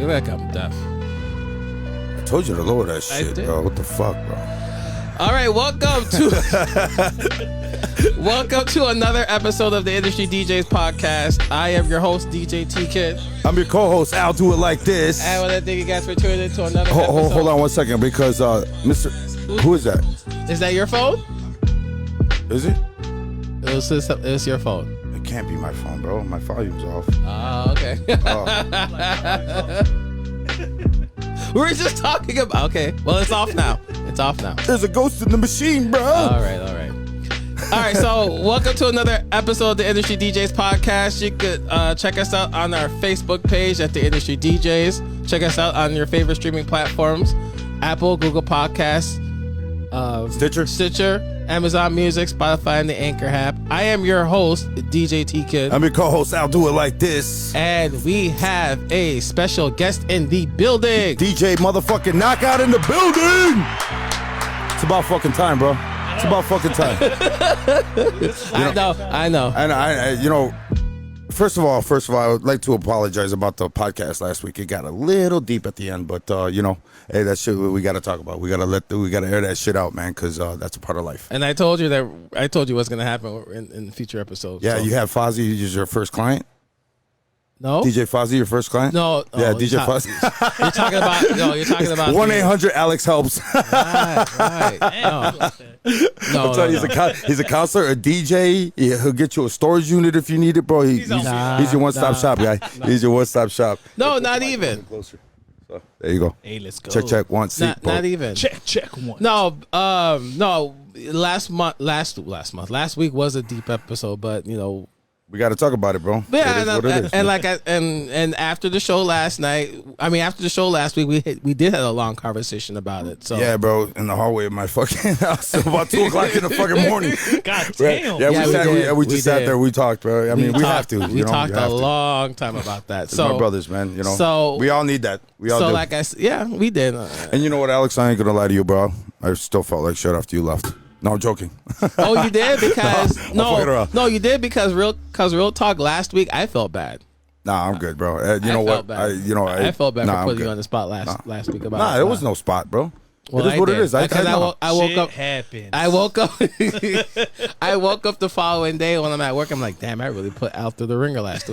You're like I'm deaf. I told you to lower that shit, bro. What the fuck, bro? All right, welcome to another episode of the Industry DJs podcast. I am your host, DJ T-Kid. I'm your co-host. I'll do it like this. And I want to thank you guys for tuning into another episode. Hold on 1 second, because who is that? Is that your phone? Is it? It was your phone. It can't be my phone, bro. My volume's off. Oh, okay. We were just talking about. Okay, well, it's off now. It's off now. There's a ghost in the machine, bro. All right. So welcome to another episode of the Industry DJs podcast. You could check us out on our Facebook page at the Industry DJs. Check us out on your favorite streaming platforms: Apple, Google Podcasts, Stitcher, Amazon Music, Spotify, and the Anchor app. I am your host, DJ T-Kid. I'm your co-host. I'll do it like this. And we have a special guest in the building. DJ motherfucking Knockout in the building. It's about fucking time, bro. It's about fucking time. I know. And I first of all, I would like to apologize about the podcast last week. It got a little deep at the end, but hey, that shit we got to talk about. We got to air that shit out, man, because that's a part of life. And I told you what's gonna happen in future episodes. Yeah, so. you have Fozzy as your first client. No, DJ Fozzy, your first client. No, yeah, DJ Fozzy. You're talking about 1-800 Alex helps. Right. No. He's a counselor, a DJ. He'll get you a storage unit if you need it, bro. He's your one-stop shop, guy. He's your one-stop shop. No, not even. Closer. So, there you go. Hey, let's go. Check one. Not even. Check one. No, no. Last week was a deep episode, but we got to talk about it, bro. Yeah, it is. and after the show last week, we did have a long conversation about it. So yeah, bro, in the hallway of my fucking house about 2:00 in the fucking morning. God damn. Yeah, we just sat there. We talked, bro. I mean, we have to. We talked a long time about that. So my brothers, man. So we all need that. We all do. So like I said, yeah, we did. And you know what, Alex? I ain't gonna lie to you, bro. I still felt like shit after you left. No, I'm joking. Oh, you did? Because no, you did because real talk. Last week I felt bad. Nah, I'm good, bro. You know what? I felt bad for putting you on the spot last week about. Nah, there was no spot, bro. Well, it is what it is. I woke up. Happens. I woke up. I woke up the following day when I'm at work. I'm like, damn, I really put out through the ringer last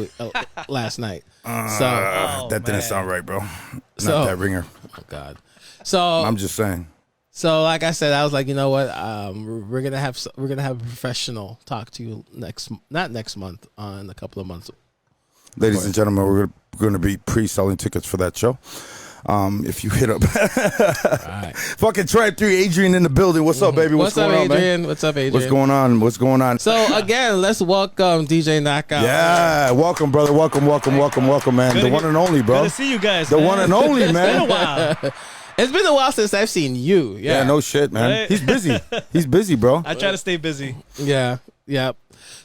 night. That didn't sound right, bro. Not that ringer. Oh God. So I'm just saying. So, like I said, I was like, you know what? We're gonna have a professional talk to you not next month, in a couple of months. Ladies and gentlemen, we're gonna be pre-selling tickets for that show. If you hit up, right. Fucking Tribe 3, Adrian in the building. What's up, baby? What's going on, Adrian? What's up, Adrian? What's going on? So again, let's welcome DJ Knockout. Yeah, welcome, brother. Welcome, man. The one and only, bro. Good to see you guys. The one and only, man. It's been a while. It's been a while since I've seen you. Yeah, no shit, man. Right? He's busy. He's busy, bro. I try to stay busy. Yeah.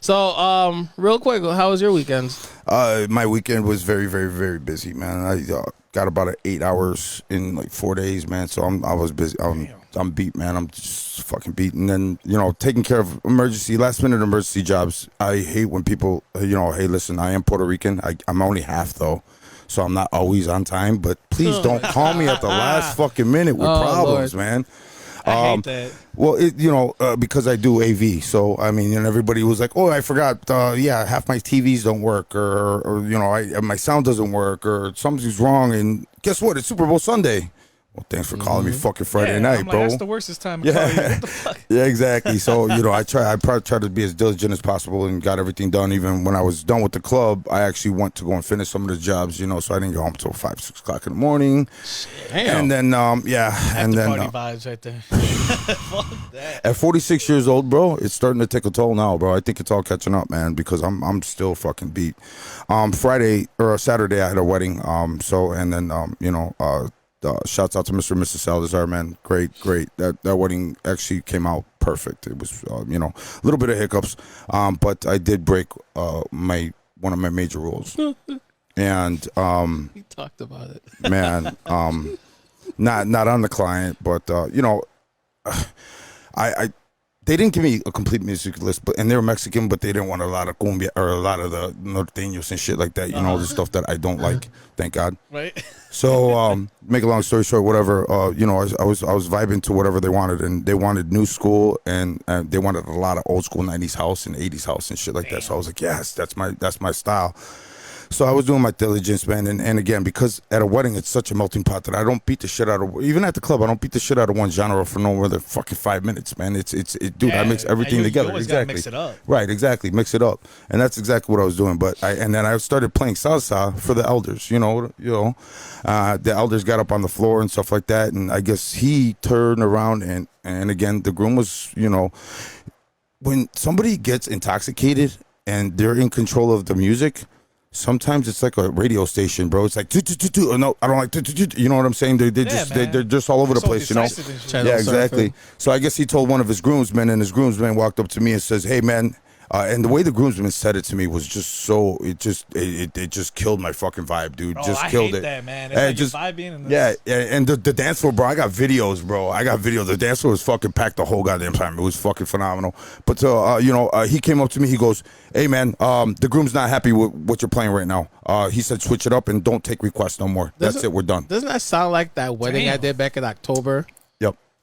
So, real quick, how was your weekend? My weekend was very, very, very busy, man. I got about 8 hours in like 4 days, man. So I was busy. I'm beat, man. I'm just fucking beat. And then, taking care of last minute emergency jobs. I hate when people, hey, listen, I am Puerto Rican. I'm only half though. So I'm not always on time, but please don't call me at the last fucking minute with problems, Lord. Man. I hate that. Well, because I do AV, so I mean, and everybody was like, "Oh, I forgot. Half my TVs don't work, or my sound doesn't work, or something's wrong." And guess what? It's Super Bowl Sunday. Well, thanks for calling me fucking Friday night, bro. That's the worst time to call you. What the fuck? Yeah, exactly. So, I probably tried to be as diligent as possible and got everything done. Even when I was done with the club, I actually went to go and finish some of the jobs, so I didn't go home until 5, 6 o'clock in the morning. Damn. And then, Party vibes right there. Fuck that. At 46 years old, bro, it's starting to take a toll now, bro. I think it's all catching up, man, because I'm still fucking beat. Saturday, I had a wedding. Shouts out to Mr. and Mrs. Salazar, man. Great. That wedding actually came out perfect. It was, a little bit of hiccups, but I did break one of my major rules. And we talked about it, man. Not on the client, but I they didn't give me a complete music list, and they were Mexican, but they didn't want a lot of cumbia or a lot of the norteños and shit like that. You know, the stuff that I don't like. Thank God. Right. So, make a long story short, whatever. You know, I was vibing to whatever they wanted, and they wanted new school, and they wanted a lot of old school '90s house and '80s house and shit like that. So I was like, yes, that's my style. So I was doing my diligence, man, and again, because at a wedding it's such a melting pot that I don't beat the shit out of, even at the club, I don't beat the shit out of one genre for no more than fucking 5 minutes, man. Dude, I mix everything together. You always gotta mix it up. Right, exactly, mix it up, and that's exactly what I was doing. But then I started playing salsa for the elders. The elders got up on the floor and stuff like that, and I guess he turned around and again, the groom was, when somebody gets intoxicated and they're in control of the music. Sometimes it's like a radio station, bro. It's like, no, I don't like, you know what I'm saying? They're just all over the place, you know? Yeah, exactly. So I guess he told one of his groomsmen, and his groomsman walked up to me and says, hey, man, and the way the groomsman said it to me was just so, it just killed my fucking vibe, dude. Bro, just I killed hate it. That, man. It's like just vibing. And yeah, and the dance floor, bro, I got videos, bro. The dance floor was fucking packed the whole goddamn time. It was fucking phenomenal. But, he came up to me, he goes, hey, man, the groom's not happy with what you're playing right now. He said, switch it up and don't take requests no more. That's it, we're done. Doesn't that sound like that wedding I did back in October?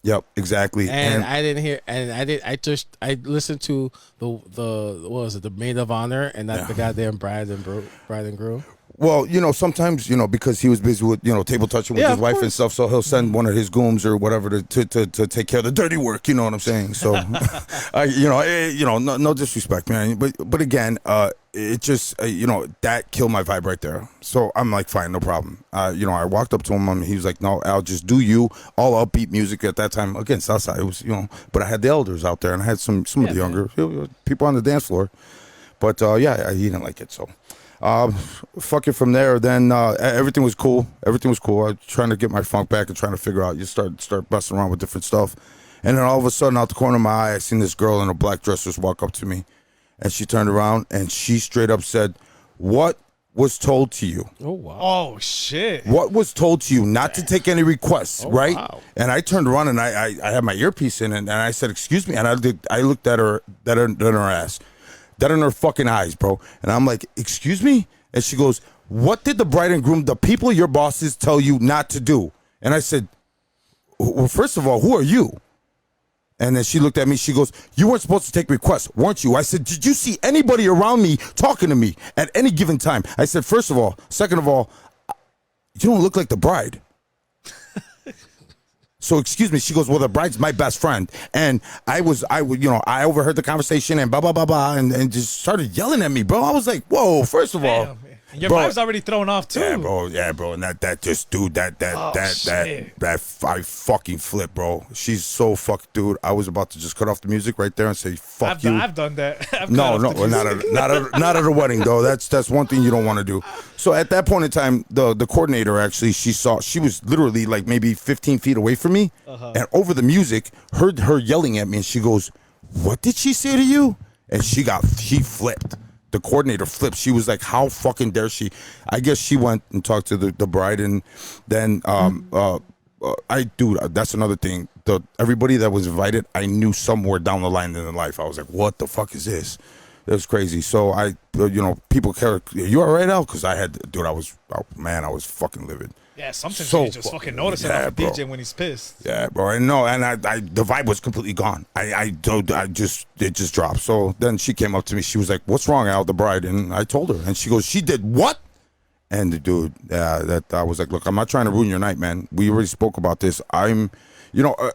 Yep, exactly. And I didn't hear, and I listened to the maid of honor and not the goddamn bride and groom. Well, sometimes, because he was busy with, table touching with his wife and stuff, so he'll send one of his grooms or whatever to take care of the dirty work, you know what I'm saying? So, no disrespect, man. But again, it just, that killed my vibe right there. So I'm like, fine, no problem. I walked up to him and he was like, no, I'll just do you, all upbeat music at that time. Again, salsa, it was, but I had the elders out there and I had some of the younger people on the dance floor. But, he didn't like it, so. Fuck it from there. Then everything was cool. I was trying to get my funk back and trying to figure out. You start busting around with different stuff, and then all of a sudden, out the corner of my eye, I seen this girl in a black dress just walk up to me, and she turned around and she straight up said, "What was told to you?" Oh wow! Oh shit! What was told to you? Not to take any requests, right? Wow. And I turned around and I had my earpiece in, and I said, "Excuse me," and I looked at her, that in her ass. That in her fucking eyes, bro. And I'm like, excuse me? And she goes, what did the bride and groom, the people your bosses tell you not to do? And I said, well, first of all, who are you? And then she looked at me. She goes, you weren't supposed to take requests, weren't you? I said, did you see anybody around me talking to me at any given time? I said, first of all. Second of all, you don't look like the bride. So excuse me. She goes, well, the bride's my best friend, and I overheard the conversation and blah blah blah blah, and just started yelling at me, bro. I was like, whoa. First of all, your vibe's already thrown off too. Yeah, bro, and that just, dude, I fucking flipped, bro. She's so fucked, dude. I was about to just cut off the music right there and say, fuck you. I've done that. No, not at a wedding though. That's one thing you don't want to do. So at that point in time, the coordinator actually, she was literally like maybe 15 feet away from me, and over the music, heard her yelling at me, and she goes, "What did she say to you?" And she flipped. The coordinator flipped. She was like, how fucking dare she? I guess she went and talked to the bride, and then that's another thing. Everybody that was invited, I knew somewhere down the line in their life. I was like, what the fuck is this? It was crazy. So people care. You all right, Al? Because I was fucking livid. Yeah, sometimes you just fucking notice it off a DJ when he's pissed. Yeah, bro. And the vibe was completely gone. It just dropped. So then she came up to me. She was like, "What's wrong, Al, the bride?" And I told her, and she goes, "She did what?" And the dude, I was like, "Look, I'm not trying to ruin your night, man. We already spoke about this.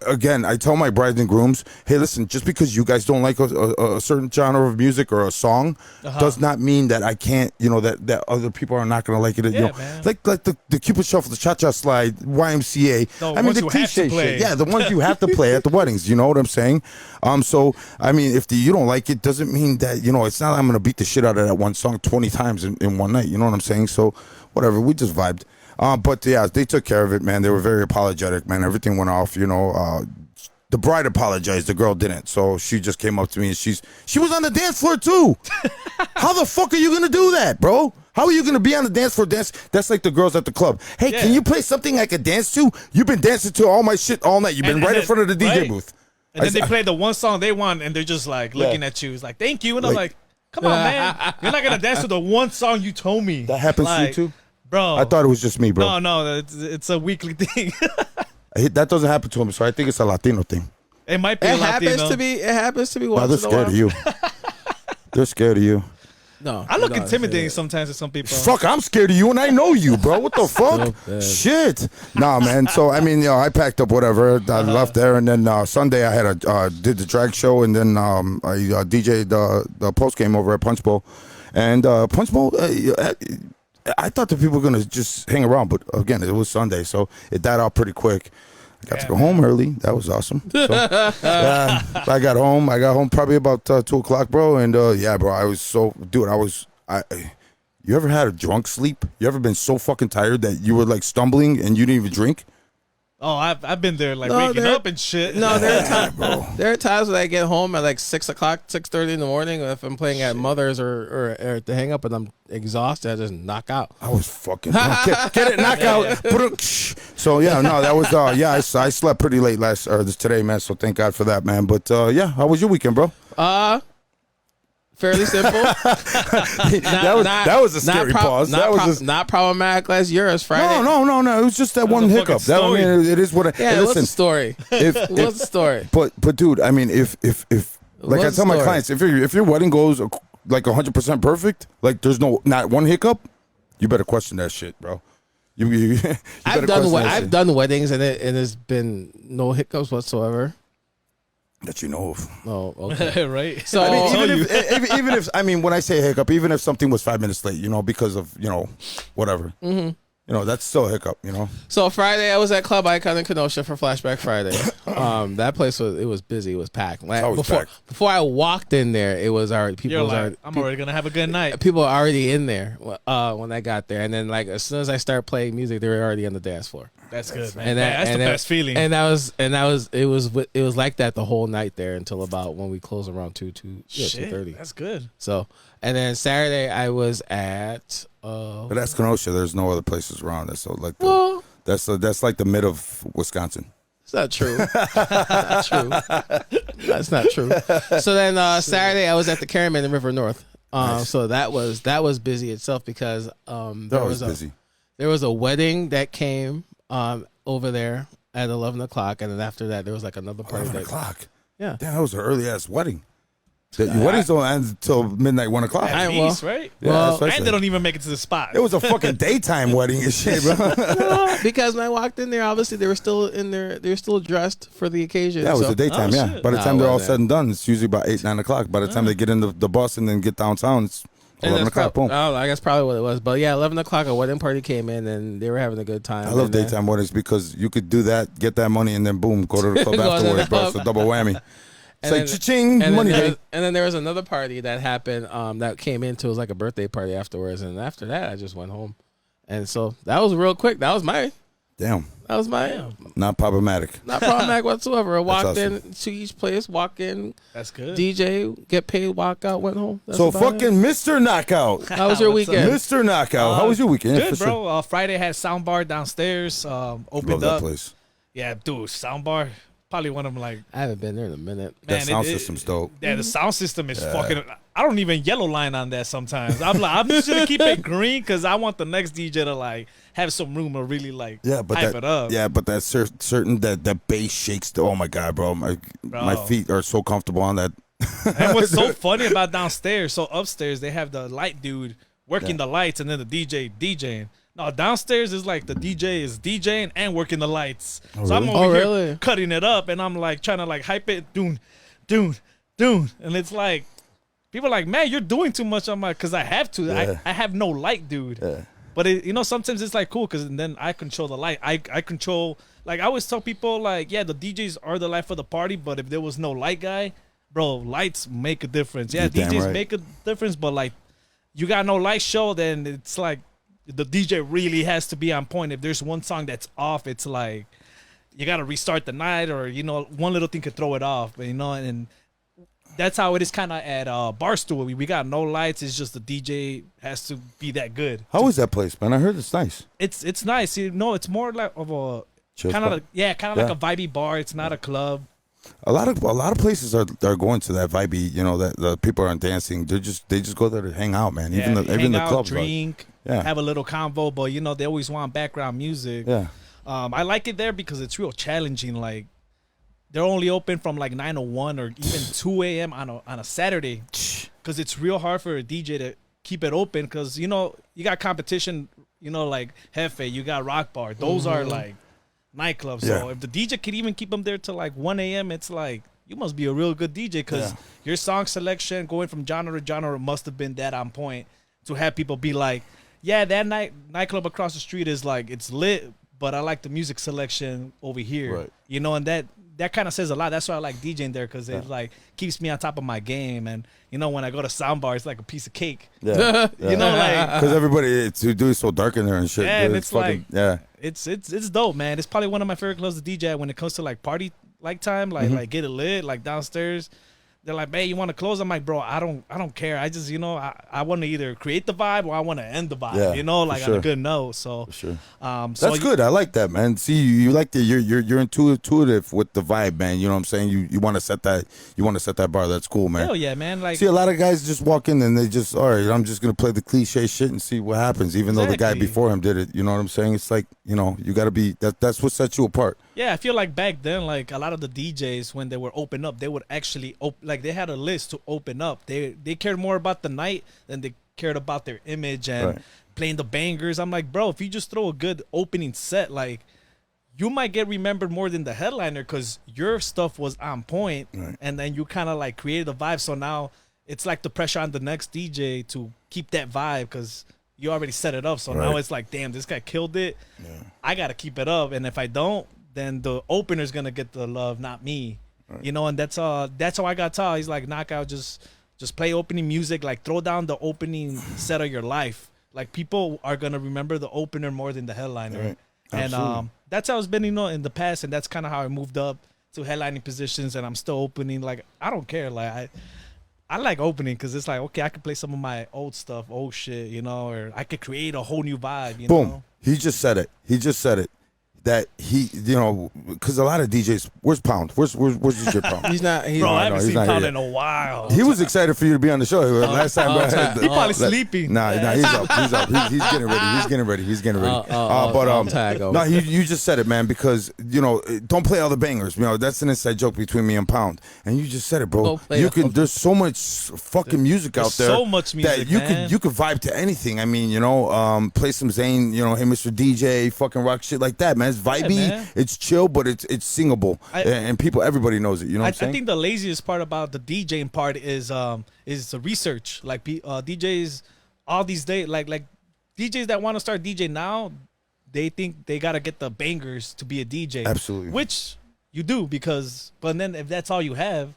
Again, I tell my brides and grooms, hey, listen, just because you guys don't like a certain genre of music or a song does not mean that I can't, that other people are not going to like it. Man. Like the Cupid Shuffle, the Cha-Cha Slide, YMCA. The cliche shit. Yeah, the ones you have to play at the weddings. You know what I'm saying? So, I mean, if you don't like it, doesn't mean that, it's not like I'm going to beat the shit out of that one song 20 times in one night. You know what I'm saying? So, whatever, we just vibed. But yeah, they took care of it, man. They were very apologetic, man. Everything went off, the bride apologized, the girl didn't. So she just came up to me and she was on the dance floor too. How the fuck are you gonna do that, bro? How are you gonna be on the dance floor? That's like the girls at the club. Hey, can you play something I could dance to? You've been dancing to all my shit all night. You've been right in front of the DJ booth. And then they play the one song they want, and they're just like looking at you. It's like, thank you. And I'm like, come on, man. You're not going to dance to the one song you told me. That happens to you too? Bro. I thought it was just me, bro. No, it's a weekly thing. That doesn't happen to him, so I think it's a Latino thing. It might be a Latino. It happens to be once they're scared of you. They're scared of you. No. I look intimidating sometimes to some people. Fuck, I'm scared of you and I know you, bro. What the fuck? Shit. Nah, man. So, I mean, I packed up whatever. I left there, and then Sunday I had did the drag show, and then I DJ'd the post game over at Punch Bowl. And Punch Bowl, I thought the people were going to just hang around, but again, it was Sunday, so it died out pretty quick. I got to go home early. That was awesome. So, I got home probably about 2 o'clock, bro. And yeah, bro, I was so, dude, you ever had a drunk sleep? You ever been so fucking tired that you were like stumbling and you didn't even drink? Oh, I've been there, like waking up and shit. No, there are times when I get home at like 6 o'clock, 6:30 in the morning. If I'm playing at Mother's or at the Hang Up and I'm exhausted, I just knock out. I was fucking get it, knock out. So yeah, no, that was I slept pretty late today, man. So thank God for that, man. But yeah, how was your weekend, bro? Fairly simple. that was a scary pause. That was just not problematic as yours, Friday. No. It was just that one hiccup. That, I mean, it is what. Yeah, what's the story? What's the story? But dude, I mean, if like I tell my clients, if your wedding goes like 100% perfect, like there's not one hiccup, you better question that shit, bro. You I've done weddings and there's been no hiccups whatsoever. That you know of. Oh, okay. Right. So I mean, even if I mean, when I say hiccup, even if something was 5 minutes late, because of whatever, that's still a hiccup, So Friday I was at Club Icon in Kenosha for Flashback Friday. That place was busy. It was packed. Before I walked in there, it was already people. I'm already gonna have a good night. People were already in there when I got there, and then like as soon as I started playing music, they were already on the dance floor. That's good, man. That's the best feeling. And it was like that the whole night there until about when we closed around 2:30. That's good. So, and then Saturday I was at. But that's Kenosha. There's no other places around. That's like that's like the mid of Wisconsin. It's not true. That's not true. That's not true. So then Saturday I was at the Caravan in River North. Nice. So that was busy itself because there was a wedding that came over there at 11 o'clock, and then after that there was like another party. 11 o'clock. Yeah. Damn, that was an early ass wedding. Your weddings don't end until midnight, 1 o'clock. Right? Yeah, and they don't even make it to the spot. It was a fucking daytime wedding and shit, bro. No, because when I walked in there, obviously they were still in there. They were still dressed for the occasion. Yeah, it was a daytime. Yeah. Shit. By the time they're all said and done, it's usually about 8, 9 o'clock. By the time they get in the bus and then get downtown, it's 11 o'clock. Boom. I guess probably what it was. But yeah, 11 o'clock, a wedding party came in and they were having a good time. I love daytime weddings because you could do that, get that money, and then boom, go to the club afterwards, bro. It's a double whammy. It's like cha-ching, money. And then there was another party that happened that came into. It was like a birthday party afterwards. And after that, I just went home. And so that was real quick. That was my. Not problematic. Not problematic whatsoever. I walked in to each place, walk in. That's good. DJ, get paid, walk out, went home. That's so fucking Mr. Knockout. How was your weekend? Mr. Knockout. How was your weekend? Good, bro. Friday had soundbar downstairs. Opened Love up. that place. Yeah, dude, soundbar. Probably one of them, like. I haven't been there in a minute. That sound system's dope. Yeah, the sound system is fucking. I don't even yellow line on that sometimes. I'm just gonna keep it green because I want the next DJ to like have some room to really like hype it up. Yeah, but that's certain that bass shakes. Oh my god, bro, my feet are so comfortable on that. And what's so funny about downstairs? So upstairs they have the light dude working the lights, and then the DJ DJing. No, downstairs is like the DJ is DJing and working the lights. So I'm over here cutting it up, and I'm like trying to like hype it, doon, and it's like people are like, man, you're doing too much. I'm like, because I have to. Yeah. I have no light, dude. Yeah. But sometimes it's like cool because then I control the light. I control, like I always tell people like, yeah, the DJs are the light for the party, but if there was no light guy, bro, lights make a difference. Yeah, DJs make a difference, but like you got no light show, then it's like the DJ really has to be on point. If there's one song that's off, it's like you got to restart the night, or one little thing could throw it off. And that's how it is kind of at Barstool. We got no lights. It's just the DJ has to be that good. How is that place, man? I heard it's nice. It's nice. It's more like of a kind of like a vibey bar. It's not a club. A lot of places are going to that vibey. You know, that the people aren't dancing. They just go there to hang out, man. Even the clubs, drink, have a little convo. But you know, they always want background music. Yeah. I like it there because it's real challenging. Like they're only open from like 9 to 1 or even 2 a.m. on a Saturday, because it's real hard for a DJ to keep it open. Because you know you got competition. You know, like Jefe, you got Rock Bar. Those are like nightclubs. So if the DJ could even keep them there till like 1 a.m., it's like you must be a real good DJ, because your song selection going from genre to genre must have been that on point to have people be like, yeah, that nightclub across the street is like, it's lit, but I like the music selection over here. Right. You know, and that kind of says a lot. That's why I like DJing there, because it like keeps me on top of my game. And you know, when I go to soundbar, it's like a piece of cake. Yeah, you know, like because everybody it's so dark in there and shit. Yeah, and it's fucking, like it's dope, man. It's probably one of my favorite clubs to DJ at when it comes to like party like time, like get it lit, like downstairs. They're like, man, you want to close? I'm like, bro, I don't care. I just, you know, I want to either create the vibe or I want to end the vibe, you know, like on a good note. So, for sure. So that's good. I like that, man. See, you like that. You're intuitive with the vibe, man. You know what I'm saying? You want to set that bar. That's cool, man. Hell yeah, man. Like, see, a lot of guys just walk in and they just, all right, I'm just gonna play the cliche shit and see what happens, even though the guy before him did it. You know what I'm saying? It's like, you know, you got to be that's what sets you apart. Yeah, I feel like back then, like a lot of the DJs, when they were open up, they would actually like they had a list to open up. They cared more about the night than they cared about their image and playing the bangers. I'm like, bro, if you just throw a good opening set, like you might get remembered more than the headliner, because your stuff was on point, and then you kind of like created a vibe. So now it's like the pressure on the next DJ to keep that vibe, because you already set it up. So now it's like, damn, this guy killed it. I gotta keep it up, and if I don't, then the opener's gonna get the love, not me. You know, and that's how I got taught. He's like, Knockout, just play opening music, like throw down the opening set of your life. Like people are gonna remember the opener more than the headliner. And that's how it's been, you know, in the past, and that's kind of how I moved up to headlining positions, and I'm still opening. Like I don't care, like I like opening because it's like, okay, I can play some of my old stuff, old shit, you know, or I could create a whole new vibe, you know. He just said it. That he, you know, because a lot of DJs, where's Pound? Where's DJ Pound? He's not. Bro, I haven't seen Pound in a while. He was excited for you to be on the show last time. He probably sleeping. Nah, he's up. He's getting ready. He's getting ready. No, you just said it, man. Because you know, don't play all the bangers. You know, that's an inside joke between me and Pound. And you just said it, bro. You can. There's so much fucking music out there. So much music that you could vibe to anything. I mean, you know, play some Zayn. You know, hey, Mr. DJ, fucking rock shit like that, man. It's vibey, it's chill, but it's singable, and everybody knows it. You know what I'm saying? I think the laziest part about the DJing part is the research. Like DJs all these days, like DJs that want to start DJ now, they think they gotta get the bangers to be a DJ. Absolutely, which you do, but then if that's all you have,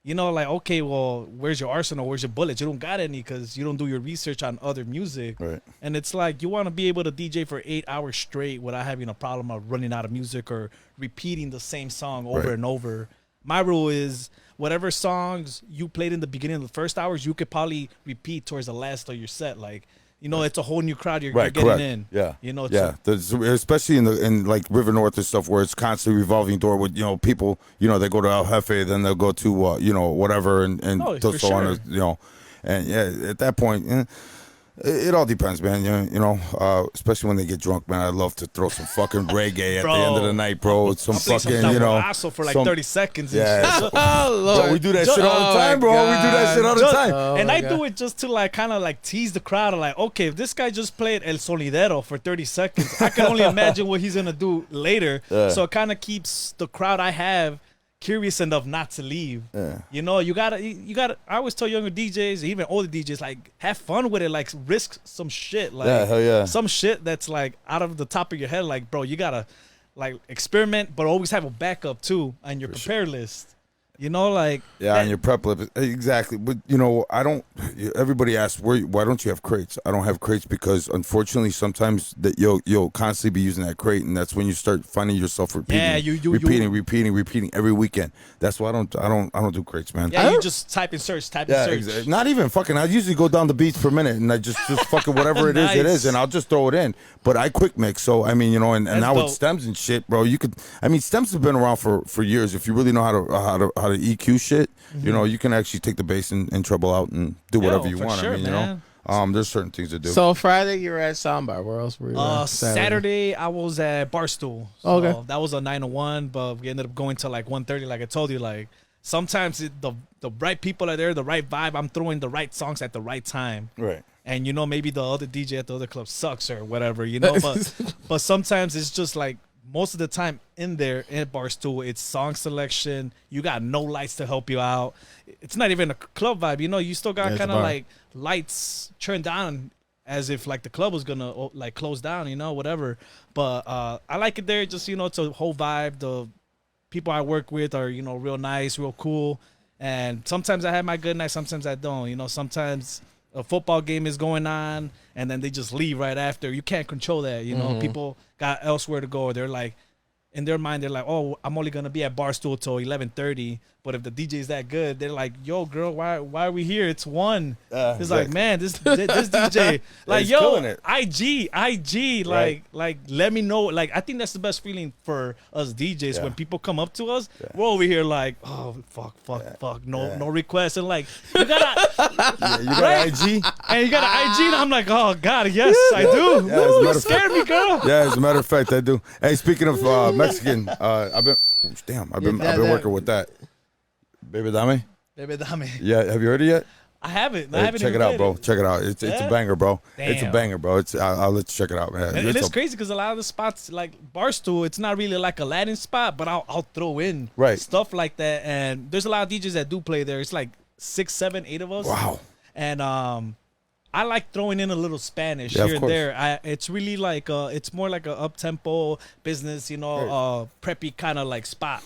you know, like, okay, well, where's your arsenal? Where's your bullets? You don't got any because you don't do your research on other music. Right. And it's like you want to be able to DJ for 8 hours straight without having a problem of running out of music or repeating the same song over and over. My rule is whatever songs you played in the beginning of the first hours, you could probably repeat towards the last of your set. Like, you know, it's a whole new crowd you're getting in. Yeah, you know, especially in like River North and stuff where it's constantly revolving door with, you know, people. You know, they go to El Jefe, then they'll go to you know, whatever, and so on. You know, and yeah, at that point. It all depends, man. You know, especially when they get drunk, man. I love to throw some fucking reggae at the end of the night, bro. Some fucking, you know, for like 30 seconds. Yeah, bro, we do that shit all the time, bro. We do that shit all the time. And I do it just to like kind of like tease the crowd. Like, okay, if this guy just played El Sonidero for 30 seconds, I can only imagine what he's gonna do later. So it kind of keeps the crowd I have curious enough not to leave. You know, you gotta I always tell younger DJs, even older DJs, like, have fun with it, like risk some shit, like some shit that's like out of the top of your head. Like, bro, you gotta like experiment, but always have a backup too on your prepare list. You know, like and your prep lip, exactly. But I don't. Everybody asks, why don't you have crates? I don't have crates because unfortunately sometimes that you'll constantly be using that crate, and that's when you start finding yourself repeating, repeating every weekend. That's why I don't do crates, man. Yeah, you just type and search. Exactly. Not even fucking. I usually go down the beats per minute, and I just fucking whatever Nice. it is, and I'll just throw it in. But I quick mix, so I mean, and now dope. with stems and shit, bro, you could. I mean, stems have been around for years. If you really know how to EQ shit, you can actually take the bass and treble out and do whatever you want. Sure, I mean, man. there's certain things to do. So Friday you were at Soundbar. Where else were you? At Saturday I was at Barstool. So Okay. that was a 901, but we ended up going to like 1:30. Like I told you, like sometimes the right people are there, the right vibe. I'm throwing the right songs at the right time. Right. And maybe the other DJ at the other club sucks or whatever, but sometimes it's just like most of the time in there at Barstool, it's song selection. You got no lights to help you out. It's not even a club vibe, you still got kind of like lights turned down as if like the club was gonna like close down, whatever. But I like it there, just it's a whole vibe. The people I work with are real nice, real cool. And sometimes I have my good nights, sometimes I don't. Sometimes a football game is going on and then they just leave right after. You can't control that. People got elsewhere to go. They're like, in their mind, they're like, oh, I'm only gonna be at Barstool till 11:30. But if the DJ is that good, they're like, yo, girl, why are we here? It's 1. It's exactly. like, man, this DJ, like, he's yo, killing it. IG, Right. like, let me know. Like, I think that's the best feeling for us DJs Yeah. when people come up to us. Yeah. We're over here like, oh, fuck, no requests, and like, you gotta, You got IG? and you got an IG, and I'm like, oh God, yes, I do. Yeah, as a Woo, matter you of scared me, girl. Yeah, as a matter of fact, I do. Hey, speaking of Mexican, I've been working with that. Baby Dame? Baby dame. Yeah, have you heard it yet? I haven't. I Hey, haven't check even it out, played bro. it. Check it out. It's a Yeah? banger, bro. It's a Damn. banger, bro. I'll let you check it out, man. And it's crazy because a lot of the spots, like Barstool, it's not really like a Latin spot, but I'll throw in Right. stuff like that. And there's a lot of DJs that do play there. It's like 6, 7, 8 of us. Wow. And I like throwing in a little Spanish Yeah, of here and course. there. It's really like it's more like a up tempo business, preppy kind of like spot.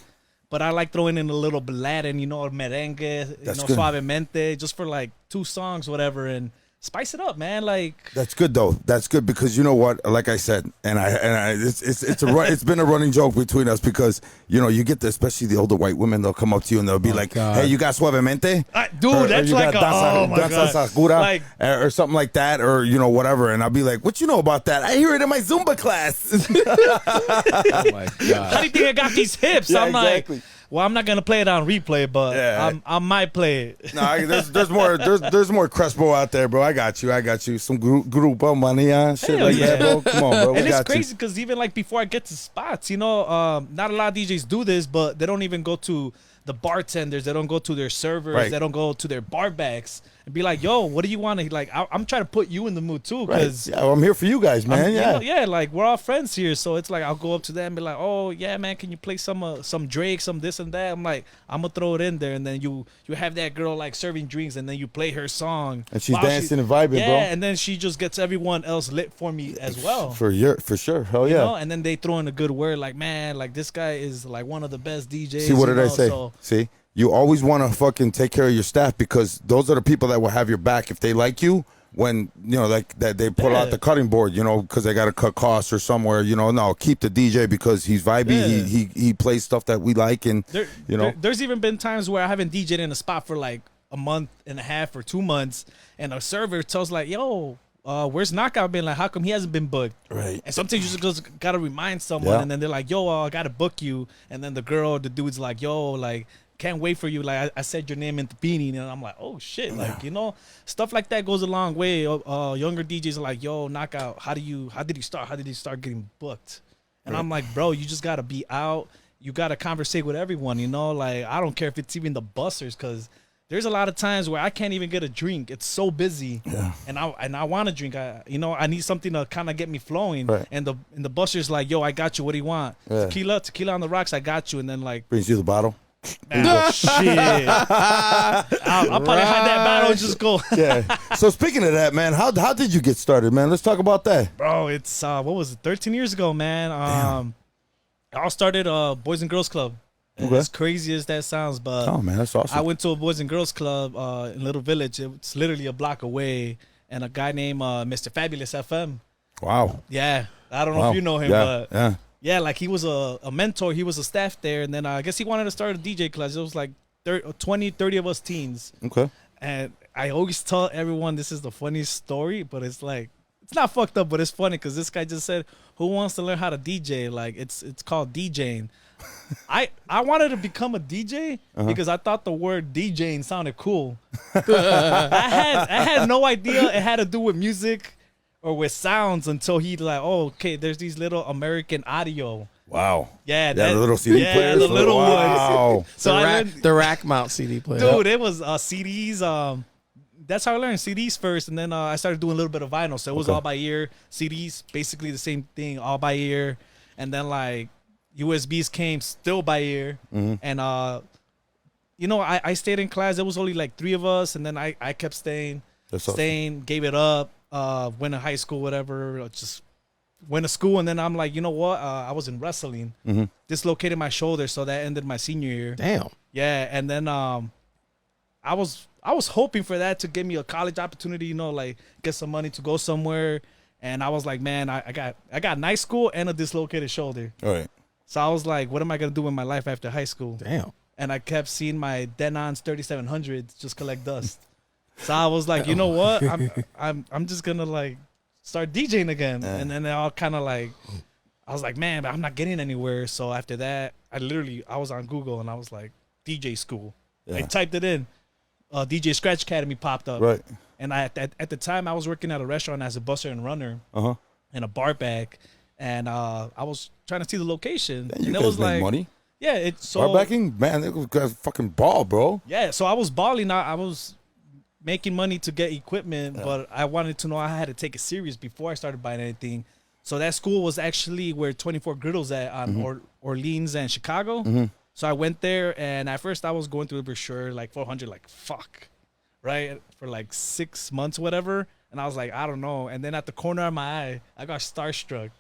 But I like throwing in a little Latin, merengue, That's good. suavemente, just for like 2 songs, whatever, and spice it up, man. Like, That's good though. That's good because you know what? Like I said, it's been a running joke between us because you get especially the older white women. They'll come up to you and they'll be like, God. "Hey, you got suavemente, dude, Or that's you like got oh my danza God. sakura, Like, or something like that, or whatever." And I'll be like, "What you know about that? I hear it in my Zumba class." Oh my how God. do you think I got these hips? Yeah, I'm exactly. like, well, I'm not gonna play it on replay, but Yeah. I might play it. No, there's more Crespo out there, bro. I got you. Some Grupo Mania, shit Hell like that, yeah. bro. Come on, bro. We And it's got crazy because even like before I get to spots, not a lot of DJs do this, but they don't even go to the bartenders. They don't go to their servers. Right. They don't go to their bar backs and be like, "Yo, what do you want to like?" I'm trying to put you in the mood too, Right. because Yeah, well, I'm here for you guys, man. Yeah. like we're all friends here. So it's like I'll go up to them and be like, "Oh yeah, man, can you play some Drake, some this and that?" I'm like, I'm gonna throw it in there, and then you have that girl like serving drinks, and then you play her song, And she's while dancing and vibing, bro. and then she just gets everyone else lit for me as well. For sure. Hell You yeah. know? And then they throw in a good word like, man, like this guy is like one of the best DJs. See, what did I say? So, See, you always want to fucking take care of your staff because those are the people that will have your back if they like you. When like that they pull out Yeah. the cutting board, because they got to cut costs or somewhere. No, keep the DJ because he's vibey. Yeah. He plays stuff that we like, and there's even been times where I haven't DJed in a spot for like a month and a half or 2 months, and a server tells like, yo, where's Knockout been? Like, how come he hasn't been booked? Right. And sometimes you just gotta remind someone, Yeah. and then they're like, yo, I gotta book you. And then the girl or the dude's like, yo, like, can't wait for you. Like, I said your name in the beanie, and I'm like, oh shit. Like, stuff like that goes a long way. Younger DJs are like, yo, Knockout, how did he start? How did he start getting booked? And I'm like, bro, you just gotta be out. You gotta conversate with everyone, Like, I don't care if it's even the bussers, because there's a lot of times where I can't even get a drink. It's so busy, and I want to drink. I need something to kind of get me flowing. Right. And the busser's like, "Yo, I got you. What do you want? Yeah. Tequila on the rocks. I got you." And then like, brings you the bottle. shit, I'll probably hide that battle and just go. Yeah. So speaking of that, man, how did you get started, man? Let's talk about that. Bro, it's what was it? 13 years ago, man. It all started Boys and Girls Club. Okay. As crazy as that sounds, but Oh man, that's awesome. I went to a Boys and Girls Club in Little Village. It's literally a block away, and a guy named Mr. Fabulous FM. Wow. Yeah, I don't know Wow. if you know him, Yeah. but Yeah. yeah, like he was a mentor. He was a staff there, and then I guess he wanted to start a DJ class. It was like 30 of us teens, Okay. and I always tell everyone this is the funniest story, but it's like it's not fucked up, but it's funny because this guy just said, "Who wants to learn how to DJ?" Like it's called DJing. I wanted to become a DJ because I thought the word DJing sounded cool. I had no idea it had to do with music or with sounds until he like, oh, okay, there's these little American audio. Wow. Yeah, the little CD players. the little Wow. ones. So I learned, The rack mount CD player. dude, it was CDs. That's how I learned CDs first, and then I started doing a little bit of vinyl. So it was all by ear. CDs, basically the same thing, all by ear, and then like USBs came still by ear, and you know, I stayed in class. There was only like 3 of us, and then I kept staying, That's awesome. gave it up. Went to high school, whatever. Just went to school, and then I'm like, you know what? I was in wrestling, dislocated my shoulder, so that ended my senior year. Damn. Yeah, and then I was hoping for that to give me a college opportunity, you know, like get some money to go somewhere. And I was like, man, I got night school and a dislocated shoulder. All right. So I was like, what am I gonna do with my life after high school? Damn. And I kept seeing my Denon's 3700s just collect dust. So I was like, you know what? I'm just gonna like start DJing again. And then I all kind of like, I was like, man, but I'm not getting anywhere. So after that, I was on Google and I was like, DJ school. Yeah. I typed it in. DJ Scratch Academy popped up. Right. And at the time, I was working at a restaurant as a busser and runner and a bar back. And I was trying to see the location. You and it guys was make like, money. yeah, it's so. Bar backing, man, it was fucking ball, bro. Yeah, so I was balling. I was making money to get equipment, but I wanted to know I had to take it serious before I started buying anything. So that school was actually where 24 Griddle's at on Orleans and Chicago. So I went there, and at first I was going through the brochure, like 400, like fuck, right? For like 6 months, whatever. And I was like, I don't know. And then at the corner of my eye, I got starstruck.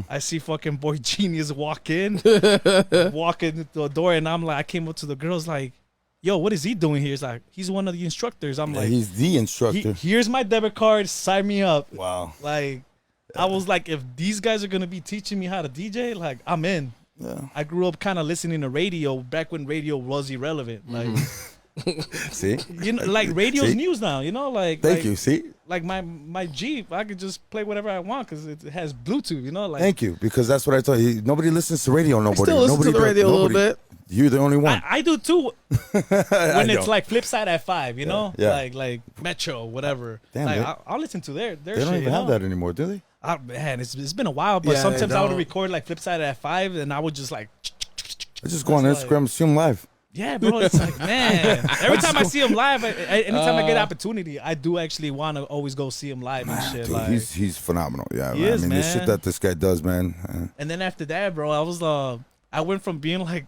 I see fucking Boy Genius walk in the door, and I'm like, I came up to the girls like, yo, what is he doing here? He's like, he's one of the instructors. I'm like, He's the instructor. here's my debit card, sign me up. Wow. Like, I was like, if these guys are gonna be teaching me how to DJ, like, I'm in. Yeah. I grew up kind of listening to radio back when radio was irrelevant. Like, See? you know, like radio's See? news now. You know, like Thank like, you. See? Like my Jeep, I could just play whatever I want because it has Bluetooth. You know, like Thank you. Because that's what I told you. Nobody listens to radio. Nobody. Still listen nobody to the radio a little bit. You're the only one. I do too. When it's don't. like flip side at 5, you know, yeah. like Metro, whatever. Damn, like I'll listen to their they shit. don't even you have know? that anymore, do they? Man, it's been a while, but Yeah, sometimes they I would don't. record like flip side at 5, and I would just like, I just go on That's Instagram and see them live. yeah, bro. It's like, man. Every time I see him live, anytime I get opportunity, I do actually want to always go see him live and shit. Dude, like, he's phenomenal. Yeah, He man. is, I mean, the shit man. that this guy does, man. and then after that, bro, I went from being like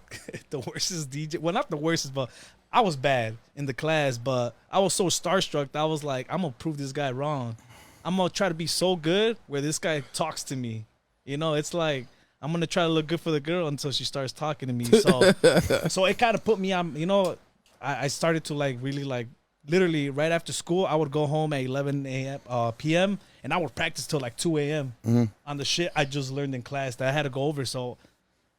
the worstest DJ. Well, not the worstest, but I was bad in the class. But I was so starstruck that I was like, I'm gonna prove this guy wrong. I'm gonna try to be so good where this guy talks to me. You know, it's like I'm gonna try to look good for the girl until she starts talking to me. So it kind of put me on. You know, I started to like really like literally right after school. I would go home at 11 a.m. p.m. and I would practice till like 2 a.m. On the shit I just learned in class that I had to go over. So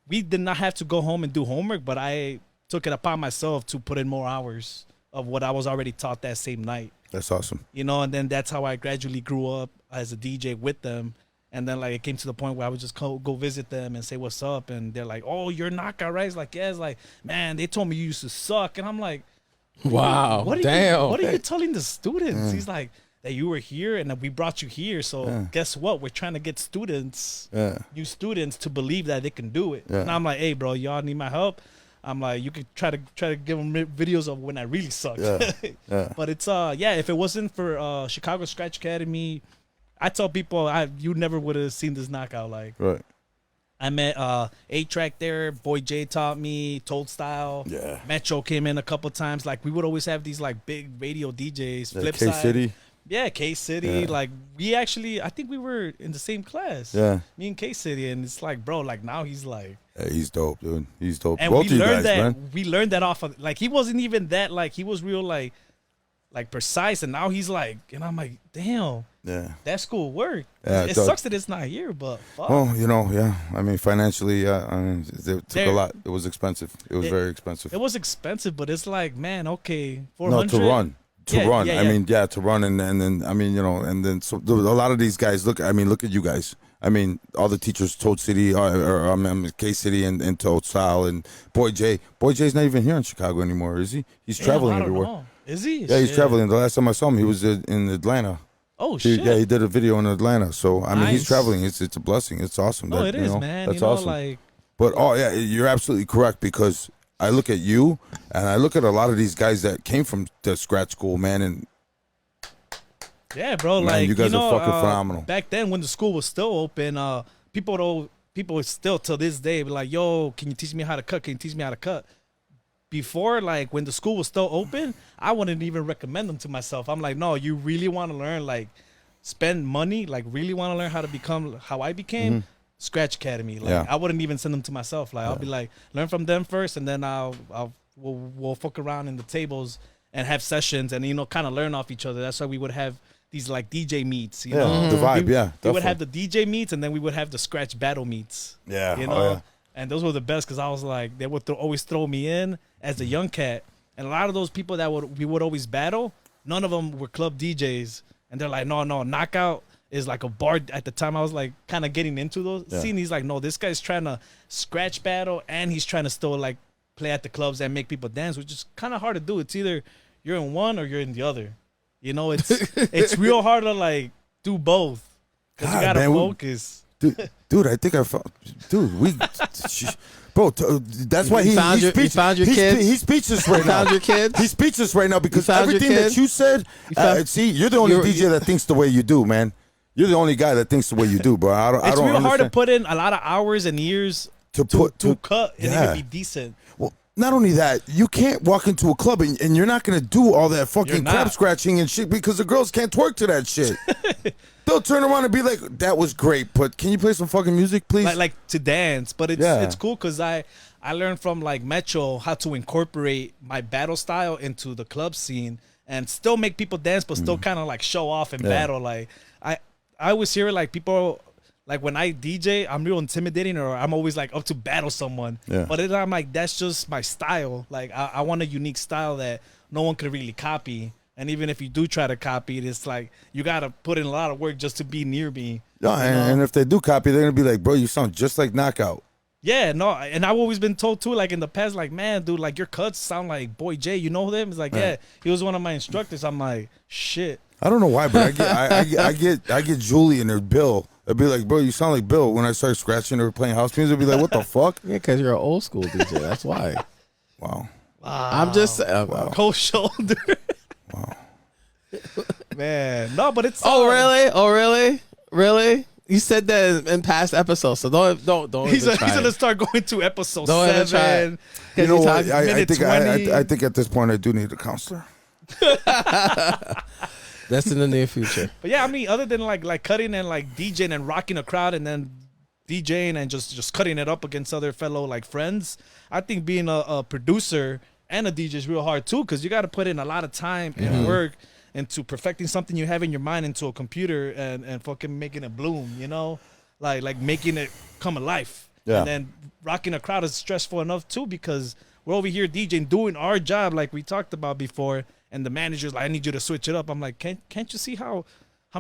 we did not have to go home and do homework, but I took it upon myself to put in more hours of what I was already taught that same night. That's awesome. You know, and then that's how I gradually grew up as a DJ with them. And then like it came to the point where I would just go visit them and say what's up, and they're like, "Oh, you're Knockout, right?" It's like, yeah. It's like, man, they told me you used to suck, and I'm like, Wow. what are Damn. You, what are you telling the students? He's like, that you were here and that we brought you here. So guess what? We're trying to get students, new students, to believe that they can do it. Yeah. And I'm like, hey, bro, y'all need my help. I'm like, you could try to give them videos of when I really sucked. Yeah. But it's if it wasn't for Chicago Scratch Academy, I tell people you never would have seen this knockout. Like, Right. I met A-Track there. Boy J taught me. Told Style. Yeah. Metro came in a couple times. Like, we would always have these like big radio DJs. Yeah, Flipside. K-City. Yeah, K-City. Yeah. Like, we actually, I think we were in the same class. Yeah. Me and K-City. And it's like, bro, like now he's like, Yeah, he's dope, dude. He's dope. And Both we of you learned guys, that. man. We learned that off of like he wasn't even that like he was real like precise, and now he's like, and I'm like, damn, Yeah. that school worked. Yeah, it it does. sucks that it's not here, but fuck. Well, yeah. I mean, financially, I mean, it took There- a lot. It was expensive. It was very expensive. It was expensive, but it's like, man, okay, No, 400 to run. Yeah, run. yeah, I yeah. mean, yeah, to run, and then I mean, and then so a lot of these guys look. I mean, look at you guys. I mean, all the teachers, Toad City, or K City, and Toad Style, and Boy J's not even here in Chicago anymore, is he? He's traveling I don't everywhere. know. Is he? Yeah, he's Shit. traveling. The last time I saw him, he was in Atlanta. Oh shit. Yeah, he did a video in Atlanta. So I mean, he's Nice. traveling. It's a blessing. It's awesome. Oh, That, it is, man. That's you know, awesome. like But yeah, you're absolutely correct, because I look at you and I look at a lot of these guys that came from the scratch school, man, and yeah, bro. Man, like you guys know, are fucking phenomenal. Back then, when the school was still open, people would still till this day be like, "Yo, can you teach me how to cut? Can you teach me how to cut?" Before, like when the school was still open, I wouldn't even recommend them to myself. I'm like, no, you really want to learn, like spend money, like really want to learn how to become how I became. Scratch Academy. Like Yeah. I wouldn't even send them to myself. Like I'll be like, learn from them first, and then we'll fuck around in the tables and have sessions, and kind of learn off each other. That's why we would have these like DJ meets. You know, the vibe, we, yeah. we would definitely. have the DJ meets, and then we would have the scratch battle meets. Yeah, You oh, know, yeah. and those were the best because I was like, they would always throw me in as a young cat, and a lot of those people that we would always battle, none of them were club DJs, and they're like, no, Knockout is like a bar. At the time, I was like kind of getting into those scene. He's like, no, this guy's trying to scratch battle, and he's trying to still like play at the clubs and make people dance, which is kind of hard to do. It's either you're in one or you're in the other. You know, it's real hard to like do both because you God, gotta man, focus. Dude, I think I found. Dude, bro, that's why You found your kids? He's speechless right now. found your kids? He's speechless right now because found your everything that kids? you said. found- See, you're the only You're- DJ that thinks the way you do, man. You're the only guy that thinks the way you do, bro. I don't It's real hard to understand. put in a lot of hours and years To to cut and yeah. even be decent. Well, not only that, you can't walk into a club and you're not gonna do all that You're fucking not. crap scratching and shit because the girls can't twerk to that shit. They'll turn around and be like, "That was great, but can you play some fucking music, please?" Like to dance, but Yeah. it's cool because I learned from like Metro how to incorporate my battle style into the club scene and still make people dance, but still kind of like show off and battle. Like I always hear like people like when I DJ, I'm real intimidating, or I'm always like up to battle someone. Yeah. But then I'm like, that's just my style. Like I want a unique style that no one could really copy. And even if you do try to copy it, it's like you gotta put in a lot of work just to be near me. No, and if they do copy, they're gonna be like, "Bro, you sound just like Knockout." Yeah, no, and I've always been told too, like in the past, like, man, dude, like your cuts sound like Boy J. You know him? It's like, yeah, he was one of my instructors. I'm like, shit. I don't know why, but I get Julian or Bill. I'd be like, "Bro, you sound like Bill." When I start scratching or playing house music, I'd be like, "What the fuck?" Yeah, because you're an old school DJ. That's why. Wow. I'm just. Cold shoulder. Wow. Man, no, but it's. Oh really? Oh really? Really? You said that in past episodes, so don't He's even try gonna it. start going to episode Don't even try 7. it. You know you what? talk- I minute think 20. I think at this point I do need a counselor. That's in the near future. But yeah, I mean, other than like cutting and like DJing and rocking a crowd and then DJing and just cutting it up against other fellow like friends, I think being a producer and a DJ is real hard too, because you got to put in a lot of time and work into perfecting something you have in your mind into a computer and fucking making it bloom, you know, like making it come alive. Yeah. And then rocking a crowd is stressful enough too, because we're over here DJing, doing our job like we talked about before, and the manager's like, I need you to switch it up. I'm like, can't you see how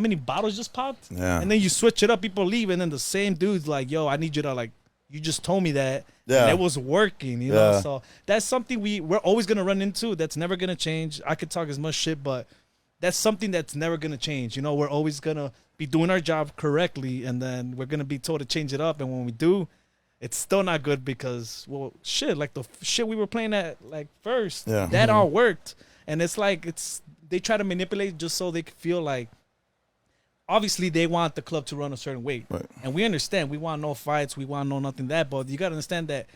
many bottles just popped? Yeah. And then you switch it up, people leave, and then the same dude's like, yo, I need you to like, you just told me that. Yeah. And it was working, you know? Yeah. So that's something we're always going to run into. That's never going to change. I could talk as much shit, but that's something that's never going to change. You know, we're always going to be doing our job correctly, and then we're going to be told to change it up. And when we do, it's still not good because, well, shit, like the shit we were playing at like first, Yeah. that all worked. And it's like, they try to manipulate just so they can feel like, obviously they want the club to run a certain way. Right. And we understand, we want no fights, we want no nothing that, but you got to understand that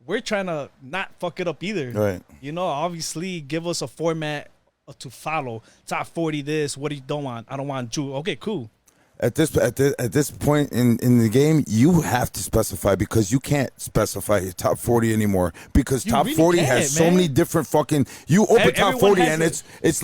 we're trying to not fuck it up either. Right. You know, obviously give us a format to follow. Top 40 this, what do you don't want? I don't want Jew. Okay, cool. At this point in the game, you have to specify because you can't specify your top 40 anymore because You top really 40 can't, has so man. many different fucking. You open top Everyone 40 has and it. it's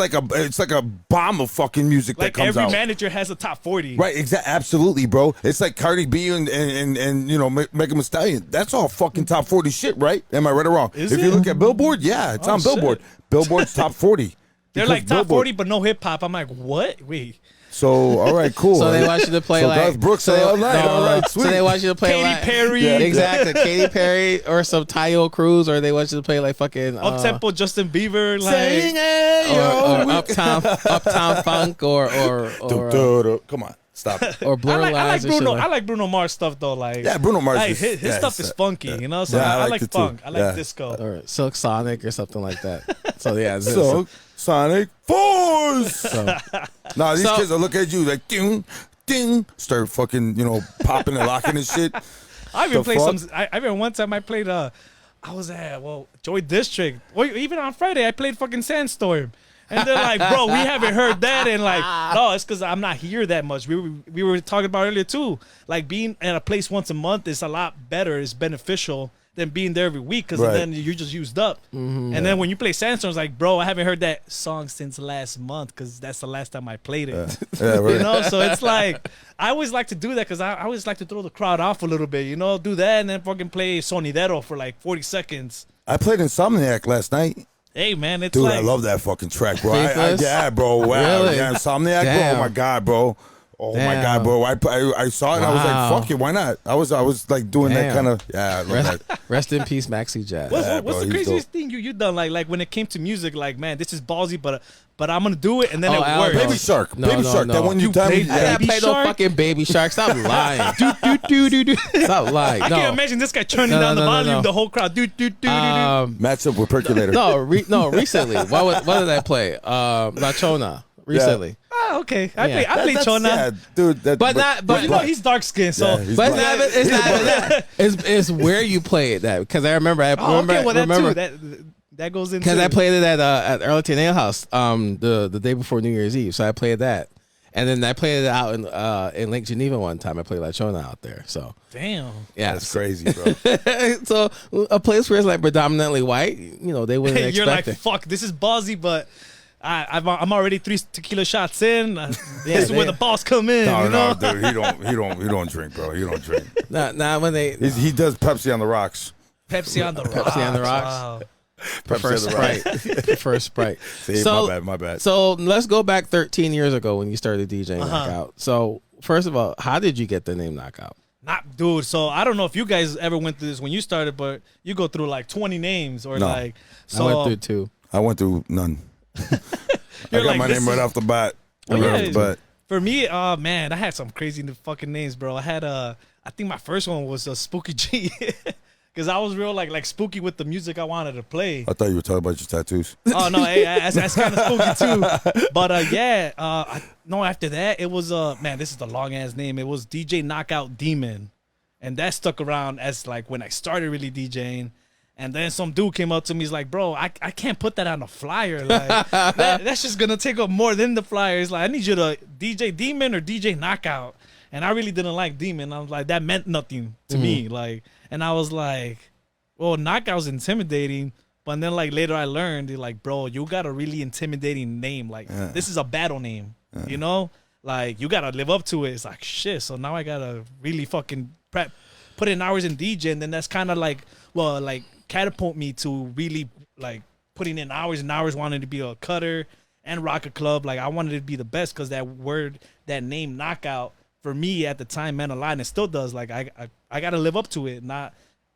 like a bomb of fucking music Like that comes every out. manager has a top 40. Right, absolutely, bro. It's like Cardi B and you know Megan Thee Stallion. That's all fucking top 40 shit, right? Am I right or wrong? Is if it? you look at Billboard, yeah, it's Oh, on Billboard. shit. Billboard's top 40. They're Because like top Billboard- 40, but no hip hop. I'm like, what? Wait. So all right, cool. So they want you to play So like Garth Brooks so they, all night. All right, so sweet. they want you to play Katy like Perry. Yeah. exactly Katy Perry or some Tayo Cruz, or they want you to play like fucking Up tempo Justin Bieber. Like, Sing it, yo. or uptown funk or Come on, stop it. or Blur I like Lines or shit Bruno. like- I like Bruno Mars stuff though. Like, Yeah, Bruno Mars. like, is, his yeah, stuff is funky, you know. So Yeah, I I like like it too. funk. I like Yeah. disco. or Silk Sonic or something like that. So yeah, So Sonic Force. so Nah, these So- kids will look at you like ding, ding, start fucking popping and locking and shit. I even The played fuck? some. I even one time I played. I was at Joy District. Well, even on Friday I played fucking Sandstorm. And they're like, bro, we haven't heard that, and like, no, it's because I'm not here that much. We were talking about earlier too. Like being at a place once a month is a lot better. It's beneficial than being there every week because Right. then you're just used up. And then when you play Sandstorm, it's like, bro, I haven't heard that song since last month because that's the last time I played it. Yeah, right. You know, so it's like I always like to do that because I always like to throw the crowd off a little bit. You know, do that and then fucking play Sonidero for like 40 seconds. I played Insomniac last night. Hey man, it's Dude, like I love that fucking track, bro. Faithless? Yeah, bro. Wow. Really? Yeah, Insomniac, bro. Damn. Oh my god, bro. Oh my Damn. god, bro. I saw it and I was Wow. like, fuck it, why not? I was like doing that Damn. kind of I love that. rest in peace, Maxi Jazz. What's, Yeah, what's bro, the he's craziest thing you done? Like when it came to music, like man, this is ballsy, but I'm gonna do it, and then Oh, it Al, works. no. Baby Shark. No, Baby no, Shark. no. That one you You tell me. played I Yeah. didn't Baby play no Shark? fucking Baby Shark. Stop lying. Stop lying. I No. can't imagine this guy turning No, down no, the no, volume, no. the whole crowd. Match up with Percolator. No, recently. What did I play? La Chona. Recently. Ah, okay. I Yeah. play Chona. Yeah, dude. But not- but- You know he's dark skinned, so Yeah, he's But black. it's not that. It's where you play it that because I remember. oh, okay. Well, that too. That goes into Because I played it at Arlington Ale House the day before New Year's Eve, so I played that, and then I played it out in Lake Geneva one time. I played La Chona out there, so Damn. yeah, That's crazy, bro. so a place where it's like predominantly white, they wouldn't expect You're like, it. fuck, this is ballsy, but I'm already 3 tequila shots in. This is where the boss come in. No, you know? no, dude. He don't drink, bro. He don't drink. Not when they He does Pepsi on the rocks. Pepsi on the rocks. Pepsi on the rocks. Wow. prefer Pepsi on the rocks. Sprite. Prefer Sprite. See, So- my bad. So let's go back 13 years ago when you started DJing Knockout. So first of all, how did you get the name Knockout? Not, dude. So I don't know if you guys ever went through this when you started, but you go through like 20 names or No. like. I So went through two. I went through none. I You're got like, my this name right is- off the bat. Oh, Right off yeah. the bat. for me, man, I had some crazy fucking names, bro. I had I think my first one was Spooky G. Because I was real like spooky with the music I wanted to play. I thought you were talking about your tattoos. Oh no, hey, that's kind of spooky too. But after that it was man, this is the long ass name. It was DJ Knockout Demon, and that stuck around as like when I started really DJing. And then some dude came up to me. He's like, "Bro, I can't put that on a flyer. Like that's just gonna take up more than the flyer. It's like I need you to DJ Demon or DJ Knockout." And I really didn't like Demon. I was like, that meant nothing to me. Like, and I was like, well, Knockout's intimidating. But then like later I learned, like, bro, you got a really intimidating name. Like, this is a battle name. You know, like you gotta live up to it. It's like shit. So now I gotta really fucking put in hours in DJ, and then that's kind of like, well, like catapult me to really like putting in hours and hours, wanting to be a cutter and rock a club. Like I wanted to be the best because that word, that name Knockout, for me at the time meant a lot, and it still does. Like I gotta live up to it.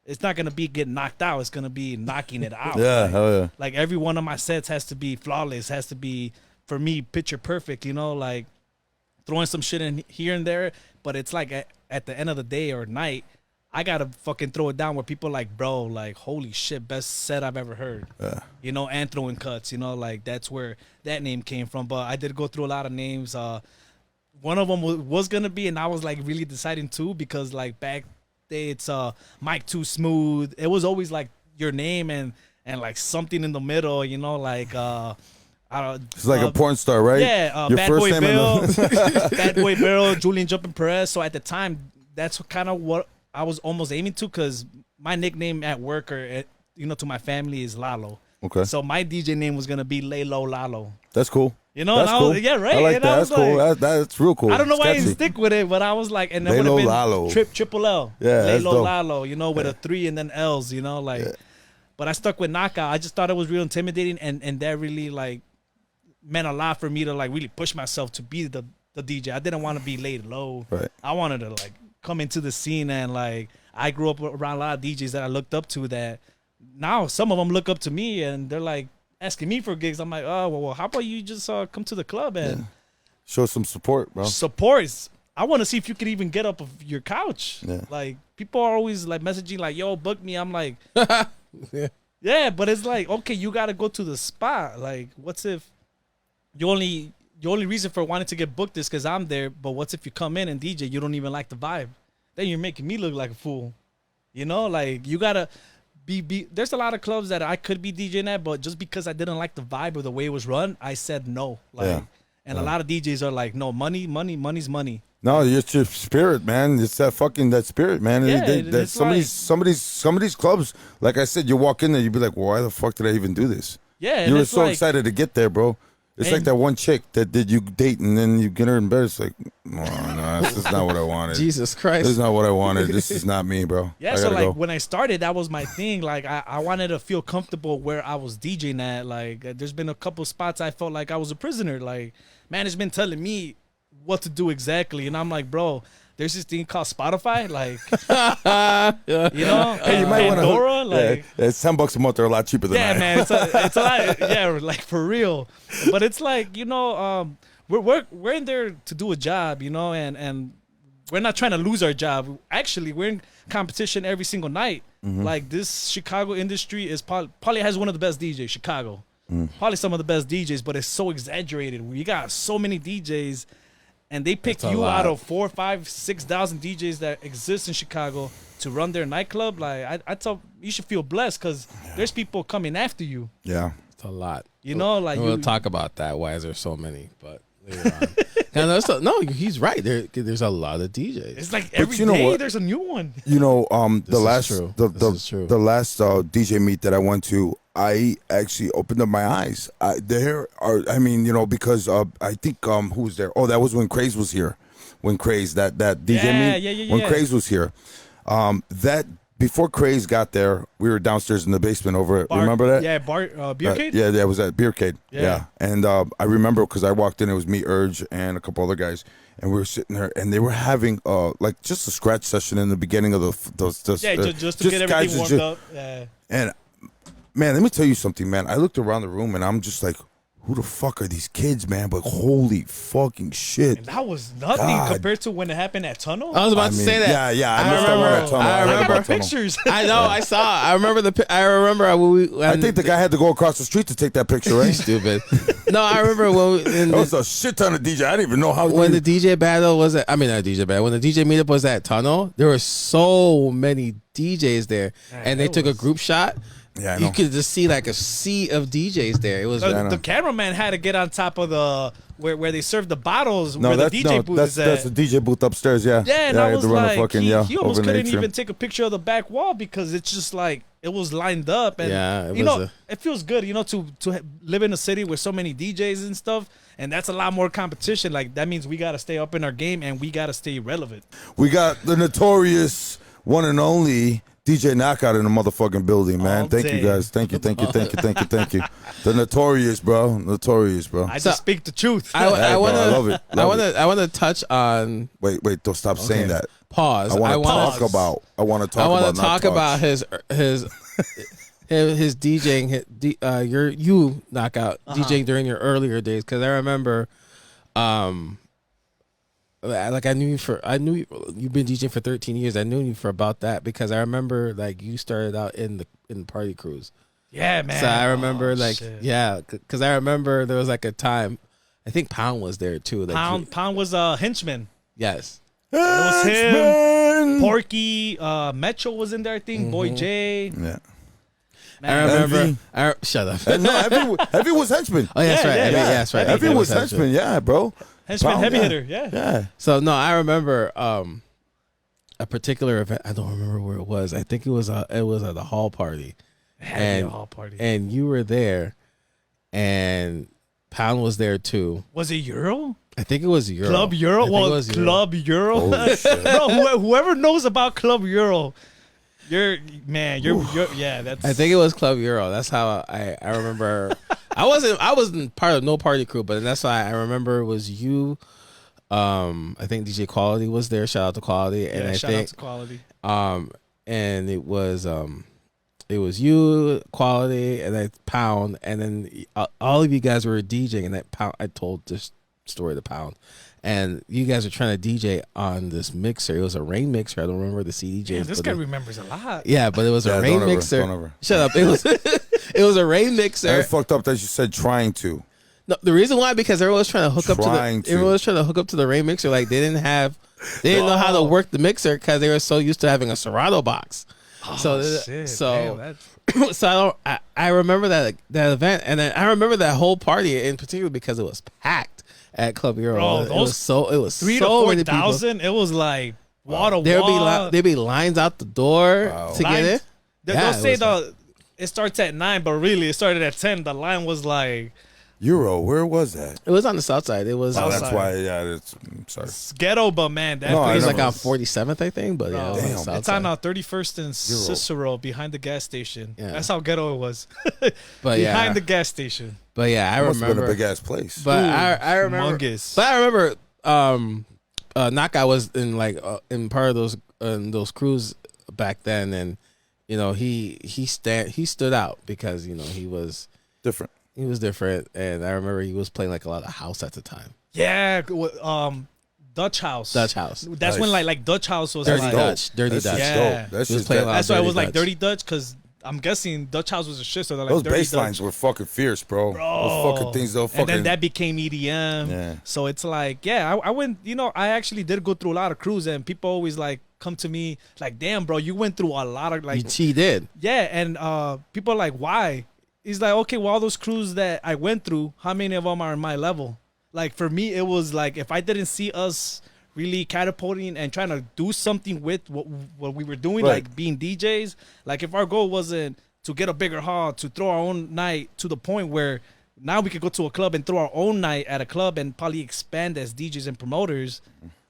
It's not gonna be getting knocked out. It's gonna be knocking it out. Yeah, like, hell yeah. like every one of my sets has to be flawless. Has to be for me picture perfect. You know, like throwing some shit in here and there, but it's like at the end of the day or night, I gotta fucking throw it down where people like, bro, like holy shit, best set I've ever heard. Yeah. You know, and throwing cuts. You know, like that's where that name came from. But I did go through a lot of names. One of them was gonna be, and I was like really deciding too, because like back day it's Mike Too Smooth. It was always like your name and like something in the middle, you know, like It's like a porn star, right? Yeah, Your Bad first Boy name Bill, and Bad Boy Bill, Julian Jumping Perez. So at the time, that's kind of what I was almost aiming to, because my nickname at work or to my family is Lalo. Okay. So my DJ name was gonna be Lalo Lalo. That's cool. You know, That's and I was, cool. yeah, right. I like and that. I That's was cool. like, That's real cool. I don't know why I didn't Sketchy. stick with it, but I was like, and then would Lalo have been Lalo. Triple L. Yeah, that's Lalo dope. Lalo, with a 3 and then L's, like. Yeah. But I stuck with Knockout. I just thought it was real intimidating, and that really like meant a lot for me to like really push myself to be the DJ. I didn't want to be laid low. Right. I wanted to like come into the scene, and like I grew up around a lot of DJs that I looked up to, that now some of them look up to me and they're like asking me for gigs. I'm like, oh well, how about you just come to the club and Show some support, bro. supports. I want to see if you could even get up of your couch. Yeah. Like people are always like messaging like, yo, book me. I'm like, Yeah. yeah, but it's like, okay, you got to go to the spot. Like, what's if the only reason for wanting to get booked is because I'm there, but what's if you come in and DJ, you don't even like the vibe? Then you're making me look like a fool. Like you got to be there's a lot of clubs that I could be DJing at, but just because I didn't like the vibe or the way it was run, I said no. Like, Yeah. and a lot of DJs are like, no, money's money. No, it's your spirit, man. It's that spirit, man. Yeah, That it's some of these clubs, like I said, you walk in there, you'd be like, well, why the fuck did I even do this? Yeah, and You were it's so like, excited to get there, bro. It's like And- that one chick that did you date and then you get her in bed. It's like, oh, no, this is not what I wanted. Jesus This Christ. is not what I wanted. This is not me, bro. Yeah, I so gotta like go. when I started, that was my thing. Like I wanted to feel comfortable where I was DJing at. Like there's been a couple spots I felt like I was a prisoner. Like management telling me what to do exactly, and I'm like, bro, there's this thing called Spotify. Like, Hey, you might want Pandora. to. Like, Yeah, it's $10 a month. They're a lot cheaper than yeah, that. man, it's a lot. Yeah, like for real. But it's like we're in there to do a job, and we're not trying to lose our job. Actually, we're in competition every single night. Mm-hmm. Like this Chicago industry is probably has one of the best DJs. Chicago, probably some of the best DJs, but it's so exaggerated. We got so many DJs, and they pick That's a you lot. out of 4,000, 5,000, 6,000 DJs that exist in Chicago to run their nightclub. Like I tell you should feel blessed because there's people coming after you. Yeah. It's a lot. Like We'll talk about that. Why is there so many? But later on. No, he's right. There's a lot of DJs. It's like every you know day what? there's a new one. The is last true. the This is true. the last DJ meet that I went to, I actually opened up my eyes. Because I think who was there? Oh, that was when Craze was here. When Craze that DJ meet. Yeah. When Craze was here, that before Craze got there, we were downstairs in the basement over. Remember that? Yeah, Beercade? Yeah, it was at Beercade. Yeah. Yeah. And I remember because I walked in, it was me, Urge, and a couple other guys, and we were sitting there, and they were having like just a scratch session in the beginning of those just to get everything warmed up. Yeah. And man, let me tell you something, man. I looked around the room, and I'm just like, who the fuck are these kids, man? But holy fucking shit. And that was nothing God. compared to when it happened at Tunnel. I was about to say that. Yeah. I missed that one remember- at Tunnel. I heard remember about Tunnel. pictures. I know. I saw. I remember I think the guy had to go across the street to take that picture, right? stupid. No, I remember when There was a shit ton of DJ. I didn't even know how. when the DJ battle was at. I mean, not DJ battle. When the DJ meetup was at Tunnel, there were so many DJs there, and they it took a was- group shot. Yeah, I You know. could just see like a sea of DJs there. It was. I know. The cameraman had to get on top of the where they serve the bottles No, where the that's DJ booth is at. that's the DJ booth upstairs. Yeah. Yeah, and I I had was to run a like, fucking, he over almost an couldn't atrium. even take a picture of the back wall because it's just like it was lined up, and Yeah, it you was know, it feels good, to live in a city with so many DJs and stuff, and that's a lot more competition. Like that means we got to stay up in our game and we got to stay relevant. We got the notorious one and only DJ Knockout in the motherfucking building, man. All Thank day. you guys. Thank you. The notorious, bro. I just speak the truth. Hey, bro, I love it. I want to touch on Wait, don't stop saying that. pause. I want to wanna- talk about. I want to talk I about. want to talk about his DJing. You knockout DJing during your earlier days, because I remember, like I knew you've been DJing for 13 years. I knew you for about that because I remember like you started out in party crews. Yeah, man. So I remember shit. because I remember there was like a time, I think Pound was there too. Like Pound was a henchman. yes. It was him. Henchman. Porky, Metro was in there, I think. Mm-hmm. Boy J. Yeah. I remember. Envy. Shut up. No, Heavy was henchman. Oh, yeah, that's right. yeah. That's right. Heavy was henchman. Yeah, bro. Henchman, Pound, heavy yeah. hitter. Yeah. Yeah. So no, I remember a particular event. I don't remember where it was. I think it was at the hall party, Hall party. and you were there, and Pound was there too. Was it Euro? I think it was Euro. Club Euro? I think Well, it was Euro. Club Euro. Holy shit. Bro, whoever knows about Club Euro, you're yeah, that's. I think it was Club Euro. That's how I remember. I wasn't part of no party crew, but that's why I remember it was you. I think DJ Quality was there. Shout out to Quality, and shout out to Quality. And it was you, Quality, and then Pound, and then all of you guys were DJing, and that Pound. I told this story to Pound, and you guys were trying to DJ on this mixer. It was a Rain mixer. I don't remember the CDJs. Yeah, this guy remembers a lot. Yeah, but it was a Rain mixer. Don't ever. Shut up. It was it was a Rain mixer. I fucked up that you said trying to. No, the reason why, because everyone was trying to hook up to the Rain mixer. Like they didn't know how to work the mixer because they were so used to having a Serato box. So I remember that event, and then I remember that whole party in particular because it was packed at Club Euro. Bro, it was 3,000 to 4,000. It was like wall to wall. There'd be lines out the door to get it. They'll say it starts at 9, but really it started at 10. The line was like Euro, where was that? It was on the south side. It was. Oh, that's why. Yeah, sorry. It's ghetto, but man, that It was place like on 47th, I think. But yeah, Damn. it's on 31st and Cicero behind the gas station. Yeah. That's how ghetto it was. But behind the gas station. But yeah, I Must have remember been a big ass place. But I remember. Humongous. But I remember. Knockout was in part of those crews back then, and you know he stood out because you know he was different. He was different, and I remember he was playing like a lot of house at the time. Yeah, Dutch House. Dutch House. That's when like Dutch House was Dirty like Dutch. Dirty Dutch. Yeah. That's why I was like Dirty Dutch because I'm guessing Dutch House was a shit. So they're like those Dirty bass lines Dutch. were fucking fierce, bro. Those fucking things, though. And then that became EDM. Yeah. So it's like, yeah, I went. You know, I actually did go through a lot of crews, and people always like come to me like, "Damn, bro, you went through a lot of like." He did. Yeah, and people are like, "Why?" He's like, okay, well, all those crews that I went through, how many of them are in my level? Like, for me, it was like, if I didn't see us really catapulting and trying to do something with what we were doing, right. like being DJs, like if our goal wasn't to get a bigger hall, to throw our own night to the point where now we could go to a club and throw our own night at a club and probably expand as DJs and promoters.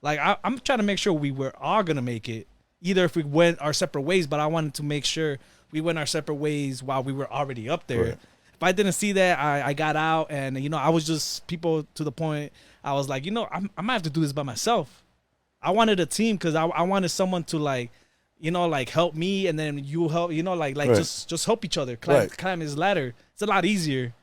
Like, I'm trying to make sure we were all going to make it, either if we went our separate ways, but I wanted to make sure we went our separate ways while we were already up there. Right. If I didn't see that, I got out, and you know, I was just people to the point. I was like, you know, I might have to do this by myself. I wanted a team because I wanted someone to like, you know, like help me, and then you help, you know, like right. just help each other climb his ladder. It's a lot easier,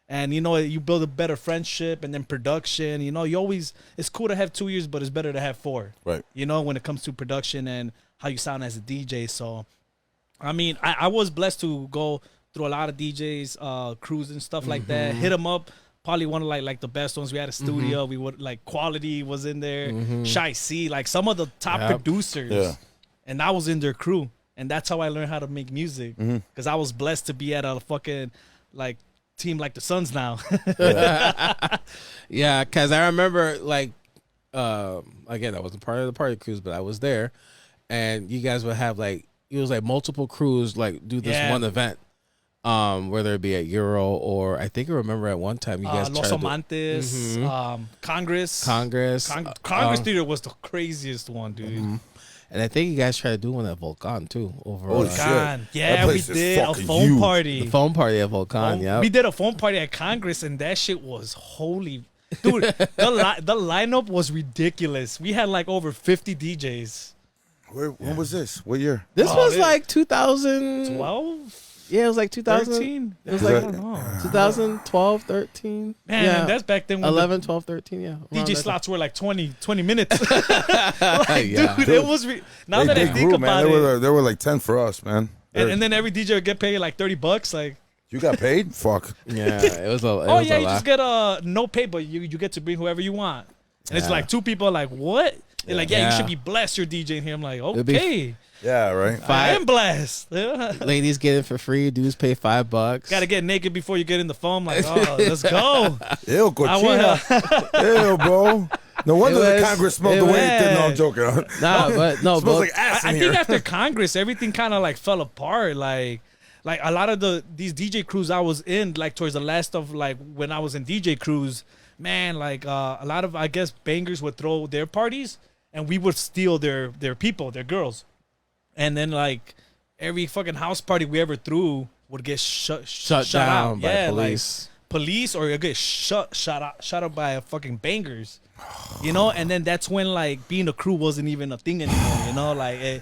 and you know, you build a better friendship, and then production. You know, it's cool to have 2 years, but it's better to have 4. Right. You know, when it comes to production and how you sound as a DJ. So. I mean, I was blessed to go through a lot of DJs, crews and stuff like that. Hit them up. Probably one of like the best ones. We had a studio. We would like Quality was in there. Shy C, like some of the top producers. Yeah. And I was in their crew, and that's how I learned how to make music. Because I was blessed to be at a fucking like team like the Suns now. Yeah, because I remember like again, I wasn't part of the party crews, but I was there, and you guys would have like. It was like multiple crews like do this one event, whether it be at Euro or I think I remember at one time you guys Los Amantes, Congress. Congress Theater was the craziest one, dude. And I think you guys tried to do one at Volcan too. Over Volcan, yeah, we did a phone party. The phone party at Volcan, yeah. We did a phone party at Congress, and that shit was holy, dude. the lineup was ridiculous. We had like over 50 DJs. When was this? What year? This was like 2012. Yeah, it was like 2013. It was like 2012, 13. Man, that's back then. 11, 12, 13, yeah. DJ slots were like 20 minutes. Like, dude, it was... Now that I think about it... They were like 10 for us, man. And then every DJ would get paid like $30. Like, you got paid? Fuck. Yeah, it was a you just get no pay, but you get to bring whoever you want. And it's like 2 people like, what? They're like, you should be blessed you're DJing here. I'm like, okay. Yeah, right. I am blessed. Ladies get it for free. Dudes pay $5. Got to get naked before you get in the foam. Like, oh, let's go. Ew, cochina. Ew, bro. No wonder the Congress smelled the way it did. No, I'm joking. Nah, but no, smells like ass in I here. think after Congress, everything kind of like fell apart. Like a lot of these DJ crews I was in, like towards the last of like when I was in DJ crews, man, like a lot of I guess bangers would throw their parties and we would steal their people, their girls, and then like every fucking house party we ever threw would get shut down out. by police. Like police or you get shut out by fucking bangers. You know, and then that's when like being a crew wasn't even a thing anymore. You know, like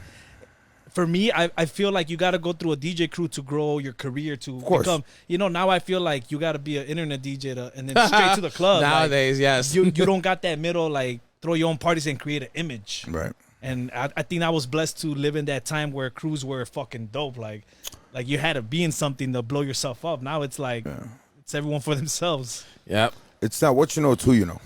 for me, I feel like you got to go through a DJ crew to grow your career to become. You know, now I feel like you got to be an internet DJ and then straight to the club. Nowadays, like, yes, you don't got that middle like throw your own parties and create an image. Right. And I think I was blessed to live in that time where crews were fucking dope. Like you had to be in something to blow yourself up. Now it's like it's everyone for themselves. Yep. It's not what you know, it's who you know.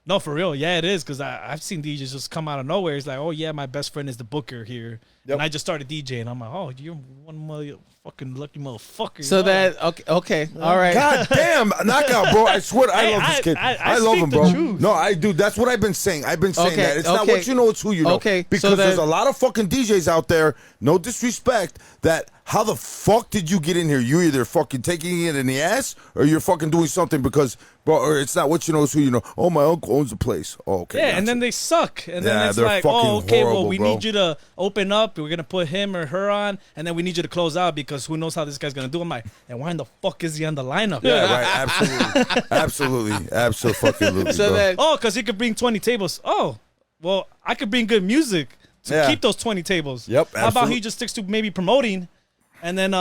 No, for real. Yeah, it is. Because I've seen DJs just come out of nowhere. It's like, oh, yeah, my best friend is the booker here. Yep. And I just started DJing. I'm like, oh, you're one motherfucking lucky motherfucker. So that, okay. All right. God damn, knockout, bro. I swear, I love this kid. I love him, bro. Truth. No, I do. That's what I've been saying. I've been saying that. It's not what you know, it's who you know. Okay. Because so there's a lot of fucking DJs out there, no disrespect, that how the fuck did you get in here? You either fucking taking it in the ass or you're fucking doing something because, bro, or it's not what you know, it's who you know. Oh, my uncle owns the place. Oh, okay. Yeah, and then they suck. And then it's like, oh, okay, well, we need you to open up. We're going to put him or her on. And then we need you to close out because who knows how this guy's going to do. I'm like, and why in the fuck is he on the lineup? Yeah, right. Absolutely. Absolutely. So that, because he could bring 20 tables. Oh, well, I could bring good music to keep those 20 tables. Yep. How about he just sticks to maybe promoting? And then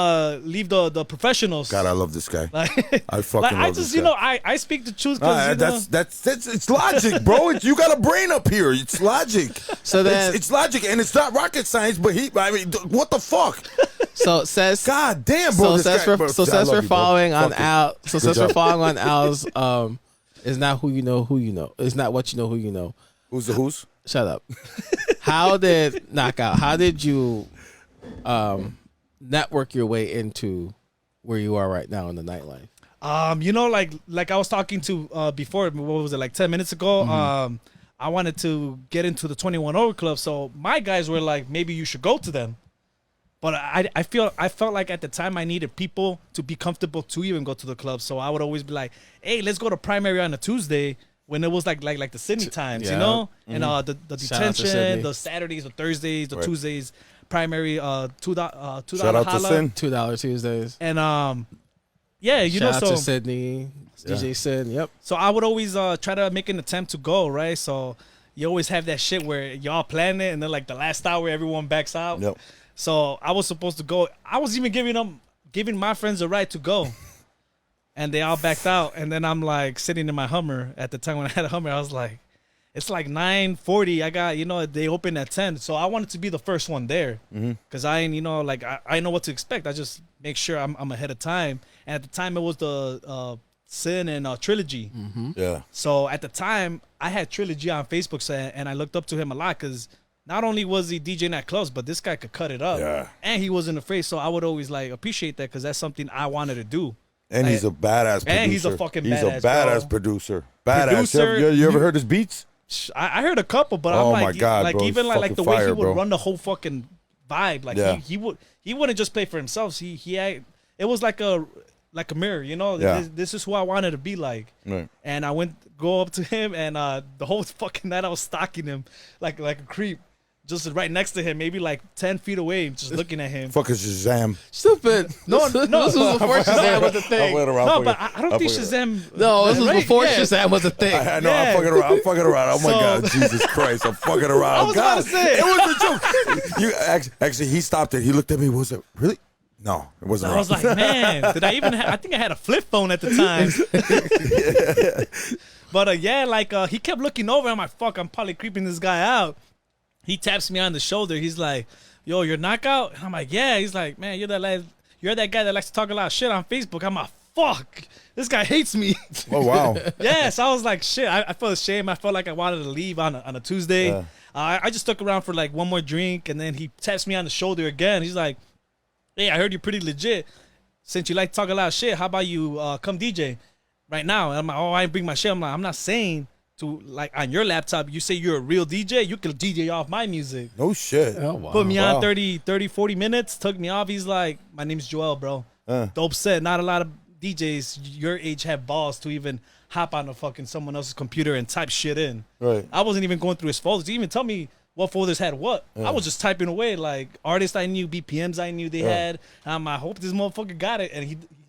leave the professionals. God, I love this guy. I fucking like, love this guy. You know, I speak the truth because that's it's logic, bro. You got a brain up here. It's logic. So then it's logic, and it's not rocket science. But I mean, what the fuck? So says, God damn, bro. Since we're following on Al, Al's, it's not who you know. It's not what you know, who you know. Who's the who's? Shut up. How did Knockout? How did you network your way into where you are right now in the nightlife? You know, like I was talking to before, what was it, like 10 minutes ago? Mm-hmm. I wanted to get into the 21 Over Club, so my guys were like, maybe you should go to them. But I felt like at the time I needed people to be comfortable to even go to the club, so I would always be like, hey, let's go to Primary on a Tuesday when it was like the Sydney times, you know? Mm-hmm. And the detention, the Saturdays, the Thursdays, the Tuesdays. Primary $2 Shout out to Sin. $2 Tuesdays. And you Shout know, out so to Sydney, DJ Sin. Yep. So I would always try to make an attempt to go, right? So you always have that shit where y'all plan it and then like the last hour everyone backs out. Yep. So I was supposed to go. I was even giving my friends the right to go. And they all backed out. And then I'm like sitting in my Hummer. At the time when I had a Hummer, I was like, it's like 9:40. I got, they open at 10. So I wanted to be the first one there. Because I know what to expect. I just make sure I'm ahead of time. And at the time, it was the Sin and Trilogy. Mm-hmm. Yeah. So at the time, I had Trilogy on Facebook, and I looked up to him a lot because not only was he DJing at clubs, but this guy could cut it up. Yeah. And he wasn't afraid. So I would always appreciate that because that's something I wanted to do. And he's a badass producer. And he's a fucking badass. He's a badass producer. Badass. You ever heard his beats? I heard a couple, but I'm like, my God, like bro, even like the way fire, he would bro. run the whole fucking vibe. Like he wouldn't just play for himself. It was like a mirror, you know. Yeah. This is who I wanted to be like. Right. And I go up to him, and the whole fucking night I was stalking him like a creep. Just right next to him, maybe like 10 feet away, just looking at him. Fucking Shazam. Stupid. No. This was before Shazam was a thing. No, but I don't think Shazam. No, this was before Shazam was a thing. I know. I'm fucking around. Oh my God, Jesus Christ! I'm fucking around. I was about to say it was a joke. Actually, he stopped it. He looked at me. Was it really? No, it wasn't. I was like, man, did I even? I think I had a flip phone at the time. But he kept looking over. I'm like, fuck, I'm probably creeping this guy out. He taps me on the shoulder. He's like, yo, you're Knockout? And I'm like, yeah. He's like, man, you're that guy that likes to talk a lot of shit on Facebook. I'm like, fuck, this guy hates me. Oh, wow. Yeah, so I was like, shit. I felt ashamed. I felt like I wanted to leave on a Tuesday. I just stuck around for like one more drink, and then he taps me on the shoulder again. He's like, "Hey, I heard you're pretty legit. Since you like to talk a lot of shit, how about you come DJ right now?" And I'm like, "Oh, I bring my shit." I'm like, "I'm not saying to like on your laptop. You say you're a real DJ. You can DJ off my music." No shit. Oh, wow. Put me on 30, 40 minutes. Took me off. He's like, "My name's Joel, bro. Dope set. Not a lot of DJs your age have balls to even hop on a fucking someone else's computer and type shit in." Right. I wasn't even going through his folders. He didn't even tell me what folders had what. I was just typing away like artists I knew, BPMs I knew they had. I hope this motherfucker got it, and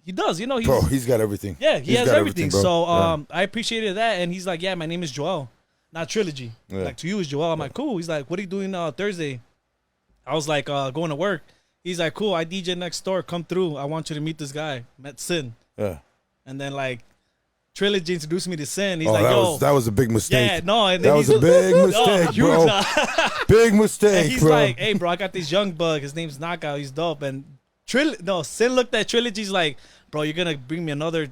he does. You know, He's got everything. Yeah, He's has got everything. bro. So Yeah. I appreciated that, and he's like, "Yeah, my name is Joel, not Trilogy. Yeah. Like to you is Joel." I'm like, "Cool." He's like, "What are you doing Thursday?" I was like, "Going to work." He's like, "Cool, I DJ next door. Come through. I want you to meet this guy." Met Sin, Yeah. and then like Trilogy introduced me to Sin. He's Oh, like, that was a big mistake. yeah, no, and then That was a big mistake, huge, bro. Big mistake, and he's bro. like, "Hey, bro, I got this young bug. His name's Knockout. He's dope." And Sin looked at Trilogy's like, "Bro, you're gonna bring me another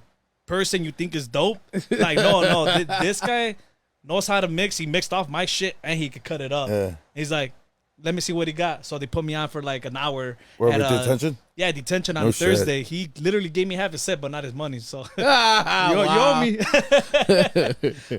person you think is dope?" Like, no, this guy knows how to mix. He mixed off my shit and he could cut it up. Yeah. He's like, "Let me see what he got." So they put me on for like an hour. Where, at, with detention? Yeah, detention on No a shit. Thursday. He literally gave me half his set, but not his money. So you Wow. owe me.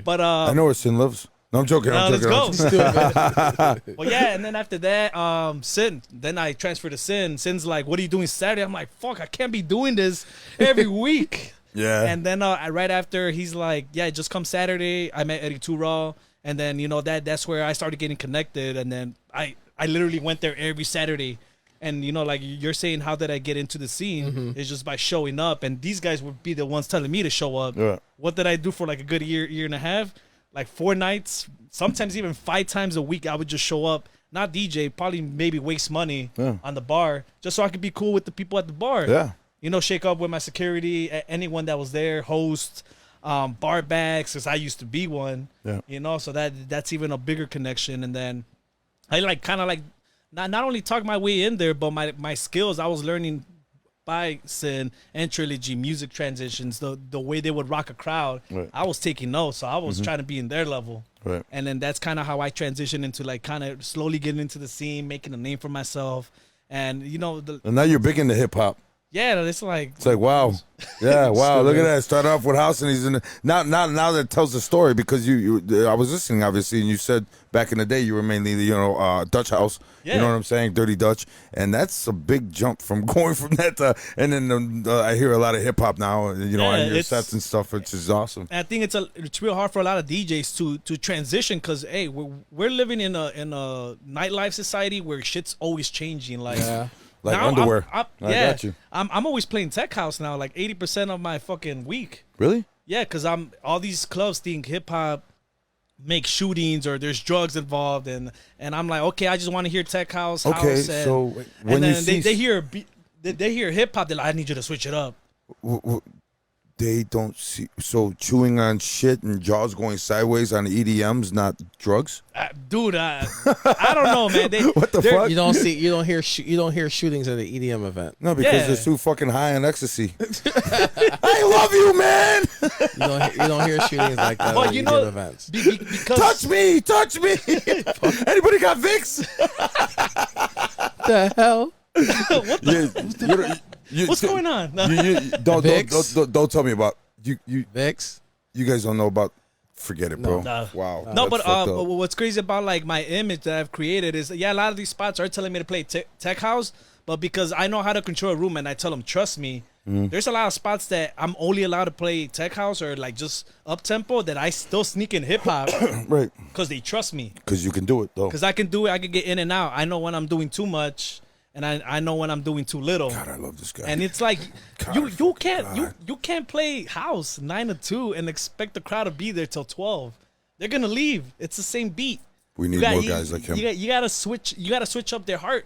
But I know where Sin lives. No, I'm joking. I'm let's joking. go. Well, yeah, and then after that, Sin. Then I transferred to Sin. Sin's like, "What are you doing Saturday?" I'm like, "Fuck, I can't be doing this every week." Yeah. And then right after, he's like, "Yeah, just come Saturday." I met Eddie Too Raw, and then that's where I started getting connected. And then I literally went there every Saturday. And like you're saying, how did I get into the scene? Mm-hmm. It's just by showing up, and these guys would be the ones telling me to show up. Yeah. What did I do for like a good year and a half? Like 4 nights, sometimes even 5 times a week. I would just show up, not DJ, probably maybe waste money on the bar, just so I could be cool with the people at the bar. Yeah. Shake up with my security, anyone that was there, host, bar bags, because I used to be one. Yeah. So that's even a bigger connection. And then I not only talk my way in there, but my skills I was learning by Sin and Trilogy, music transitions, the way they would rock a crowd. Right. I was taking notes, so I was trying to be in their level. Right. And then that's kind of how I transitioned into like kind of slowly getting into the scene, making a name for myself. And And now you're big into hip hop. yeah, it's like Wow. Yeah, wow. Look at that. Start off with house and he's in the, now that tells the story because you I was listening obviously and you said back in the day you were mainly Dutch house. Yeah. You know what I'm saying? Dirty Dutch. And that's a big jump from going from that to and then I hear a lot of hip hop now, on your sets and stuff, which is awesome. I think it's real hard for a lot of DJs to transition because hey, we're living in a nightlife society where shit's always changing. Like Like now underwear. I got you. I'm always playing tech house now, like 80% of my fucking week. Really? Yeah, because all these clubs think hip hop make shootings or there's drugs involved, and I'm like, okay, I just want to hear tech house. Okay, house, and, so when and then you see they hear hip hop, they're like, I need you to switch it up. they don't see so chewing on shit and jaws going sideways on EDMs, not drugs. Dude, I don't know, man. What the fuck? You don't hear shootings at the EDM event. No, because Yeah. they're too fucking high on ecstasy. I love you, man. You don't hear shootings like that Well, at you EDM know, events. Because Touch me. Anybody got Vicks? The hell? What's going on? No. Don't tell me about you. Vicks? You guys don't know about. Forget it, bro. No. Wow. No, That's but fucked up. what's crazy about like my image that I've created is a lot of these spots are telling me to play tech house, but because I know how to control a room and I tell them trust me, there's a lot of spots that I'm only allowed to play tech house or like just up tempo that I still sneak in hip hop Right. because they trust me. Because you can do it though. Because I can do it, I can get in and out. I know when I'm doing too much, and I know when I'm doing too little. God, I love this guy. And it's like God, you can't play house 9 to 2 and expect the crowd to be there till 12. They're gonna leave. It's the same beat. We need more guys like him. You gotta switch up their heart.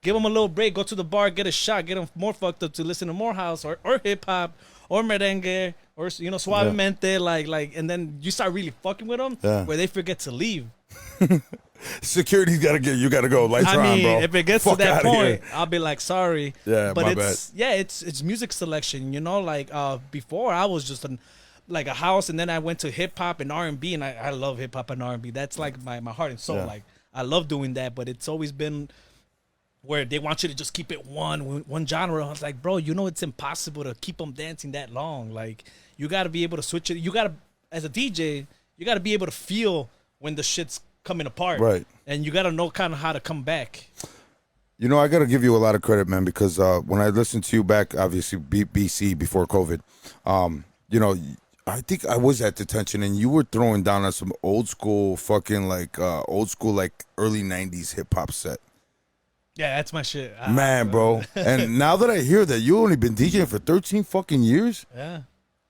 Give them a little break. Go to the bar, get a shot, get them more fucked up to listen to more house or hip hop or merengue or suavemente like, and then you start really fucking with them where they forget to leave. Security's you gotta go. Lights are on, bro. If it gets Fuck to that outta point, here. I'll be like, sorry. Yeah, but my it's music selection. Like before I was just like a house, and then I went to hip hop and R&B, and I love hip hop and R&B. That's like my heart and soul. Yeah. Like I love doing that, but it's always been where they want you to just keep it one genre. I was like, bro, you know it's impossible to keep them dancing that long. Like, you got to be able to switch it. You got to, as a DJ, you got to be able to feel when the shit's coming apart. Right. And you got to know kind of how to come back. You know, I got to give you a lot of credit, man, because when I listened to you back, obviously, BC, before COVID, you know, I think I was at detention, and you were throwing down on some old school fucking, like, early 90s hip-hop set. Yeah, that's my shit. Man, bro. And now that I hear that, you only been DJing for 13 fucking years? Yeah.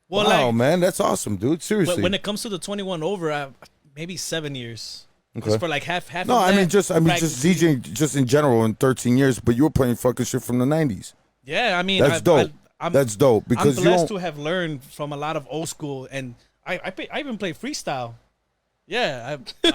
Well, wow, like, man, that's awesome, dude. Seriously. when it comes to the 21 over, maybe 7 years. Okay. Just for like half. No, of I mean that, just DJing just in general in 13 years, but you were playing fucking shit from the 90s. Yeah, I mean that's dope. That's dope because I'm blessed to have learned from a lot of old school, and I even play freestyle. Yeah, you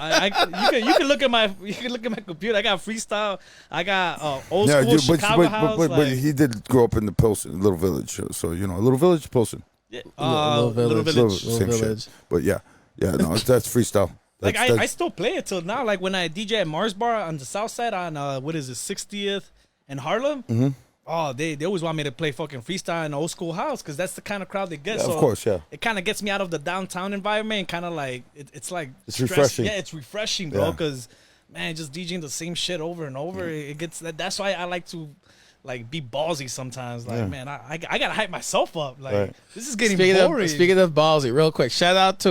can look at my computer. I got freestyle. I got old school Chicago house. But he did grow up in the Pilsen, Little Village, so you know, Little Village, Pilsen. Yeah, Little Village. Same shit. But yeah, no, that's freestall. Like I still play it till now. Like when I DJ at Mars Bar on the South Side on 60th and Harlem. Mm-hmm. Oh, they always want me to play fucking freestyle in old school house because that's the kind of crowd they get. Yeah, so of course, yeah. It kind of gets me out of the downtown environment and kind of like it's like it's refreshing. Yeah, it's refreshing, bro. Because man, just DJing the same shit over and over, it gets that. That's why I like to like be ballsy sometimes. Like man, I gotta hype myself up. Like this is getting boring. Speaking of ballsy, real quick, shout out to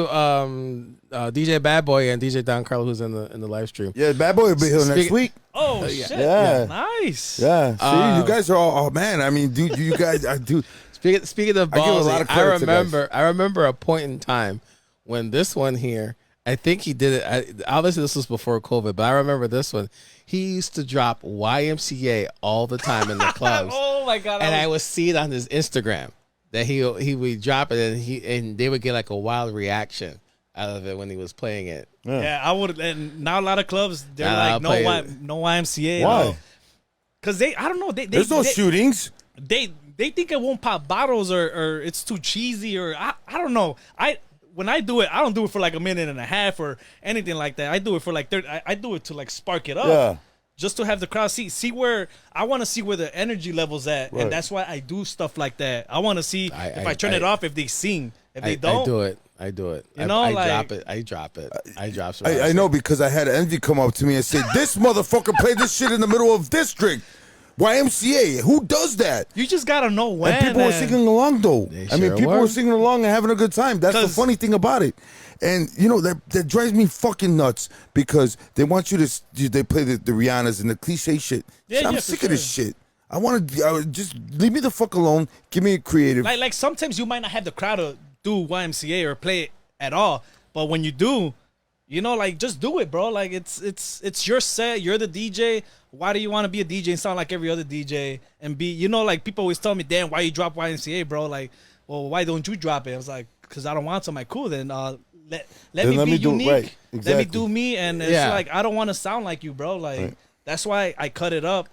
DJ Bad Boy and DJ Don Carlo who's in the live stream. Yeah, Bad Boy will be here next week. Oh shit! Yeah, nice. Yeah, see, you guys are all. Oh man, I mean, dude, you guys, dude. Speaking of ballsy, I remember a point in time when this one here. I think he did it. Obviously, this was before COVID, but I remember this one. He used to drop YMCA all the time in the clubs. Oh my god! And I would see it on his Instagram that he would drop it, and they would get like a wild reaction out of it when he was playing it. Yeah, I would. And now a lot of clubs they're like no YMCA. Why? Because I don't know. There's no shootings. They think it won't pop bottles or it's too cheesy or I don't know. When I do it, I don't do it for like a minute and a half or anything like that. I do it for like 30. I do it to like spark it up. Yeah. Just to have the crowd see where I want to see where the energy level's at, and that's why I do stuff like that. I want to see if I turn it off, if they sing, if they don't. I do it. You know, I drop it. I know because I had Envy come up to me and say, "This motherfucker played this shit in the middle of District." YMCA, who does that? You just gotta know when. And people were singing along though. People were singing along and having a good time. That's the funny thing about it. And you know that drives me fucking nuts because they want you to they play the Rihannas and the cliche shit. Yeah, I'm sick of this shit. I want to just leave me the fuck alone. Give me a creative. Like sometimes you might not have the crowd to do YMCA or play it at all, but when you do, you know, like just do it, bro. Like it's your set. You're the DJ. Why do you want to be a DJ and sound like every other DJ and be, you know, like people always tell me, damn, why you drop YMCA, bro? Like, well, why don't you drop it? I was like, because I don't want to. I'm like, cool, then let me be unique. Right. Exactly. Let me do me. And it's like, I don't want to sound like you, bro. Like, that's why I cut it up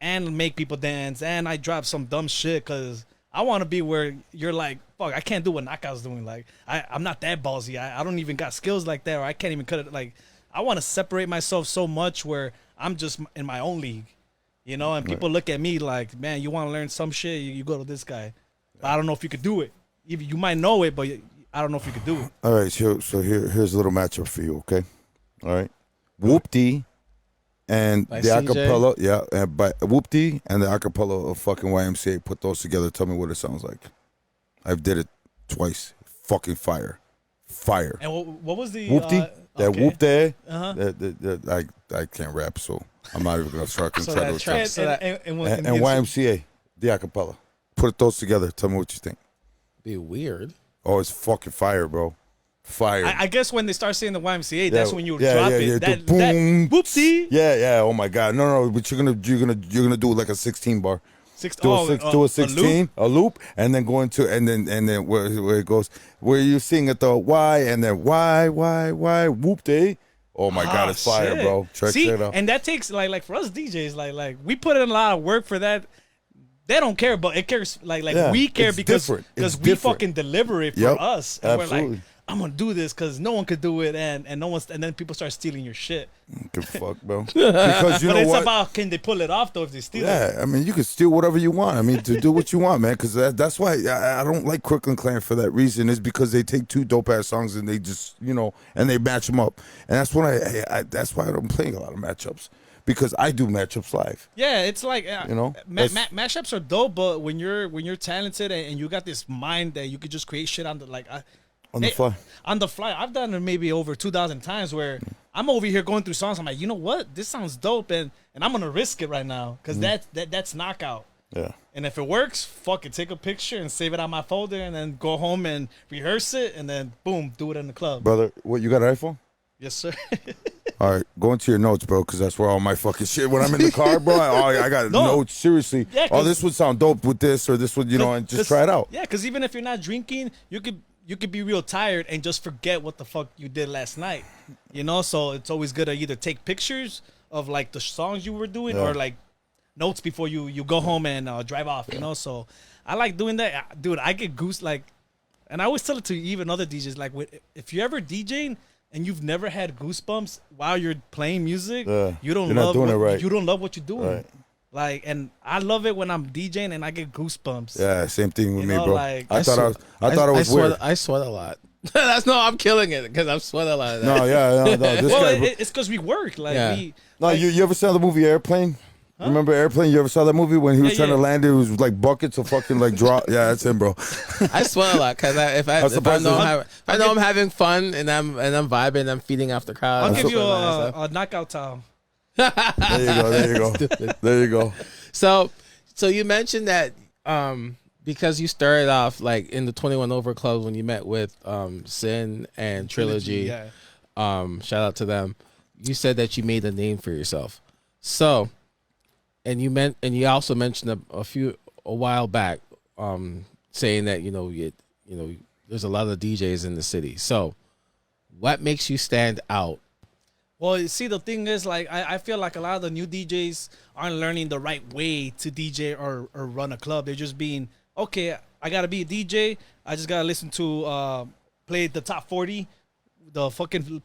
and make people dance. And I drop some dumb shit because I want to be where you're like, fuck, I can't do what Knockout's doing. Like, I'm not that ballsy. I don't even got skills like that, or I can't even cut it. Like, I want to separate myself so much where I'm just in my own league, you know, and people look at me like, man, you want to learn some shit, you go to this guy. But I don't know if you could do it. You might know it, but I don't know if you could do it. All right, so here's a little matchup for you, okay? All right. Whoop-dee and by the CJ? acapella, and by Whoop-dee and the acapella of fucking YMCA. Put those together. Tell me what it sounds like. I did it twice. Fucking fire. And what was the Whoop-dee? That okay. whoop there. Uh-huh. I can't rap, so I'm not even gonna try to So try that to. track- And YMCA, the acapella. Put those together. Tell me what you think. Be weird. Oh, it's fucking fire, bro. Fire. I guess when they start saying the YMCA, that's when you drop it. Yeah. That Boom. whoopsie. Yeah. Oh my God. No. But you're gonna do like a 16 bar. Do a 16, a loop, and then go into and then where it goes, where you sing at the Y and then Y whoop day. Oh my God, it's fire, shit. bro. Check it out. And that takes like for us DJs, like we put in a lot of work for that. They don't care, but it cares. Like we care because we fucking deliver it for us. And Absolutely. we're like, I'm gonna do this because no one could do it, and then people start stealing your shit. Give a fuck, bro. Because you But know it's what? about, can they pull it off though if they steal it? Yeah, I mean, you can steal whatever you want. I mean, to do what you want, man. Because that's why I don't like Crooklyn Clan for that reason. Is because they take two dope ass songs and they just, you know, and they match them up. And that's when that's why I'm playing a lot of matchups, because I do matchups live. Yeah, it's like You know, mashups are dope, but when you're talented and you got this mind that you could just create shit on the on the fly. On the fly, I've done it maybe over 2,000 times where I'm over here going through songs. I'm like, you know what? This sounds dope, and I'm gonna risk it right now because that's knockout. Yeah. And if it works, fuck it, take a picture and save it on my folder, and then go home and rehearse it, and then boom, do it in the club. Brother, what, you got an iPhone? Yes, sir. All right, go into your notes, bro, because that's where all my fucking shit. When I'm in the car, bro, I got notes. Seriously. Yeah, this would sound dope with this, or this would, you know, and just try it out. Yeah, because even if you're not drinking, you could be real tired and just forget what the fuck you did last night. You know, so it's always good to either take pictures of like the songs you were doing or like notes before you go home and drive off. You know, so I like doing that, dude. I get goose like, and I always tell it to even other DJs, like, if you're ever DJing and you've never had goosebumps while you're playing music, you don't love you don't love what you're doing. Right. Like, and I love it when I'm DJing and I get goosebumps. Yeah, same thing with me, bro. Like, I thought it was weird. I sweat a lot. I'm killing it because I'm sweating a lot of that. No. This guy, it's because we work. Like, you ever saw the movie Airplane? Huh? Remember Airplane? You ever saw that movie when he was trying to land it? It was like buckets of fucking like drop. Yeah, that's him, bro. I sweat a lot because if I know I'm having fun and I'm vibing and I'm feeding off the crowd. I'll give you a knockout towel. There you go. So you mentioned that because you started off like in the 21 Over Club when you met with Sin and Trilogy. Shout out to them. You said that you made a name for yourself. So, and you also mentioned a while back saying that you know there's a lot of DJs in the city. So, what makes you stand out? Well, you see, the thing is, like, I feel like a lot of the new DJs aren't learning the right way to DJ or run a club. They're just being, okay, I got to be a DJ. I just got to listen to, play the top 40, the fucking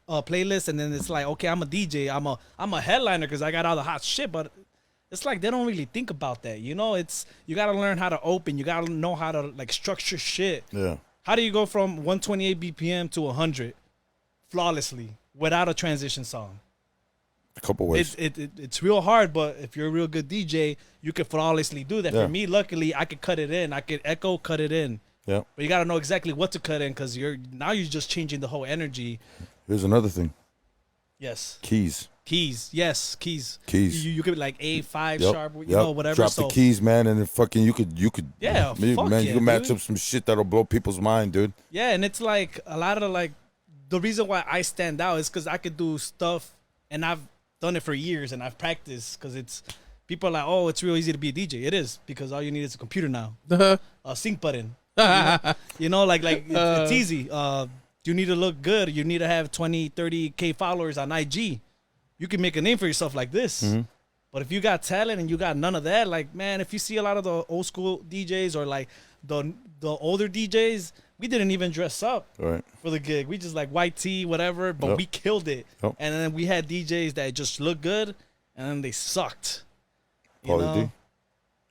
playlist. And then it's like, okay, I'm a DJ. I'm a headliner because I got all the hot shit. But it's like they don't really think about that. You know, you got to learn how to open. You got to know how to, like, structure shit. Yeah. How do you go from 128 BPM to 100 flawlessly? Without a transition song? A couple ways. It's real hard, but if you're a real good DJ, you can flawlessly do that. Yeah. For me, luckily, I could cut it in. I could echo, cut it in. Yeah. But you got to know exactly what to cut in because you're just changing the whole energy. Here's another thing. Yes. Keys. Yes, keys. You could be like A5 sharp, you know, whatever. Drop the keys, man, and then fucking you could you can match up some shit that'll blow people's mind, dude. Yeah, and it's like a lot of like. The reason why I stand out is because I could do stuff, and I've done it for years, and I've practiced. Because people are like, oh, it's real easy to be a DJ. It is, because all you need is a computer now, a sync button. You know, like it's easy. You need to look good. You need to have 20, 30K followers on IG. You can make a name for yourself like this. Mm-hmm. But if you got talent and you got none of that, like, man, if you see a lot of the old school DJs or like the older DJs, we didn't even dress up for the gig. We just like white tee, whatever, but we killed it. Yep. And then we had DJs that just looked good, and then they sucked. Pauly D?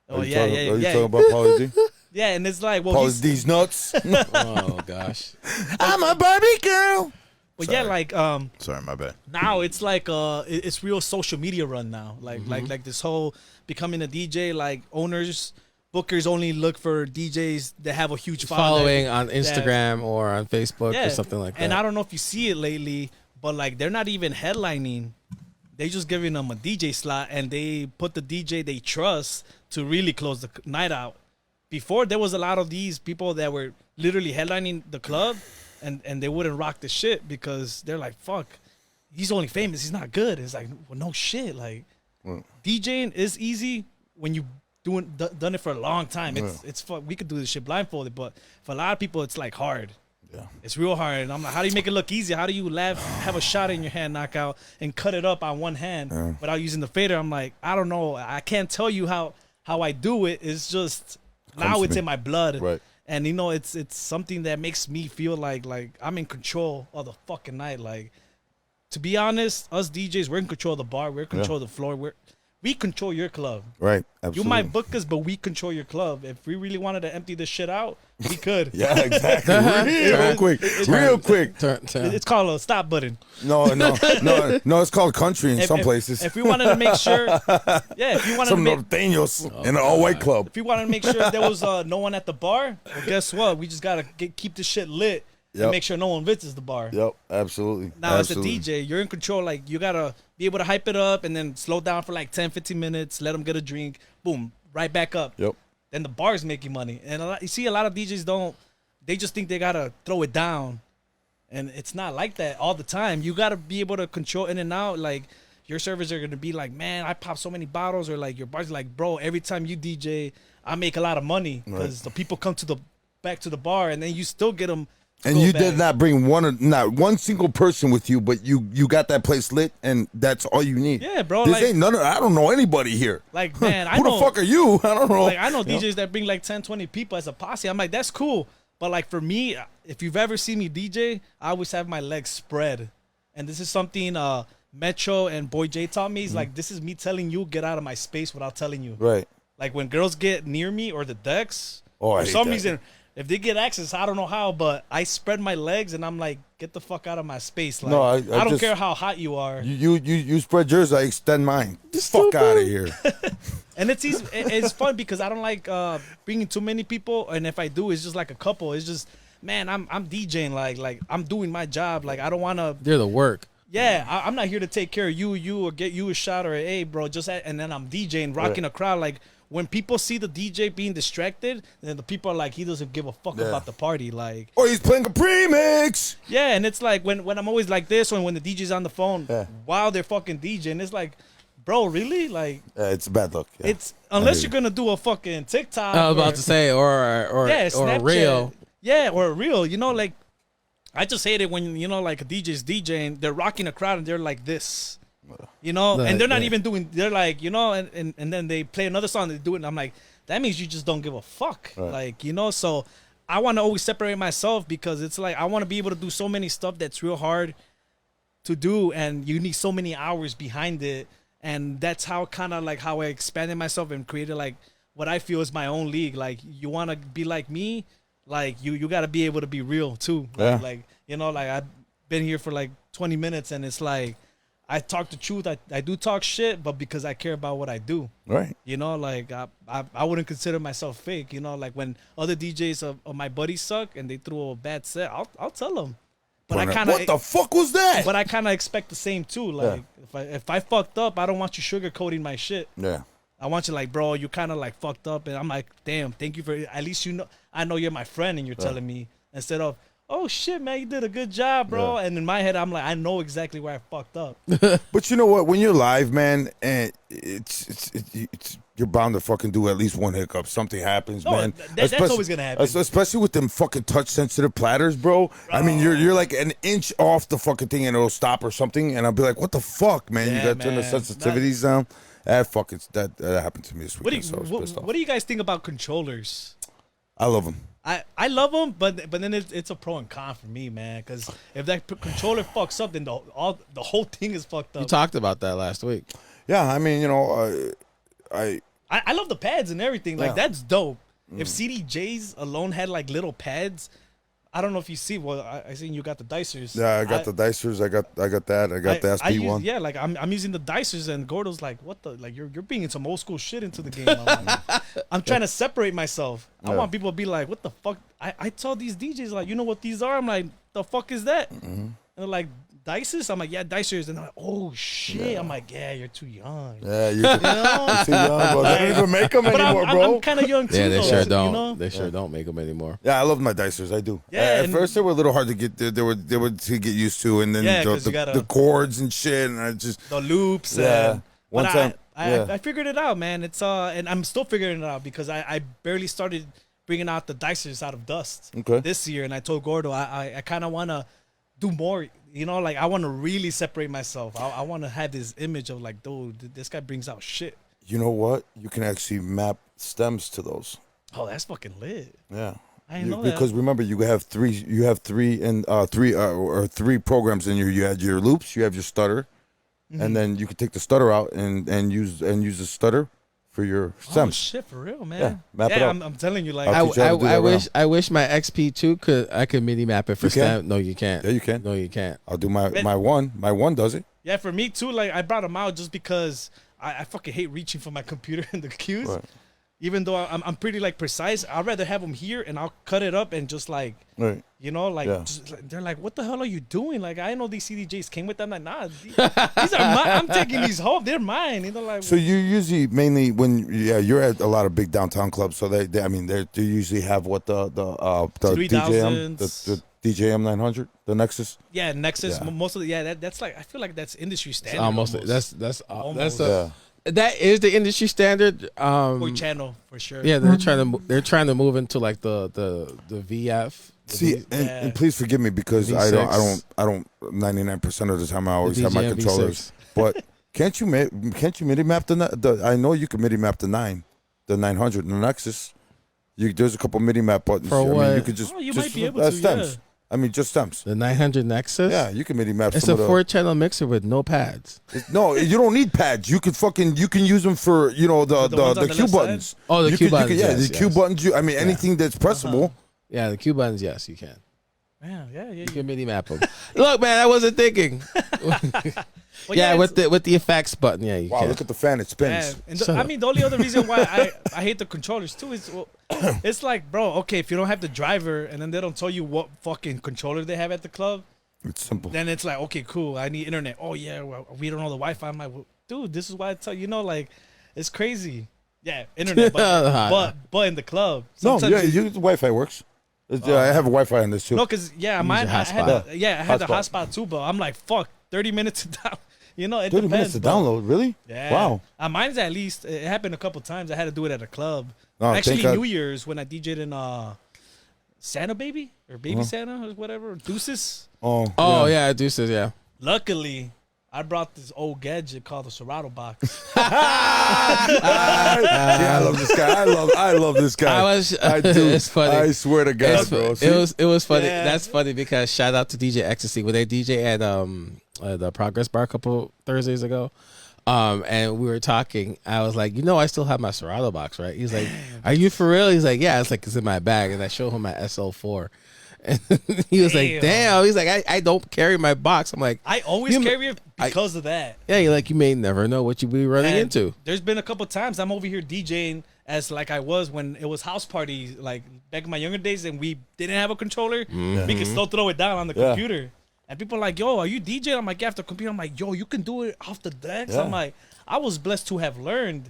Oh, Are you talking about Pauly D? Yeah, and it's like, well, Pauly D's nuts. Oh, gosh. I'm a Barbie girl. But yeah, like sorry, my bad. Now it's like it's real social media run now. Like like this whole becoming a DJ, like owners, bookers only look for DJs that have a huge following on Instagram or on Facebook or something like that. And I don't know if you see it lately, but like they're not even headlining. They just giving them a DJ slot, and they put the DJ they trust to really close the night out. Before, there was a lot of these people that were literally headlining the club, and they wouldn't rock the shit because they're like, fuck, he's only famous, he's not good. It's like, well, no shit. Like, DJing is easy when you done it for a long time. It's fun. We could do this shit blindfolded, but for a lot of people, it's like hard. Yeah, it's real hard. And I'm like, how do you make it look easy? How do you have a shot in your hand, knockout, and cut it up on one hand without using the fader? I'm like, I don't know. I can't tell you how I do it. It's just now it's in my blood. Right. And you know, it's something that makes me feel like I'm in control of the fucking night. Like, to be honest, us DJs, we're in control of the bar, we're in control of the floor, we control your club. Right. Absolutely. You might book us, but we control your club. If we really wanted to empty this shit out, we could. Yeah, exactly. Real quick. Real quick. It's called a stop button. No. It's called country in some places. If we wanted to make sure, if you wanted some to make, norteños in an all-white club. if we wanted to make sure there was no one at the bar, well, guess what? We just gotta keep this shit lit and make sure no one visits the bar. Yep, absolutely. Now, as a DJ, you're in control. Like, you gotta be able to hype it up and then slow down for like 10, 15 minutes, let them get a drink, boom, right back up. Yep. Then the bar's making money. And you see a lot of DJs they just think they gotta throw it down. And it's not like that all the time. You gotta be able to control in and out. Like, your servers are gonna be like, man, I pop so many bottles. Or like, your bar's like, bro, every time you DJ, I make a lot of money. Because the people come back to the bar, and then you still get them. And you did not bring not one single person with you, but you got that place lit, and that's all you need. Yeah, bro. This ain't I don't know anybody here. Like, man, who the fuck are you? I don't know. Like, I know DJs that bring like 10, 20 people as a posse. I'm like, that's cool. But like, for me, if you've ever seen me DJ, I always have my legs spread. And this is something Metro and Boy J taught me. He's like, this is me telling you, get out of my space without telling you. Right. Like, when girls get near me or the decks, for some reason, if they get access, I don't know how, but I spread my legs and I'm like, get the fuck out of my space. Like, I don't care how hot you are. You spread yours, I extend mine. Fuck out of here. And it's easy. It's fun because I don't like bringing too many people, and if I do, it's just like a couple. It's just, man, I'm DJing, like I'm doing my job. Like, I don't want to. They're the work. Yeah, I'm not here to take care of you or get you a shot or hey, bro, and then I'm DJing, rocking a crowd. Like, when people see the DJ being distracted, then the people are like, he doesn't give a fuck about the party. Like, or he's playing a premix. Yeah, and it's like when I'm always like this, when the DJ's on the phone while they're fucking DJing, it's like, bro, really? Like, it's a bad look. Yeah. It's unless you're gonna do a fucking TikTok. I was about to say, or a reel. Yeah, or a reel. You know, like, I just hate it when, you know, like, a DJ's DJing, they're rocking a crowd and they're like this. You know, and they're not even doing. They're like, you know, and then they play another song. They do it, and I'm like, that means you just don't give a fuck. Right. Like, you know, so I want to always separate myself because it's like I want to be able to do so many stuff that's real hard to do, and you need so many hours behind it, and that's how kind of like how I expanded myself and created like what I feel is my own league. Like, you want to be like me, like you got to be able to be real too. Like, you know, like, I've been here for like 20 minutes, and it's like, I talk the truth. I do talk shit, but because I care about what I do. Right. You know, like, I wouldn't consider myself fake. You know, like, when other DJs of my buddies suck and they throw a bad set, I'll tell them. But I kind of, what the fuck was that? But I kind of expect the same too. Like, if I fucked up, I don't want you sugarcoating my shit. Yeah. I want you like, bro, you kind of like fucked up, and I'm like, damn, thank you for at least I know you're my friend, and you're telling me, instead of, oh shit, man, you did a good job, bro. And in my head, I'm like, I know exactly where I fucked up. But you know what? When you're live, man, and it's you're bound to fucking do at least one hiccup. Something happens, man. That's always gonna happen. Especially with them fucking touch sensitive platters, bro. I mean, you're like an inch off the fucking thing, and it'll stop or something, and I'll be like, what the fuck, man? You gotta turn the sensitivities down. That happened to me this weekend. What do you guys think about controllers? I love them. I love them, but then it's a pro and con for me, man. Because if that controller fucks up, then the whole thing is fucked up. You talked about that last week. Yeah, I mean, you know, I love the pads and everything. Like, that's dope. If CDJs alone had like little pads, I don't know if you see. Well, I seen you got the Dicers. Yeah, I got the Dicers. I got that. I got the SP one. Yeah, like I'm using the Dicers, and Gordo's like, what the, like, you're bringing some old school shit into the game. I'm trying to separate myself. I want people to be like, what the fuck? I tell these DJs, like, you know what these are? I'm like, the fuck is that? And they're like, Dicers? I'm like, yeah, Dicers. And they're like, oh shit. I'm like, yeah, you're too young. Yeah, you're too young, bro. They don't even make them anymore, bro. I'm kind of young too. Yeah, they though, sure don't. You know? They sure don't make them anymore. Yeah, I love my Dicers. I do. Yeah, at first they were a little hard to get. They were to get used to, and then the chords and shit, and I just the loops. Yeah. One time, I figured it out, man. It's and I'm still figuring it out because I barely started bringing out the Dicers out of dust this year, and I told Gordo I kind of want to do more. You know, like, I want to really separate myself. I want to have this image of like, dude, this guy brings out shit. You know what? You can actually map stems to those. Oh, that's fucking lit. Yeah. I didn't know that. Because remember, you have three programs in your. You had your loops, you have your stutter, and then you can take the stutter out and use the stutter for your stems. Oh shit, for real, man. Yeah, map it out. I'm telling you, like, I'll teach you how to do that right I wish my XP2 I could MIDI map it for You can? stem. No, you can't. Yeah, you can. No, you can't. I'll do my one. My one does it. yeah, for me too. Like, I brought them out just because I fucking hate reaching for my computer in the cues. Right. Even though I'm pretty like precise, I'd rather have them here and I'll cut it up and just like, Right. you know, like, Yeah. just, like they're like, what the hell are you doing? Like, I know these CDJs came with them. Like, nah, these are mine. I'm taking these home. They're mine. You know, like. So you usually mainly you're at a lot of big downtown clubs. So they usually have what the DJM 3000s. the DJM 900 the Nexus. Yeah, Nexus. Yeah. Most of the that's like, I feel like that's industry standard. Almost. almost. That's that is the industry standard. For channel for sure. Yeah, they're trying to move into like the VF. See, and please forgive me because V6. I don't 99% of the time I always have my DJM controllers. V6. But can't you MIDI map the I know you can MIDI map the 900 and the Nexus. There's a couple MIDI map buttons. For what? I mean, you could just You just might be able to, stems. yeah. I mean, just stems. The 900 Nexus. Yeah, you can MIDI map. It's some a of the, 4-channel mixer with no pads. No, you don't need pads. You can use them for the ones on the the cue left buttons. side? Oh, the You cue could- you buttons. could- yeah, yes, the cue yes. buttons. I mean, anything that's pressable. Yeah, the cue buttons. Yes, you can. Yeah. You can MIDI map them. Look, man, I wasn't thinking. Well, Yeah, it's- with the effects button. Yeah, you Wow, can. look at the fan. It Yeah, spins. and Shut I up. mean, the only other reason why I hate the controllers too is, well, it's like, bro, okay, if you don't have the driver and then they don't tell you what fucking controller they have at the club, It's simple. then it's like, okay, cool, I need internet. Oh yeah, well, we don't know the Wi-Fi. I'm like, well, dude, this is why I tell you, like, it's crazy. Yeah, internet, but in the club. No, sometimes the Wi-Fi works. I have a Wi-Fi on this too. No, cause mine. your I had the Hotspot. hotspot too, but I'm like, fuck, 30 minutes to down. You know, it 30 depends. minutes to bro. download, really? Yeah. Wow. Mine's at least. It happened a couple times. I had to do it at a club. Oh, Actually, thank God. New Year's when I DJ'd in Santa Baby or Baby Santa or whatever, Deuces. Oh yeah, Deuces. Yeah. Luckily, I brought this old gadget called the Serato box. Yeah, I love this guy. I love this guy. I do. It's funny. I swear to God, bro. It was funny. Yeah. That's funny because shout out to DJ Ecstasy when they DJ at the Progress Bar a couple Thursdays ago. And we were talking. I was like, I still have my Serato box, right? He's like, "Are you for real?" He's like, "Yeah." It's like it's in my bag, and I showed him my SL4, and he was like, "Damn." He's like, "I don't carry my box." I'm like, I always carry it because of that. "Yeah." You're like, you may never know what you be running And into. There's been a couple times I'm over here DJing as like I was when it was house parties, like back in my younger days, and we didn't have a controller. We could still throw it down on the computer. And people are like, "Yo, are you DJing?" I'm like, "Yeah, after computer." I'm like, "Yo, you can do it off the decks." Yeah. I'm like, I was blessed to have learned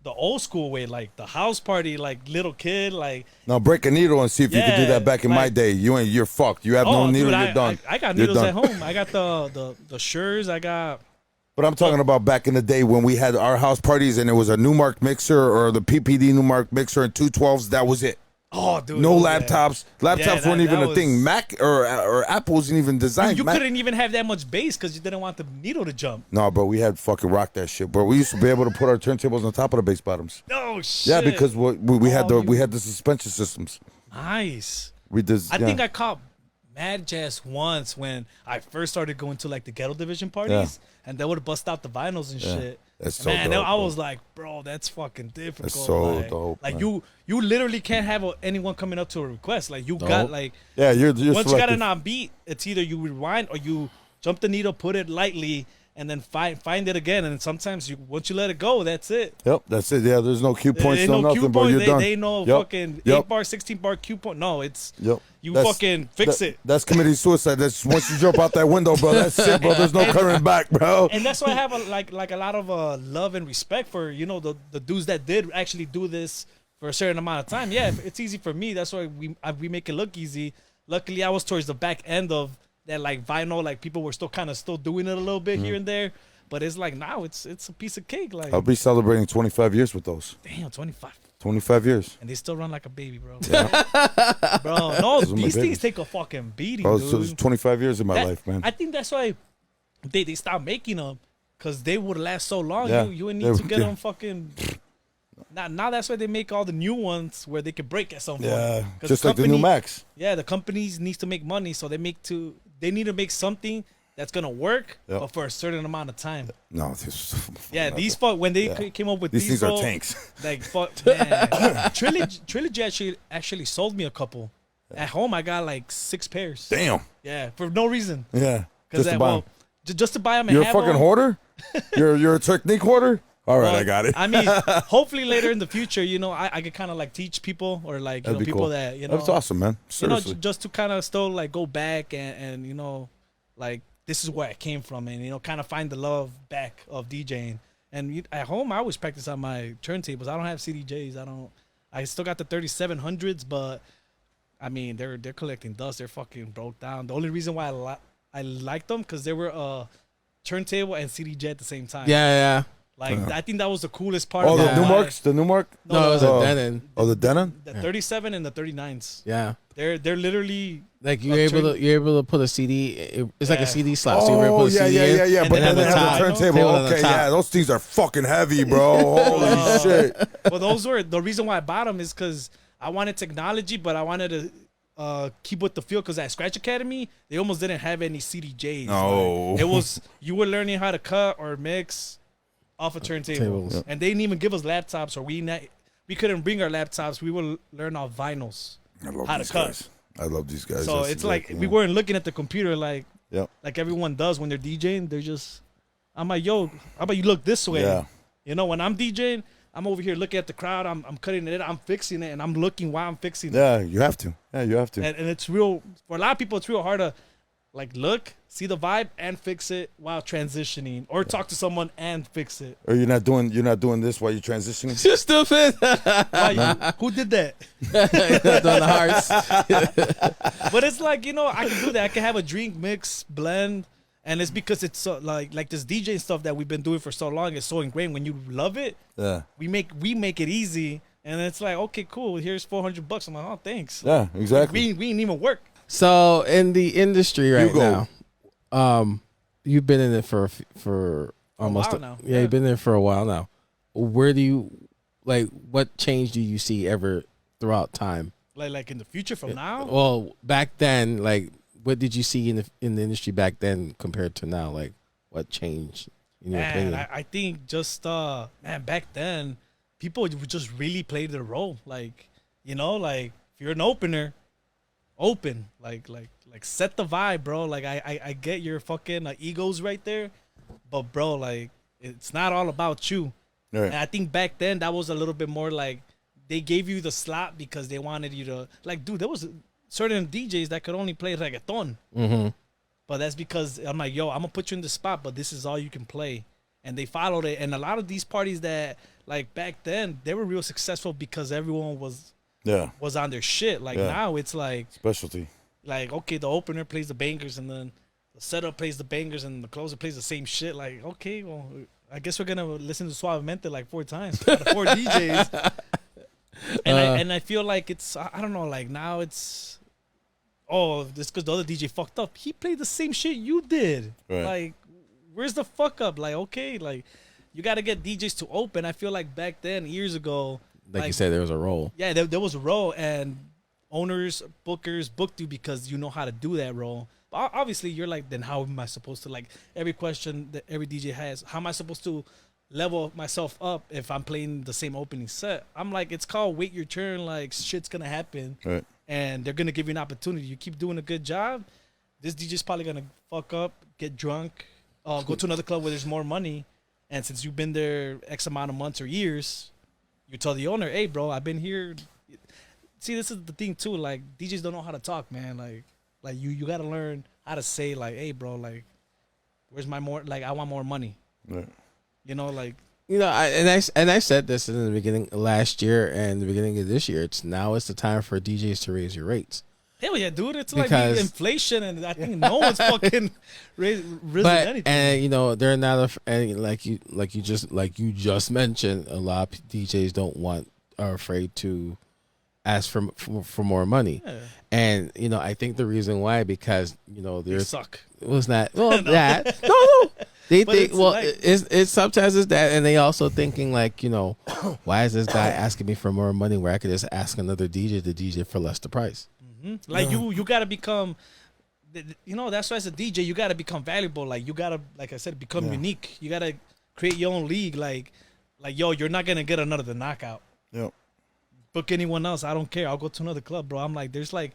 the old school way, like the house party, like little kid, like. Now break a needle and see if you can do Yeah, that back in my like- day. You're fucked. You have no needle. dude, You're done. I got You're needles done. at home. I got the Sures. I got. But I'm talking about back in the day when we had our house parties and it was a Newmark mixer or the PPD Newmark mixer and 212s. That was it. Oh, dude. No yeah. laptops. Laptops weren't even that a thing. was- Mac or Apple wasn't even designed. You Mac- couldn't even have that much bass because you didn't want the needle to jump. No, bro, we had fucking rock that shit, bro. We used to be able to put our turntables on top of the bass bottoms. Oh shit. Yeah, because we had Oh, we had the suspension systems. Nice. We just. I think I caught Mad Jazz once when I first started going to like the ghetto division parties, and they would bust out the vinyls and shit. That's so Man, dope, I bro. was like, bro, that's fucking difficult. That's so like, dope, Like man. you literally can't have anyone coming up to a request. Like you got Dope. like Yeah, you're once you got selective. it on beat, it's either you rewind or you jump the needle, put it lightly, and then find it again. And sometimes once you let it go, that's it. Yep, that's it. Yeah, there's no cue points, Ain't no no nothing, cue bro. point. You're done. They know Yep, fucking yep. 8-bar, 16-bar cue point. No, it's Yep. you That's- fucking fix it. That's committing suicide. That's once you jump out that window, bro. That's it, bro. There's no coming back, bro. And that's why I have like a lot of love and respect for the dudes that did actually do this for a certain amount of time. Yeah, it's easy for me. That's why we make it look easy. Luckily, I was towards the back end of that like vinyl. Like people were still doing it a little bit here and there. But it's like now it's a piece of cake. Like I'll be celebrating 25 years with those. damn, 25. 25 years. And they still run like a baby, bro. Bro, no, Those are my these things babies. take a fucking beating, Bro, dude. so it's 25 years of my That- life, man. I think that's why they stopped making them, because they would last so long. Yeah. You would They need to would- get yeah. them fucking. Now that's why they make all the new ones where they can break at some point. Yeah, 'Cause just like the new Max. Yeah, the companies needs to make money, so they need to make something that's gonna work, Yep. but for a certain amount of time. No, this, Yeah, these when they came up with these things bro, are tanks. Like man, Trilogy actually sold me a couple. At home, I got like 6 pairs. Damn. Yeah, for no reason. Yeah, just to buy 'em. Just to buy them. You're a fucking hoarder. You're a technique hoarder. All right, Well, I got it. I mean, hopefully later in the future, I could kind of like teach people or like That'd be people cool. that That's awesome, man. Seriously. just to kind of still like go back and like this is where I came from and kind of find the love back of DJing. And at home, I always practice on my turntables. I don't have CDJs. I still got the 3700s, but I mean they're collecting dust. They're fucking broke down. The only reason why I like them because they were turntable and CDJ at the same time. Yeah. Like I think that was the coolest part. Oh, of the it. Newmarks, the Newmark. No, it was a Denon. Oh, the Denon. The 37 and the 39s. Yeah. They're literally Like you're able to put a CD. It's like a CD slot. So you're able to Oh, put a yeah, CD yeah, in, yeah, yeah. and But then then they at the have the top. turntable. Table on the Okay, top. yeah, those things are fucking heavy, bro. Holy shit. Well, those were the reason why I bought them is because I wanted technology, but I wanted to keep with the feel. Because at Scratch Academy, they almost didn't have any CDJs. No. Like, it was you were learning how to cut or mix off a turntable, Tables. and they didn't even give us laptops, or we couldn't bring our laptops. We would learn off vinyls. I love How to these cut. guys. I love these guys. So That's it's like exactly, we yeah. weren't looking at the computer like Yep. everyone does when they're DJing. They're just, I'm like, yo, how about you look this way? Yeah. When I'm DJing, I'm over here looking at the crowd. I'm cutting it. I'm fixing it, and I'm looking while I'm fixing it. Yeah, you have to. Yeah, you have to. And it's real for a lot of people. It's real hard to like look, see the vibe, and fix it while transitioning, or talk to someone and fix it. Or you're not doing this while you're transitioning. You're stupid. Who did that? Doing the hearts. But it's like I can do that. I can have a drink mix blend, and it's because it's so like this DJ stuff that we've been doing for so long is so ingrained. When you love it, Yeah. we make it easy, and it's like, okay, cool. Here's $400. I'm like, oh, thanks. Yeah, exactly. We didn't even work. So in the industry right Hugo. now, you've been in it for almost while now. Yeah, you've been there for a while now. Where do you what change do you see ever throughout time? Like in the future from now. Well, back then, like what did you see in the industry back then compared to now? Like what changed in your Man, opinion? I think just back then people would just really play their role. Like like if you're an opener, open like set the vibe, bro. Like I get your fucking egos right there, but bro, like it's not all about you. Right. And I think back then that was a little bit more like they gave you the slot because they wanted you to like, dude. There was certain DJs that could only play reggaeton, but that's because I'm like, yo, I'm gonna put you in the spot, but this is all you can play, and they followed it. And a lot of these parties that like back then they were real successful because everyone was on their shit. Like now it's like Specialty. like okay, the opener plays the bangers and then the setup plays the bangers and the closer plays the same shit. Like okay, well I guess we're gonna listen to Suavemente like 4 times out of 4 DJs. And I feel like it's I don't know, like now it's this because the other DJ fucked up. He played the same shit you did. Right. Like where's the fuck up? Like okay, like you got to get DJs to open. I feel like back then years ago, like you said, there was a role. yeah, there was a role, and owners, bookers booked you because you know how to do that role. But obviously, you're like, then how am I supposed to, like, every question that every DJ has, how am I supposed to level myself up if I'm playing the same opening set? I'm like, it's called wait your turn. Like, shit's going to happen. Right. And they're going to give you an opportunity. You keep doing a good job, this DJ's probably going to fuck up, get drunk, go to another club where there's more money. And since you've been there X amount of months or years, you tell the owner, hey, bro, I've been here. See, this is the thing, too. Like, DJs don't know how to talk, man. Like you got to learn how to say, like, hey, bro, like, where's my more, like, I want more money. Right. You know, like. You know, I said this in the beginning last year and the beginning of this year. It's the time for DJs to raise your rates. Hell yeah, dude! It's Because- like inflation, and I think no one's fucking risen anything. And you know, they're not and like you just mentioned, a lot of DJs are afraid to ask for more money. Yeah. And I think the reason why, because They there's suck. was not that no. They But think it's like- it's sometimes it's that, and they also thinking like why is this guy asking me for more money where I could just ask another DJ to DJ for less the price. Like you gotta become, that's why as a DJ you gotta become valuable. Like you gotta, like I said, become unique. You gotta create your own league. Like yo, you're not gonna get another The Knockout. Yep. Book anyone else. I don't care. I'll go to another club, bro. I'm like, there's like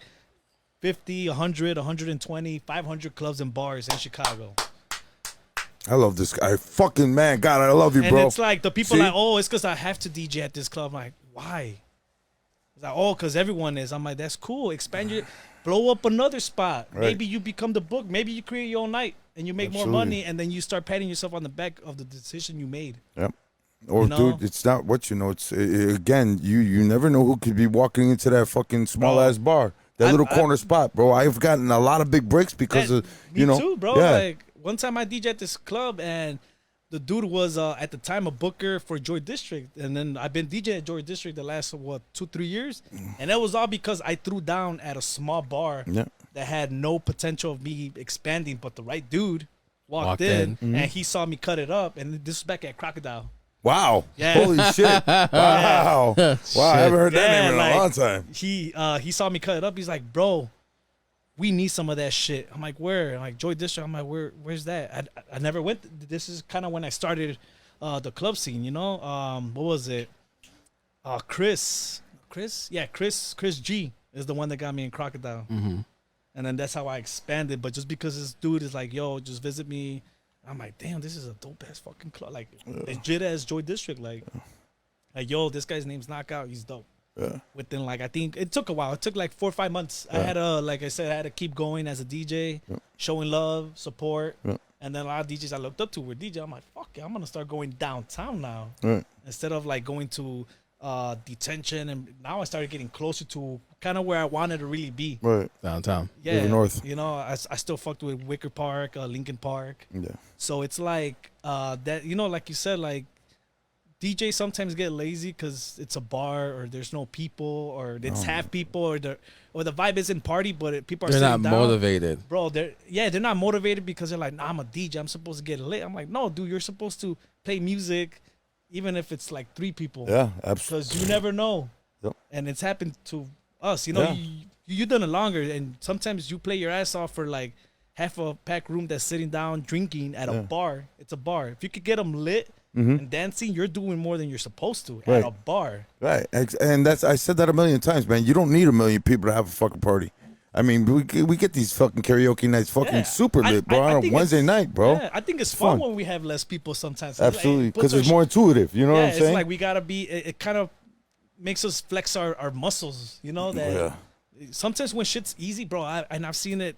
50, 100, 120, 500 clubs and bars in Chicago. I love this guy. Fucking man, God, I love you, And bro. it's like the people See? like, oh, it's because I have to DJ at this club. I'm like, why? It's like, oh, because everyone is. I'm like, that's cool. Expand your, blow up another spot. Right. Maybe you become the book. Maybe you create your own night and you make more Absolutely. money, and then you start patting yourself on the back of the decision you made. Yep. Or You know? dude, it's not what It's again, you never know who could be walking into that fucking small ass bar, that little corner spot, bro. I've gotten a lot of big breaks because of Me too, bro. Yeah. Like one time I DJ at this club and the dude was at the time a booker for Joy District, and then I've been DJ at Joy District the last 2-3 years, and that was all because I threw down at a small bar Yeah. that had no potential of me expanding, but the right dude walked in. in and he saw me cut it up, and this was back at Crocodile. Wow. Yeah. Holy shit. Wow. Wow. I haven't heard that name in a long time. He saw me cut it up. He's like, bro, we need some of that shit. I'm like, where? I'm like, Joy District. I'm like, where's that? I never went. This is kind of when I started the club scene, what was it? Chris G is the one that got me in Crocodile. Mm-hmm. And then that's how I expanded. But just because this dude is like, yo, just visit me, I'm like, damn, this is a dope ass fucking club. Like, legit as Joy District. Like, yo, this guy's name's Knockout. He's dope. Yeah. Within I think it took a while. It took like 4 or 5 months. I had to, like I said, I had to keep going as a DJ, showing love, support. And then a lot of DJs I looked up to were DJ. I'm like, fuck it, I'm gonna start going downtown now. Right. Instead of like going to detention, and now I started getting closer to kind of where I wanted to really be. Right. Downtown. Yeah, River North. I still fucked with Wicker Park, Lincoln Park. Yeah. So it's like that, like you said, like DJs sometimes get lazy because it's a bar or there's no people or it's half people or the vibe isn't party, but people are They're not sitting down. motivated. Bro, they're not motivated because they're like, nah, I'm a DJ. I'm supposed to get lit. I'm like, no, dude, you're supposed to play music even if it's like 3 people. Yeah, absolutely. Because you never know. Yep. And it's happened to us. Yeah. You done it longer, and sometimes you play your ass off for like half a packed room that's sitting down drinking at a bar. It's a bar. If you could get them lit and dancing, you're doing more than you're supposed to at a bar. Right. And I said that a million times, man. You don't need a million people to have a fucking party. I mean, we get these fucking karaoke nights fucking super lit, bro, on a Wednesday night, bro. Yeah, I think it's fun when we have less people sometimes. Absolutely, because it's more intuitive. You know what I'm saying? It's like we gotta be. It kind of makes us flex our muscles. That sometimes when shit's easy, bro. I've seen it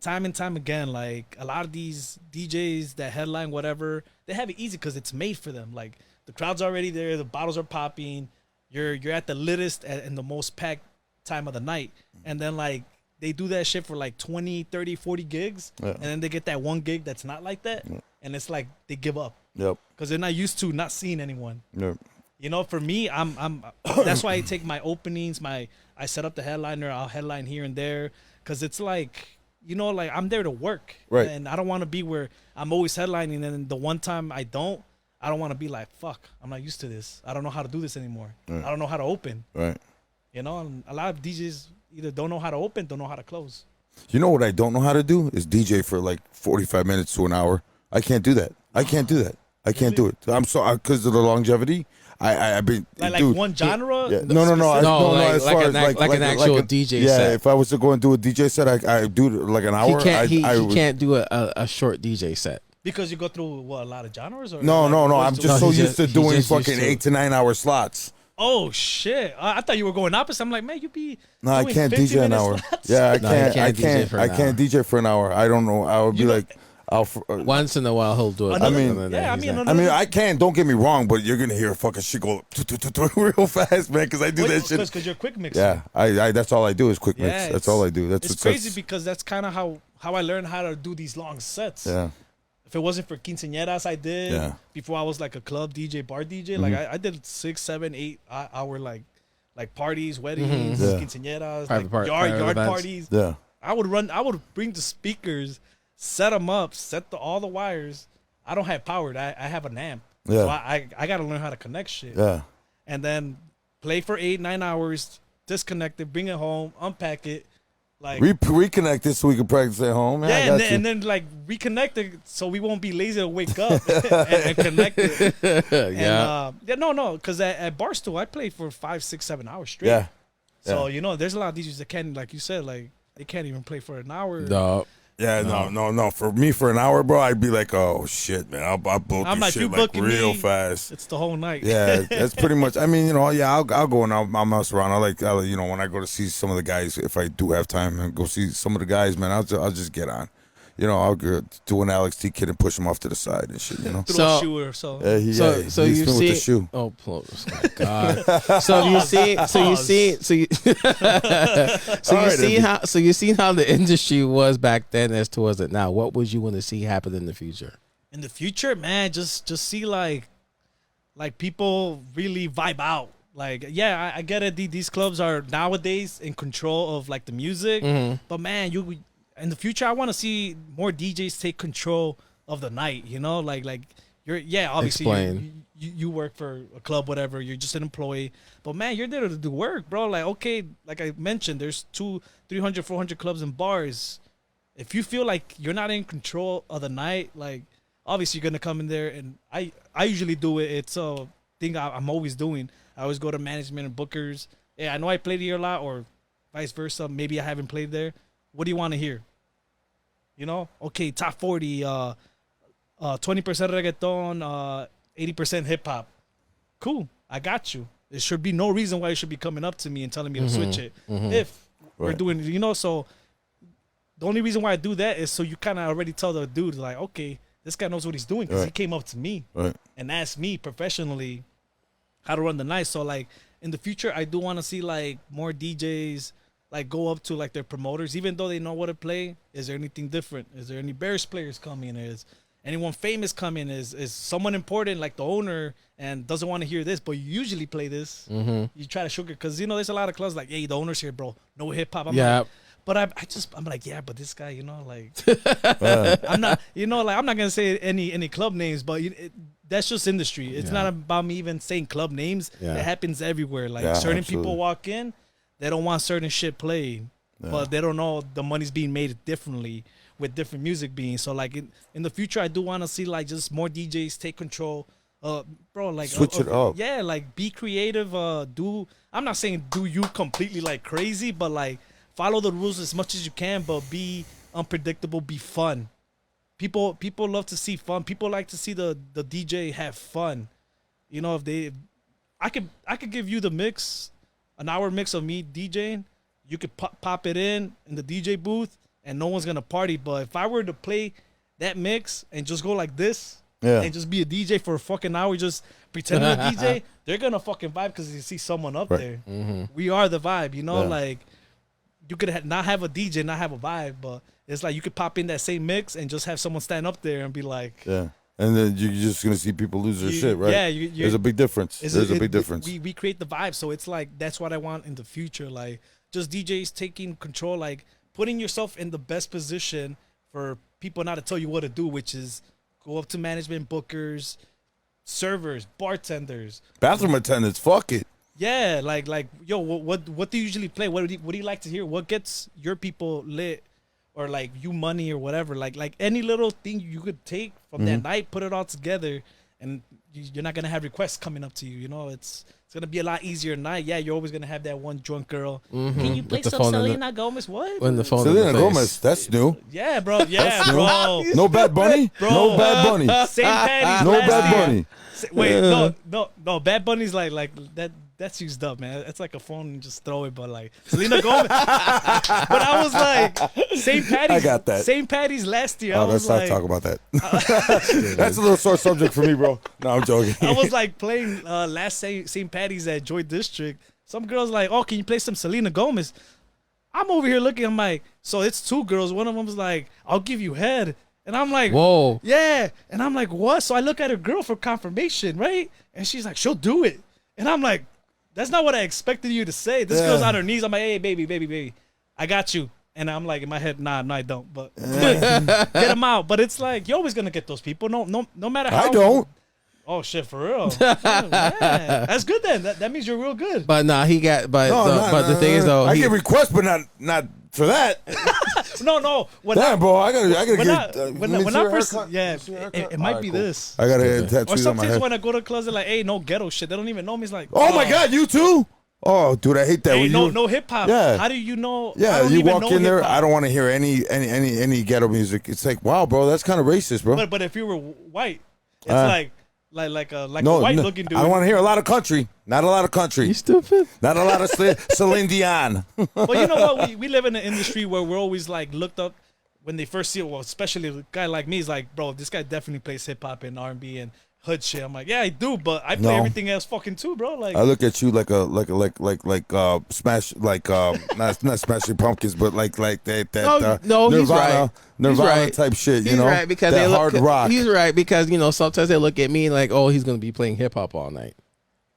time and time again. Like a lot of these DJs that headline whatever, they have it easy because it's made for them. Like the crowd's already there, the bottles are popping. You're at the littest and the most packed time of the night, and then like they do that shit for like 20, 30, 40 gigs, and then they get that one gig that's not like that, and it's like they give up. Yep. Because they're not used to not seeing anyone. Yep. For me, I'm that's why I take my openings, I set up the headliner, I'll headline here and there, because it's like, like I'm there to work. Right. And I don't want to be where I'm always headlining, and the one time I don't want to be like, fuck, I'm not used to this. I don't know how to do this anymore. Right. I don't know how to open. Right. And a lot of DJs either don't know how to open, don't know how to close. You know what I don't know how to do is DJ for like 45 minutes to an hour. I can't do that. I can't do that. I can't do it. I'm sorry, because of the longevity. I've been like dude, one genre. Yeah. No. As far as like an actual DJ yeah, set. if I was to go and do a DJ set, I do it like an hour. He can't do a short DJ set. Because you go through a lot of genres, or No. I'm just so used to doing just fucking used to 8 to 9 hour slots. Oh shit! I thought you were going opposite. I'm like, man, you be. No, I can't DJ an hour. Slots? Yeah, I No, can't. he I can't DJ can't. for an I can't DJ for an hour. I don't know. I would be like, Once in a while he'll do it. Another- I mean, I can. Don't get me wrong, but you're gonna hear fucking shit go real fast, man. Because I do that shit. Because you're quick mixing. Yeah, I. That's all I do is quick mix. Yeah, That's all I do. That's it's crazy because that's kind of how I learned how to do these long sets. Yeah. If it wasn't for quinceañeras, I did before I was like a club DJ, bar DJ. Like I did 6, 7, 8 hour like like parties, weddings, quinceañeras, like Private yard events. parties. Yeah. I would bring the speakers, set them up, set all the wires. I don't have power. I have an amp. Yeah. So I got to learn how to connect shit. Yeah. And then play for 8-9 hours, disconnect it, bring it home, unpack it. Like reconnect it so we can practice at home. Yeah, and then like reconnect it so we won't be lazy to wake up and connect it. No, because at Barstool I played for 5, 6, 7 hours straight. Yeah. So there's a lot of DJs that can't, like you said, like they can't even play for an hour. No. Yeah, no. For me, for an hour, bro, I'd be like, oh shit, man, I'll blow through like, shit you like real me, fast. It's the whole night. Yeah, that's pretty much. I mean, I'll go and I'll mess around. When I go to see some of the guys, if I do have time and go see some of the guys, man, I'll just get on. I'll go do an Alex T kid and push him off to the side and shit. Through a shoe or so. So you see, with the shoe. Oh, my God. So you see how the industry was back then as towards it now. What would you want to see happen in the future? In the future, man, just see like people really vibe out. Like, yeah, I get it. These clubs are nowadays in control of like the music, but man, in the future, I want to see more DJs take control of the night. Like obviously you work for a club, whatever. You're just an employee, but man, you're there to do work, bro. Like, okay, like I mentioned, there's 200, 300, 400 clubs and bars. If you feel like you're not in control of the night, like obviously you're gonna come in there, and I usually do it. It's a thing I'm always doing. I always go to management and bookers. Yeah, I know I played here a lot, or vice versa. Maybe I haven't played there. What do you want to hear? Okay, top 40, 20% reggaeton, 80% hip hop. Cool, I got you. There should be no reason why you should be coming up to me and telling me to switch it. If we're doing, so the only reason why I do that is so you kind of already tell the dude, like, okay, this guy knows what he's doing because he came up to me and asked me professionally how to run the night. So, like, in the future, I do want to see, like, more DJs like go up to like their promoters, even though they know what to play. Is there anything different? Is there any Bears players coming? Is anyone famous coming? Is someone important like the owner and doesn't want to hear this, but you usually play this? You try to sugar because there's a lot of clubs like, hey, the owner's here, bro. No hip hop. I'm like, yeah, but this guy, like, I'm not, like, I'm not gonna say any club names, but that's just industry. It's not about me even saying club names. It happens everywhere. Like certain people walk in. They don't want certain shit played, but they don't know the money's being made differently with different music being. So, like, in the future, I do want to see, like, just more DJs take control. Bro, like, switch it up. Yeah, like, be creative. I'm not saying do you completely, like, crazy, but, like, follow the rules as much as you can, but be unpredictable, be fun. People love to see fun. People like to see the DJ have fun. I could give you the mix. An hour mix of me DJing, you could pop it in the DJ booth, and no one's gonna party. But if I were to play that mix and just go like this, and just be a DJ for a fucking hour, just pretending to DJ, they're gonna fucking vibe because you see someone up there. We are the vibe, like you could not have a DJ, not have a vibe, but it's like you could pop in that same mix and just have someone stand up there and be like, And then you're just gonna see people lose their shit, right? Yeah, there's a big difference. There's a big difference. We create the vibe, so it's like that's what I want in the future. Like just DJs taking control, like putting yourself in the best position for people not to tell you what to do, which is go up to management, bookers, servers, bartenders, bathroom attendants. Fuck it. Yeah, like yo, what do you usually play? What do you like to hear? What gets your people lit? Or like you money or whatever, like any little thing you could take from that night, put it all together, and you're not gonna have requests coming up to you. It's gonna be a lot easier night. Yeah, you're always gonna have that one drunk girl. Can you play some Selena Gomez? What? When the phone Selena Gomez, that's new. Yeah, bro. Yeah, bro. No Bad Bunny. Bro. No Bad Bunny. St. Patty's. No Bad Bunny. Wait, no. Bad Bunny's like that. That's used up, man. It's like a phone and just throw it, but like Selena Gomez. But I was like, St. Patty's. I got that. St. Patty's last year. Let's not talk about that. That's a little sore subject for me, bro. No, I'm joking. I was like playing last St. Patty's at Joy District. Some girls like, oh, can you play some Selena Gomez? I'm over here looking. I'm like, so it's two girls. One of them was like, I'll give you head. And I'm like, whoa. Yeah. And I'm like, what? So I look at her girl for confirmation, right? And she's like, she'll do it. And I'm like, that's not what I expected you to say. This girl's on her knees. I'm like, hey, baby, I got you. And I'm like in my head, nah, no, I don't. But get them out. But it's like you're always gonna get those people. No matter how. I don't. Oh shit, for real. Oh, man. That's good then. That means you're real good. But nah, he got. But the thing is though, I get requests, but not for that. No. Damn, bro, I gotta get. When I first, it might be this. I gotta get tattoos Or on my sometimes head. when I go to clubs, they're like, hey, no ghetto shit. They don't even know me. It's like, Oh my god, you too? Oh, dude, I hate that. hey, When no hip hop. Yeah. How do you know? I Yeah, don't you even walk know in there. hip-hop. I don't want to hear any ghetto music. It's like, wow, bro, that's kind of racist, bro. But if you were white, it's like a No, white looking dude. I don't want to hear a lot of country. Not a lot of country. You stupid. Not a lot of Celine Dion. Well, you know what? We live in an industry where we're always like looked up when they first see it. Well, especially a guy like me is like, bro, this guy definitely plays hip hop and R&B and hood shit. I'm like, yeah, I do, but I play everything else fucking too, bro. Like, I look at you like smash not Smashing Pumpkins, but like that No, he's Nirvana, right. Nirvana He's right. type shit. He's You know, right because that they look hard rock. He's right because sometimes they look at me like, oh, he's gonna be playing hip hop all night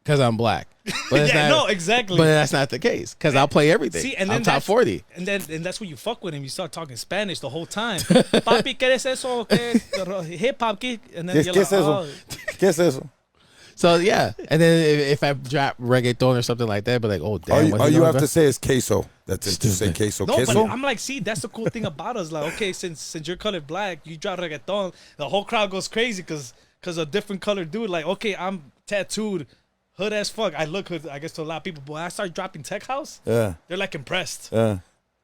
because I'm black. But it's yeah, not, no, exactly. But that's not the case because I'll play everything. See, and then I'm top 40. And that's when you fuck with him. You start talking Spanish the whole time. Papi, ¿qué es eso? Hip hop, and then you're like, oh. ¿Qué es eso? So yeah, and then if I drop reggaeton or something like that, but like, oh damn, All you have to say is queso. That's it. Just say Stupid. queso. No, queso. but I'm like, see, that's the cool thing about us. Like, okay, since you're colored black, you drop reggaeton, the whole crowd goes crazy because a different colored dude. Like, okay, I'm tattooed, hood as fuck. I look hood, I guess, to a lot of people. But when I start dropping tech house, they're like impressed.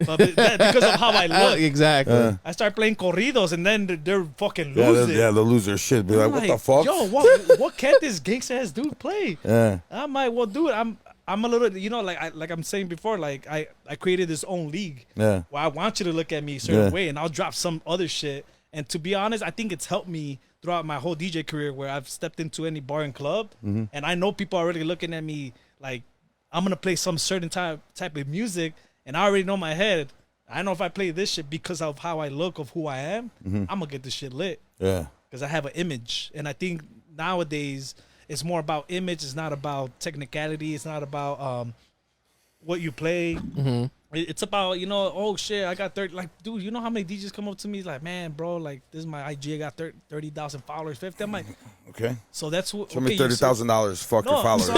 But because of how I look. Exactly. I start playing corridos and then they're fucking losing. Yeah, the loser shit. Be like, what the fuck? Yo, what can't this gangsta ass dude play? Yeah. I'm like, well, dude, I'm a little, like I'm saying before, like I created this own league. Yeah. Where I want you to look at me a certain way, and I'll drop some other shit. And to be honest, I think it's helped me throughout my whole DJ career, where I've stepped into any bar and club, and I know people are already looking at me like I'm gonna play some certain type of music. And I already know in my head, I know if I play this shit because of how I look, of who I am, I'm going to get this shit lit. Yeah. Because I have an image. And I think nowadays it's more about image. It's not about technicality. It's not about what you play. Mm-hmm. It's about, oh shit, I got 30. Like, dude, you know how many DJs come up to me? Like, man, bro, like, this is my IG. I got 30,000 followers, 50. I'm like, okay. So that's what. Show me $30,000. Fuck your followers.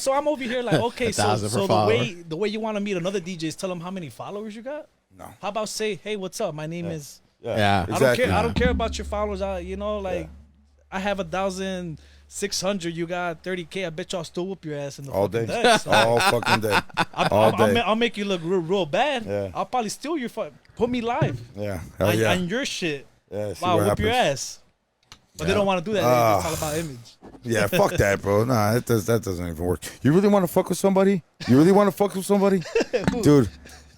So I'm over here like, okay, so $1,000 the way you want to meet another DJ is tell them how many followers you got. No. How about say, hey, what's up? My name is. Yeah. Exactly. I don't care about your followers. I have 1,600. You got 30K. I bet y'all still whoop your ass in the all fucking day. day. So all fucking day. All day. I'll make you look real bad. Yeah. I'll probably steal your put me live. Yeah. Hell yeah. On your shit. Yeah. Wow, whoop your ass. But they don't want to do that. It's all about image. Yeah, fuck that, bro. Nah, that doesn't even work. You really want to fuck with somebody? Dude,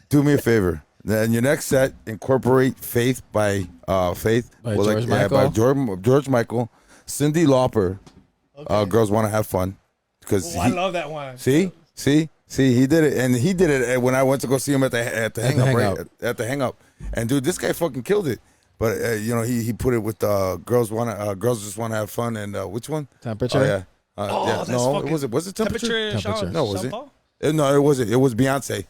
do me a favor. Then your next set, incorporate Faith by Faith. By George Michael. By George Michael. Cyndi Lauper. Okay. Girls Want to Have Fun. Because I love that one. See, he did it, and he did it when I went to go see him at the hang up, right? At the hang up, and dude, this guy fucking killed it. But he put it with girls just want to have fun, and which one? Temperature. Oh, yeah. That's no, fucking was it temperature? Temperature. No, was it? No, it wasn't. It was Beyonce,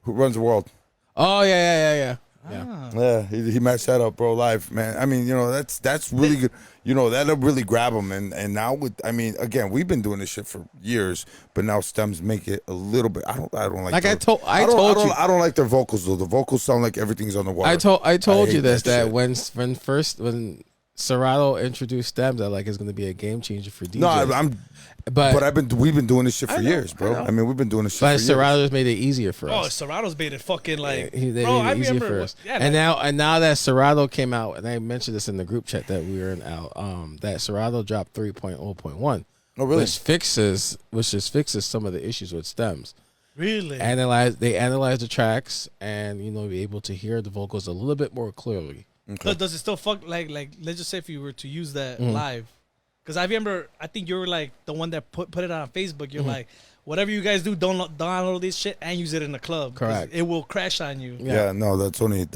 Who Runs the World. Oh yeah. Yeah, he matched that up, bro, live, man. I mean, that's really good. That'll really grab him. And now again, we've been doing this shit for years, but now stems make it a little bit. I don't like. Like I told you, I don't like their vocals though. The vocals sound like everything's on the wire. I told you this that when Serato introduced stems, that like is going to be a game changer for DJs. No, but we've been doing this shit for years, bro. I mean, we've been doing this shit for years. But Serato's made it easier for us. Oh, Serato's made it fucking like. They made it easier for us. Yeah, and now that Serato came out, and I mentioned this in the group chat that we were in out, that Serato dropped 3.0.1. Oh, really? Which just fixes some of the issues with stems. Really? They analyze the tracks and be able to hear the vocals a little bit more clearly. Okay. Does it still fuck like let's just say if you were to use that live? Because I think you were like the one that put it on Facebook. You're like, whatever you guys do, don't download this shit and use it in the club. Correct. It will crash on you. Yeah, no, that's only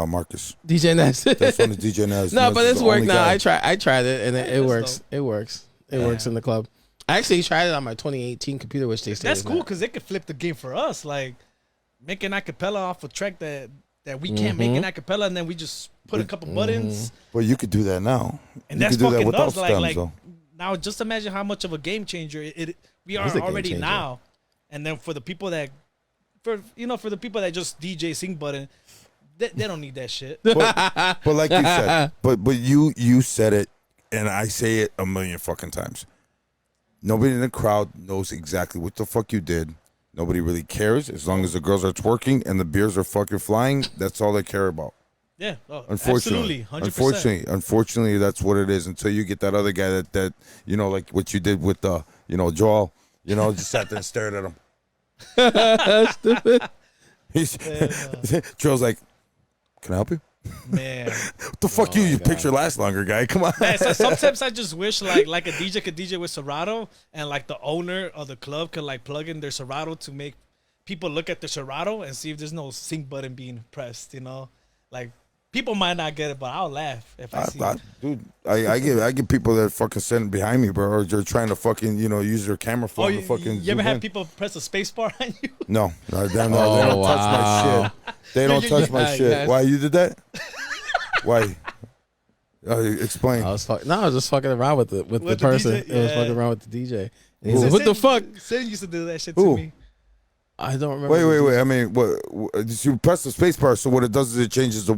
Marcus. DJ Ness. That's only DJ Ness. No, but it's worked now. I tried it and it works. Dope. It works. It works in the club. I actually tried it on my 2018 computer, which they say That's is cool not. because it could flip the game for us. Like making acapella off a track that we can't make an acapella, and then we just put a couple buttons. Well, you could do that now. And you that's could do that fucking without nuts. stems, Like though. now, just imagine how much of a game changer we It are is a game already changer. now. And then for the people that, for the people that just DJ sing button, they don't need that shit. But like you said, but you said it, and I say it a million fucking times. Nobody in the crowd knows exactly what the fuck you did. Nobody really cares as long as the girls are twerking and the beers are fucking flying. That's all they care about. Yeah, oh, Unfortunately, absolutely, 100%. Unfortunately, that's what it is. Until you get that other guy that like what you did with Joel, just sat there and stared at him. Stupid. Joel's like, "Can I help you?" Man. What the fuck your picture lasts longer, guy? Come on. Man, so sometimes I just wish like a DJ could DJ with Serato, and like the owner of the club could like plug in their Serato to make people look at the Serato and see if there's no sync button being pressed. Like people might not get it, but I'll laugh if I see it. Dude, I get people that fucking sitting behind me, bro, or they're trying to fucking use their camera phone to fucking. You ever zoom had in. people press a space bar on you? No, they don't touch my shit. They don't touch my shit. yes. Why you did that? Why? Explain. I was just fucking around with the With the person. DJ? It was Yeah. fucking around with the DJ. And he Who? said, "What the fuck?" Sin used to do that shit Who? to me. I don't remember. Wait. I mean, what? You press the space bar, so what it does is it changes the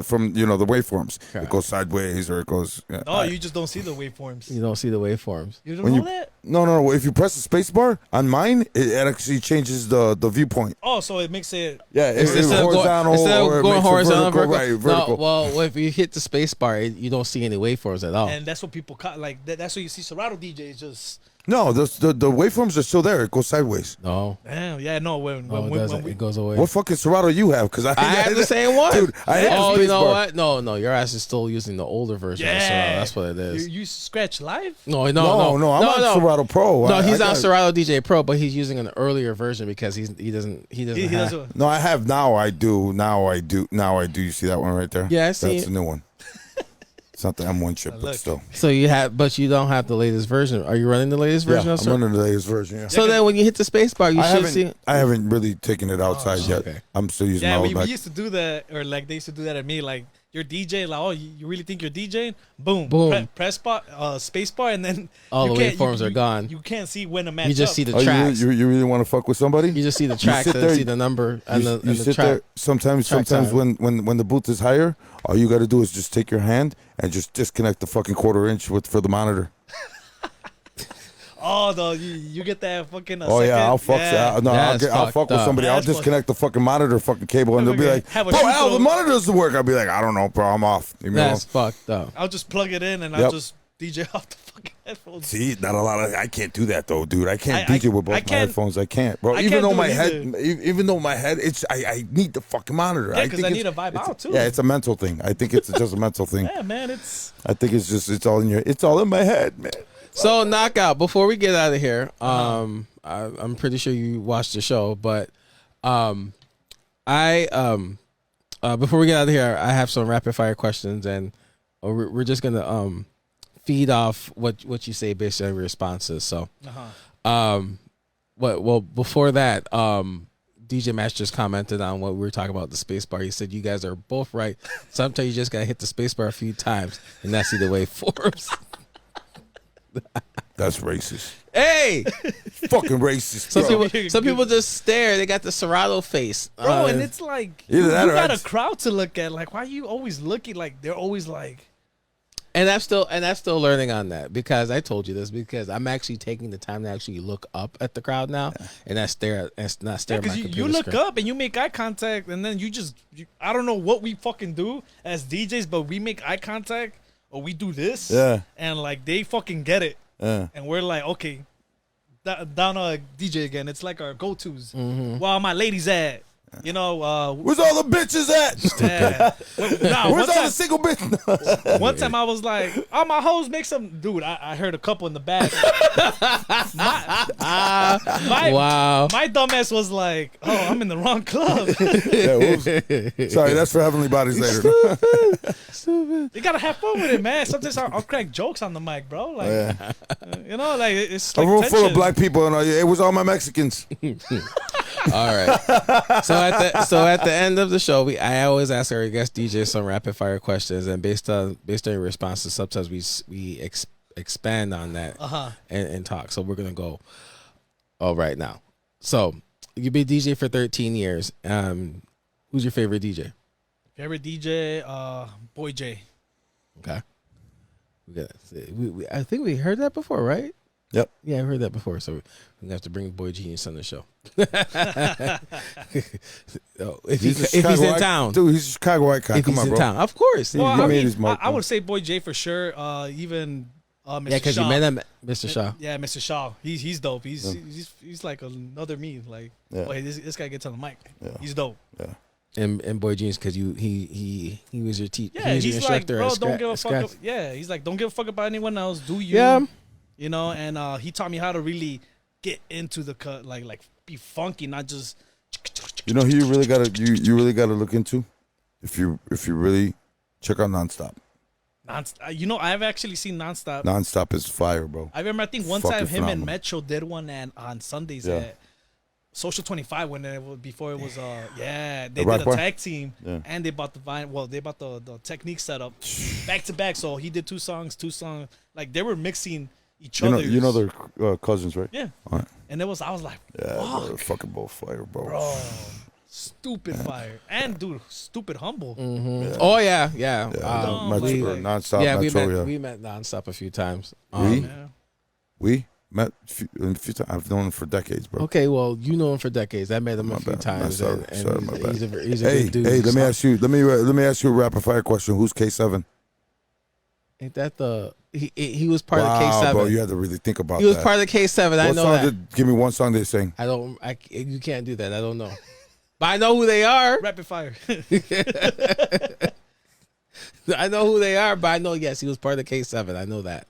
from the waveforms. Okay. It goes sideways or it goes. Yeah, No, you just don't see the waveforms. You don't see the waveforms. You don't When know you- that? No. If you press the space bar on mine, it actually changes the viewpoint. Oh, so it makes it. Yeah, it's Instead of horizontal or it going makes it horizontal, vertical, right? Vertical. No, well, if you hit the space bar, you don't see any waveforms at all. And that's what people like. That's what you see. Serato DJs just. No, the waveforms are still there. It goes sideways. No, Damn, yeah, no. When it doesn't. It goes away. What fucking Serato you have? Because I have the same one. Dude, I have the Oh, space you know bar. what? No, your ass is still using the older version. Yeah, of Serato. That's what it is. You scratch live? No, No, I'm on Serato Pro. No, he's I on got- Serato DJ Pro, but he's using an earlier version because he doesn't He have. doesn't. No, I have now. I do. Now I do. You see that one right there? Yeah, I see That's it. the new one. It's not the M1 chip, but Look. still. So you have, but you don't have the latest version. Are you running the latest version? Yeah, of I'm Serato? running the latest version. Yeah. So then, when you hit the space bar, you should see. I haven't really taken it outside yet. okay. I'm still using Yeah, my we old back. used to do that, or like they used to do that at me. Like you're DJ, like, oh, you really think you're DJing? Boom, Boom. press bar, space bar, and then All you the can't- waveforms you- are gone. You can't see when a match. You just up. see the Oh, tracks. you really want to fuck with somebody? You just see the tracks sit and there, see the number and the sit track. there. Sometimes track time. when the booth is higher, all you got to do is just take your hand and just disconnect the fucking quarter-inch for the monitor. Oh, you get that fucking. Oh second, yeah, I'll fuck. That's I'll fuck fucked with up. somebody. I'll That's fucked disconnect the fucking monitor, fucking cable, and they'll be like, Have a "Bro, shoe Al, the phone. monitor doesn't work." I'll be like, "I don't know, bro. I'm off." Leave me alone. That's fucked up. I'll just plug it in and Yep. I'll just DJ off the fucking headphones. See, not a lot of. I can't do that though, dude. I can't I- DJ with both I my can't- headphones. I can't, bro. I Even can't though do my it head, even though my head, it's I need the fucking monitor. Yeah, 'cause think I it's- need to vibe it's- out, too. Yeah, it's a mental thing. I think it's just a mental thing. Yeah, man, it's. I think it's all in your. It's all in my head, man. So knockout. Before we get out of here, I'm pretty sure you watched the show, but before we get out of here, I have some rapid fire questions, and we're just gonna feed off what you say based on your responses. So, well before that, DJ Match just commented on what we were talking about the space bar. He said you guys are both right. Sometimes you just gotta hit the space bar a few times, and that's the waveforms. That's racist. Hey, Fucking racist. some bro. people just stare. They got the Serato face, Bro, and it's like Either you that or got I a just- crowd to look at. Like, why are you always looking? Like, they're always like, and I'm still learning on that because I told you this because I'm actually taking the time to actually look up at the crowd now and not stare at at my because you computer look screen. up and you make eye contact, and then I don't know what we fucking do as DJs, but we make eye contact or we do this, Yeah. and like they fucking get it, Yeah. and we're like, okay, down DJ again. It's like our go-tos. Mm-hmm. While my ladies at. You know, Where's all the bitches at? Where's all the single bitches? One time I was like, "Oh, my hoes make some." Dude, I heard a couple in the back. Wow. My dumbass was like, "Oh, I'm in the wrong club." Sorry, that's for Heavenly Bodies later. Stupid. You gotta have fun with it, man. Sometimes I'll crack jokes on the mic, bro. Like, you know, like it's like a room full of tension. black people, and it was all my Mexicans. All right. So at the end of the show, I always ask our guest DJ some rapid fire questions, and based on your responses, sometimes we expand on that and talk. So we're gonna go right now. So you've been DJ for 13 years. Who's your favorite DJ? Favorite DJ, Boy J. Okay. I think we heard that before, right? Yep. Yeah, I've heard that before. So we're gonna have to bring Boy Genius on the show. If he's in town, dude, he's a Chicago white guy. If Come he's on, in bro. town, of course. Well, I would say Boy J for sure. Even Mr. Yeah, because Shaw. you met him, Mr. Shaw. Yeah, Mr. Shaw. He's dope. He's like another me. Like, this guy gets on the mic. Yeah. He's dope. Yeah. And Boy Genius, because he was your teacher. Yeah, he was your he's like, instructor. bro, at don't give a fuck. Yeah, he's like, don't give a fuck about anyone else. Do you? Yeah. You know, and he taught me how to really get into the cut, like be funky, not just. You know who you really gotta look into, if you really check out Nonstop. You know, I've actually seen Nonstop. Nonstop is fire, bro. I remember, I think one Fucking time him phenomenal. and Metro did one on Sundays at Social 25 before it was they did a tag team and they bought they bought the technique set up back to back. So he did two songs, like they were mixing each other. You know they're cousins, right? Yeah. All right. And I was like, Yeah, fuck. bro, they're fucking both fire, Bro, stupid fire. And dude, stupid humble. Mm-hmm. Yeah. Oh yeah. Nonstop. Yeah, we met Nonstop a few times. We met a few times. I've known him for decades, bro. Okay, well, you know him for decades. I met him a few times. Sorry, my bad. He's a good dude. Hey, let me ask you a rapid fire question. Who's K7? Ain't that the he was part of K7? Bro, you had to really think about that. He was part of K7. I know that. Give me one song they sing. You can't do that. I don't know. But I know who they are. Rapid fire. I know who they are, but I know, yes, he was part of K7. I know that.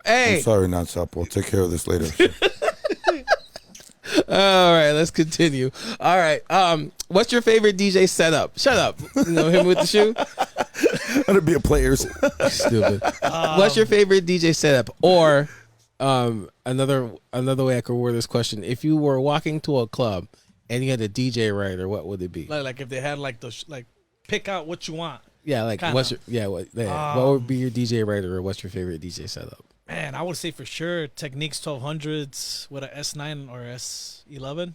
Hey. I'm sorry, Nonstop. We'll take care of this later. All right, let's continue. All right. What's your favorite DJ setup? Shut up. You know him with the shoe? That'd be a players. Stupid. What's your favorite DJ setup? Or another way I could word this question: if you were walking to a club and you had a DJ rider, what would it be? Like if they had pick out what you want. Yeah, like kinda. What would be your DJ rider, or what's your favorite DJ setup? Man, I would say for sure Techniques 1200s with a S9 or S11.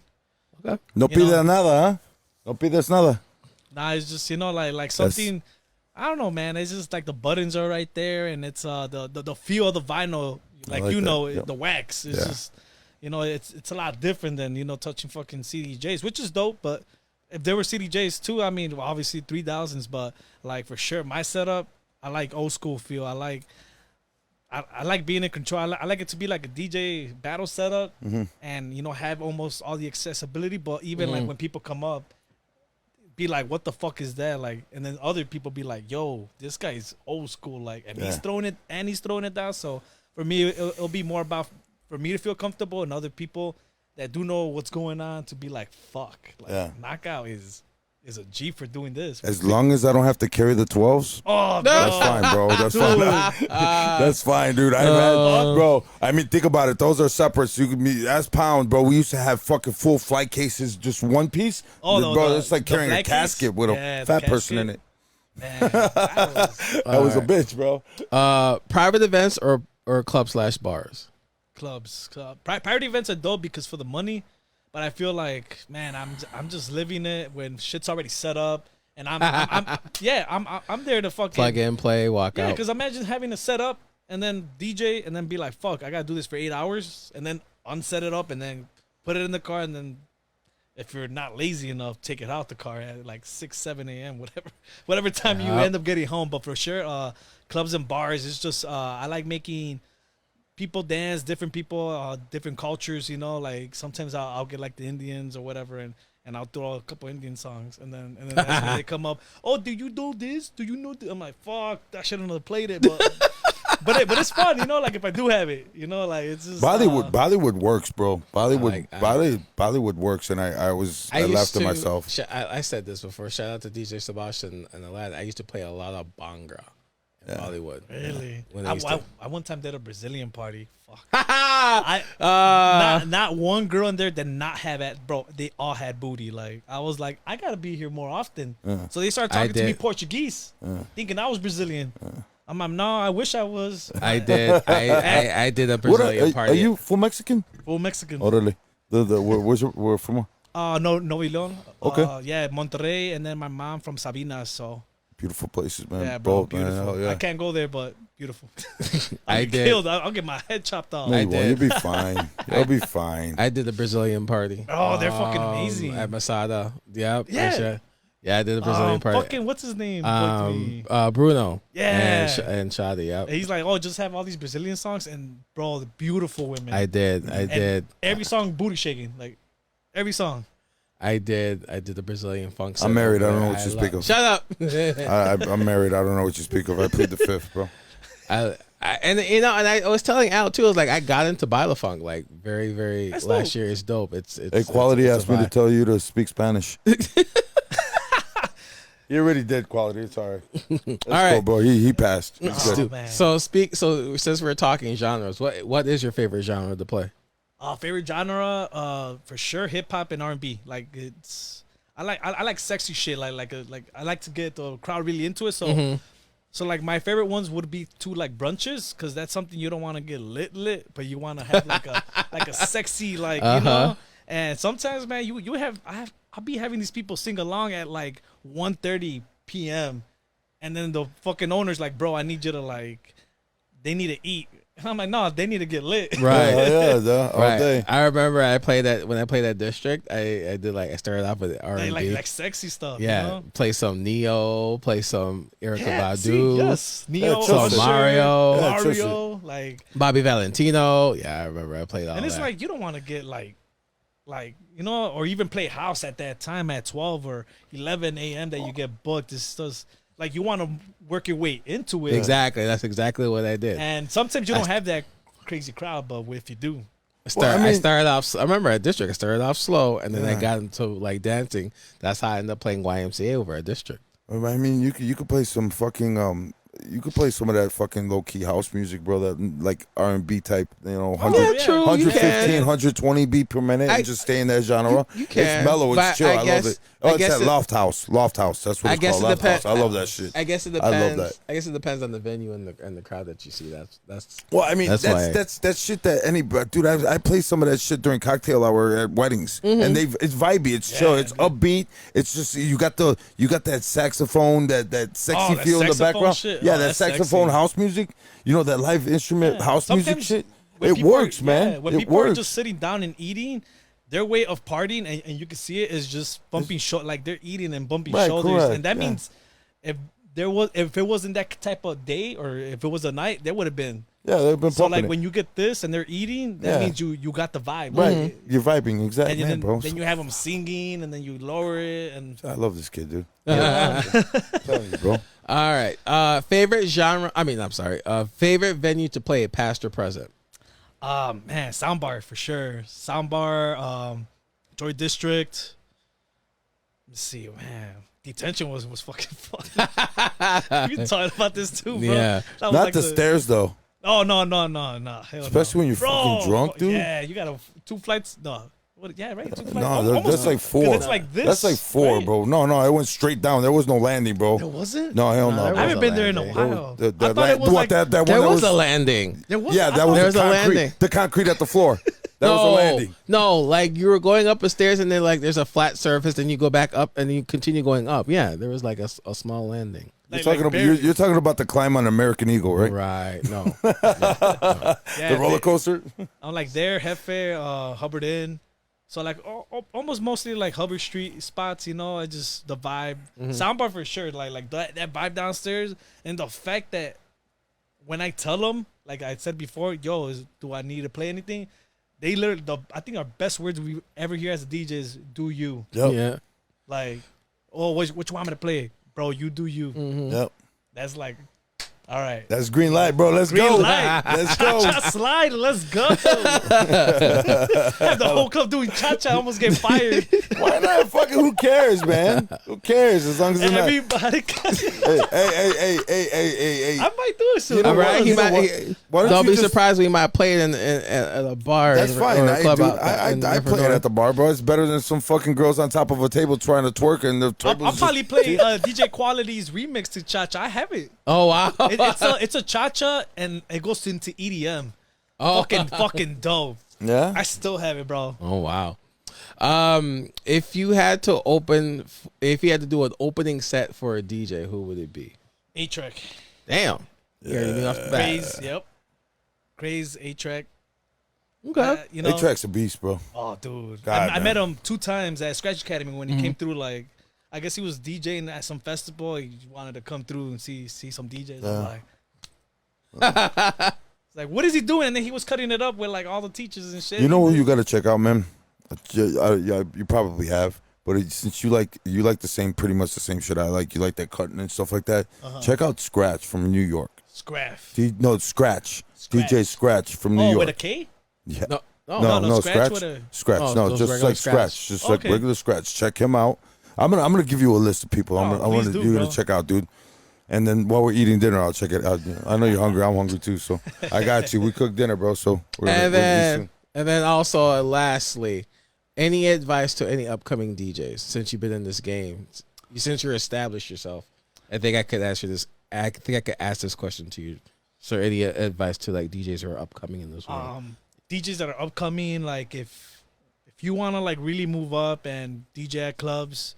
Okay. No pides nada, huh? No pides nada. Nah, it's just like something. I don't know, man. It's just like the buttons are right there, and it's the feel of the vinyl, the wax. It's just it's a lot different than touching fucking CDJs, which is dope. But if there were CDJs too, I mean, obviously 3000s, but like for sure, my setup, I like old school feel. I like being in control. I like it to be like a DJ battle setup, and have almost all the accessibility. But even like when people come up, be like, "What the fuck is that?" Like, and then other people be like, "Yo, this guy is old school." Like, and he's throwing it down. So for me, it'll be more about for me to feel comfortable, and other people that do know what's going on to be like, "Fuck." Like, Knockout is a G for doing this. As long as I don't have to carry the 12s. Oh, that's fine, bro. That's fine. That's fine, dude. Bro, I mean, think about it. Those are separates. You can be as pound, bro. We used to have fucking full flight cases, just one piece. Oh, no, bro, it's like carrying a casket with a fat person in it. Man, that was a bitch, bro. Private events or club/bars? Clubs. Private events are dope because for the money. But I feel like, man, I'm just living it when shit's already set up, and I'm there to fucking plug in, play, walk out. Yeah, because imagine having to set up and then DJ and then be like, fuck, I gotta do this for 8 hours, and then unset it up and then put it in the car, and then if you're not lazy enough, take it out the car at like 6-7 a.m. whatever time you end up getting home. But for sure, clubs and bars, it's just I like making people dance, different people, different cultures. You know, like sometimes I'll get like the Indians or whatever, and I'll throw a couple Indian songs, and then that's when they come up. Oh, do you know this? Do you know this? I'm like, fuck, I shouldn't have played it, but it's fun, you know. Like if I do have it, you know, like it's just Bollywood works, bro. Bollywood works, and I laughed at myself. I said this before. Shout out to DJ Sabash and the lad. I used to play a lot of Bhangra in Bollywood. Really? Yeah. I one time did a Brazilian party. Fuck. Uh, not one girl in there did not have it, bro. They all had booty. Like I was like, I gotta be here more often. So they started talking to me Portuguese, thinking I was Brazilian. I'm like, no, I wish I was. I did. I did a Brazilian party. Are you full Mexican? Full Mexican. Oh, really? Where from? No, León. Okay. Yeah, Monterrey, and then my mom from Sabinas. So beautiful places, man. yeah, bro, Both, beautiful. man. I can't go there, but beautiful. I did. Killed. I'll get my head chopped off. No, you I won't. did. You'll be fine. You'll be fine. I did a Brazilian party. Oh, they're fucking amazing. At Masada. Yep. Yeah. Yeah, I did a Brazilian party. Fucking what's his name? Bruno. Yeah. And Shadi. Yep. He's like, oh, just have all these Brazilian songs, and bro, the beautiful women. I did. Every song booty shaking, like every song. I did the Brazilian funk. I'm married. I don't know what you speak of. Shut up. I'm married. I don't know what you speak of. I plead the fifth, bro. And you know, and I was telling Al too. I was like, I got into Bailafunk like very, very That's last dope. year. It's dope. It's Quality it's asked me to tell you to speak Spanish. He already did, Quality. It's all right. Let's go, bro. He passed. He's good. Man. So since we're talking genres, what is your favorite genre to play? Favorite genre, for sure, hip hop and R&B. Like I like sexy shit. Like I like to get the crowd really into it. So so like my favorite ones would be like brunches, because that's something you don't want to get lit, but you want to have like a sexy you know. And sometimes, man, I'll be having these people sing along at like 1:30 p.m. and then the fucking owner's like, bro, I need you to like, they need to eat. And I'm like, no, they need to get lit. Right. All day. I remember when I played that district, I did I started off with R&B. Like sexy stuff. Yeah, You know? play some Neo, play some Erykah Badu, See, yes. Neo, some Usher, Mario, Mario, like Bobby Valentino. Yeah, I remember I played all that. and it's like you don't want to get like you know, or even play house at that time at 12 or 11 a.m. that you get booked. It's just like you want to work your way into it. Exactly, that's exactly what I did. And sometimes you don't have that crazy crowd, but if you do, I started off. I remember at district, I started off slow, and then I got into like dancing. That's how I ended up playing YMCA over at district. I mean, you could play some fucking you could play some of that fucking low key house music, bro. That like R&B type, you know, 115, 120 beat per minute, and just stay in that genre. You can. It's mellow. It's chill. I love it. Oh, it's that loft house. Loft house. That's what it's called. Loft house. I love that shit. I guess it depends. I love that. I guess it depends on the venue and the crowd that you see. That's. Well, I mean, that's shit that dude. I play some of that shit during cocktail hour at weddings, and it's vibey. It's chill. It's upbeat. It's just you got that saxophone, that sexy feel in the background. Shit. Yeah, that saxophone house music. You know, that live instrument house music shit. It works, man. When people are just sitting down and eating, their way of partying, and you can see it, is just bumping like they're eating and bumping shoulders, correct, and that means if it wasn't that type of day, or if it was a night, there would have been. Yeah, they've been so pumping like when you get this and they're eating, that means you got the vibe, right? You're vibing, exactly, and bro. Then you have them singing, and then you lower it, and I love this kid, dude. I'm telling you, bro. All right. Favorite genre? I mean, I'm sorry. Favorite venue to play, past or present? Man, Soundbar for sure. Soundbar, Joy District. Let's see, man. Detention was fucking fun. We talking about this too, bro. Yeah. Not like the stairs though. Oh no. Hell especially when you're fucking drunk, dude. Yeah, you got 2 flights. No. What, yeah, right. 2 flights. No, that's like 4. It's like this. That's like 4, right? bro. No, it went straight down. There was no landing, bro. There wasn't? No, hell no. I haven't been there in a while. I thought it was like there was a landing. There was. Yeah, that was a landing. The concrete at the floor. That was a landing. No, like you were going up the stairs and then like there's a flat surface and you go back up and you continue going up. Yeah, there was like a small landing. You're talking about the climb on American Eagle, right? Right. No. The roller coaster. I'm like there, Jefe, Hubbard Inn. So like almost mostly like Hubbard Street spots, you know. Just the vibe, Soundbar for sure. Like that vibe downstairs, and the fact that when I tell them like I said before, do I need to play anything? They literally, I think our best words we ever hear as a DJ is "do you." Yep. Yeah. Like, oh, which one I'm gonna play, bro? You do you. Yep. That's like, all right. That's green light, bro. Let's Green go. light. Let's go. Just slide. Let's go. Have the whole club doing cha-cha. I almost get fired. Why not? Fucking who cares, man? Who cares? As long as it's not. Everybody. Hey. I might do it soon. You know All right, what? he You know might. what? Why Don't you be just- surprised we might play it at a bar. That's fine. Or a club Dude, out in I play it Ecuador. at the bar, bro. It's better than some fucking girls on top of a table trying to twerk and the I'll tables probably play DJ Quality's remix to cha-cha. I have it. Oh wow. It's a cha-cha and it goes into EDM. Oh. Fucking dope. Yeah. I still have it, bro. Oh wow. If you had to do an opening set for a DJ, who would it be? A-Track. Damn. Yeah. Off the bat. Craze, yep. Craze, A-Track. Okay. You know, A-Track's a beast, bro. oh, dude. God, I man. met him 2 times at Scratch Academy when he came through. Like, I guess he was DJing at some festival. He wanted to come through and see some DJs. I'm like, it's like, what is he doing? And then he was cutting it up with like all the teachers and shit. You know who you got to check out, man? You probably have, but since you like pretty much the same shit I like, you like that cutting and stuff like that. Check out Scratch from New York. Scraff. Scratch. DJ Scratch from New Oh, York. with a K? Yeah. No. No, Scratch Scratch. with a- Scratch. Oh, No, those just regular like Scratch. Just like Okay. regular Scratch. Check him out. I'm gonna give you a list of people. Please do, you're bro. gonna check out, dude. And then while we're eating dinner, I'll check it out. I know you're hungry. I'm hungry too. So I got you. We cooked dinner, bro. So we're And gonna eat soon. then also lastly, any advice to any upcoming DJs since you've been in this game, since you're established yourself? I think I could ask you this. I think I could ask this question to you. So any advice to like DJs who are upcoming in this world? DJs that are upcoming, like if you want to like really move up and DJ at clubs,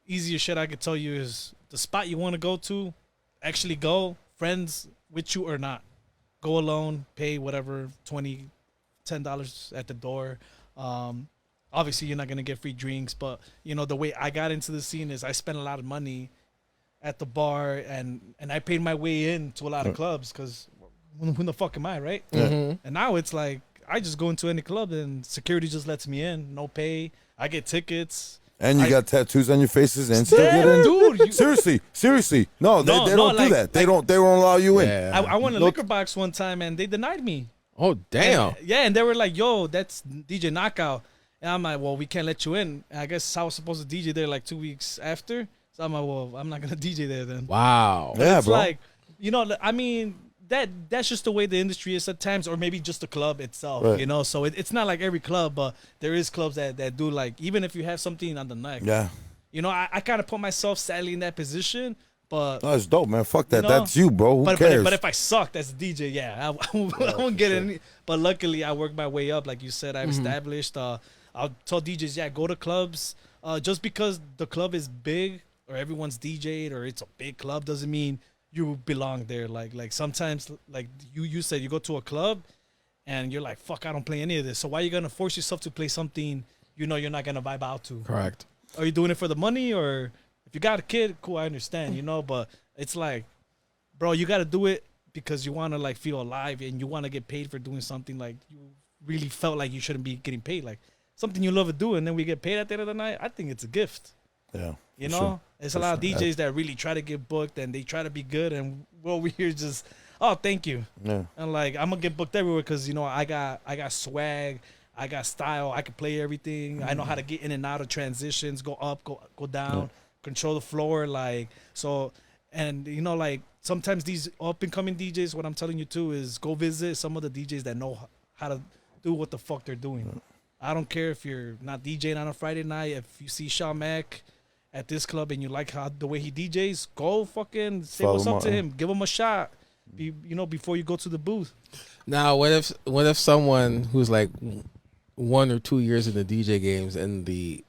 easiest shit I could tell you is the spot you want to go to, actually go, friends with you or not. Go alone, pay whatever, $10 at the door. Obviously you're not going to get free drinks, but you know, the way I got into the scene is I spent a lot of money at the bar and I paid my way in to a lot of clubs because who the fuck am I, right? Mhm. And now it's like I just go into any club and security just lets me in, no pay. I get tickets. And you I- got tattoos on your faces and still Yeah, get in. dude, you- Seriously. No, they No, don't do like- that. They don't allow you in. Yeah. I went to Look- liquor box one time and they denied me. Oh damn. And, yeah, and they were like, "Yo, that's DJ Knockout," and I'm like, "Well, we can't let you in." And I guess I was supposed to DJ there like 2 weeks after, so I'm like, "Well, I'm not gonna DJ there then." Wow. Yeah, It's bro. like, you know, I mean, that's just the way the industry is at times, or maybe just the club itself, Right. you know. So it's not like every club, but there is clubs that do like, even if you have something on the neck, Yeah. you know, I kind of put myself sadly in that position, but. No, that's dope, man. Fuck that. You know, That's you, bro. Who But cares? if I sucked as a DJ, yeah, I won't get any. But luckily, I worked my way up. Like you said, I've established. I'll tell DJs, yeah, go to clubs. Just because the club is big or everyone's DJ'd or it's a big club doesn't mean you belong there. Like sometimes, like you said, you go to a club and you're like, fuck, I don't play any of this. So why are you gonna force yourself to play something you know you're not gonna vibe out to? Correct. Are you doing it for the money, or if you got a kid, cool, I understand, you know, but it's like, bro, you got to do it because you want to like feel alive and you want to get paid for doing something like you really felt like you shouldn't be getting paid, like something you love to do, and then we get paid at the end of the night. I think it's a gift. Yeah. You for know, sure. it's For a lot of sure. DJs that really try to get booked and they try to be good, and well, we here just, oh, thank you. Yeah. And like I'm gonna get booked everywhere because you know I got swag, I got style, I can play everything. I know how to get in and out of transitions, go up, go down, control the floor, like so. And you know, like sometimes these up and coming DJs, what I'm telling you too is go visit some of the DJs that know how to do what the fuck they're doing. I don't care if you're not DJing on a Friday night. If you see Shaw Mac at this club and you like how the way he DJs, go fucking say Follow what's him up to up, him. Give him a shot. Before you go to the booth. Now, what if someone who's like 1 or 2 years in the DJ games in the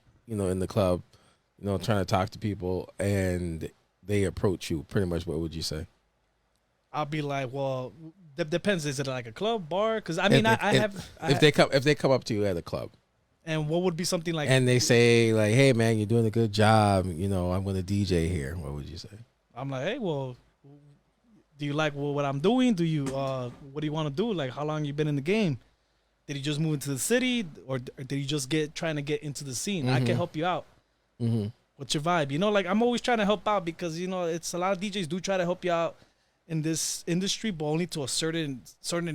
club, trying to talk to people and they approach you? Pretty much, what would you say? I'll be like, well, depends. Is it like a club, bar? Because I mean, if they come up to you at a club and what would be something like, and they say like, "Hey man, you're doing a good job. I'm going to DJ here." What would you say? I'm like, hey, well, Do you like what I'm doing? Do you what do you want to do? Like, how long you been in the game? Did you just move into the city, or did you just trying to get into the scene? I can help you out. What's your vibe? You know, like I'm always trying to help out because you know it's a lot of DJs do try to help you out in this industry, but only to a certain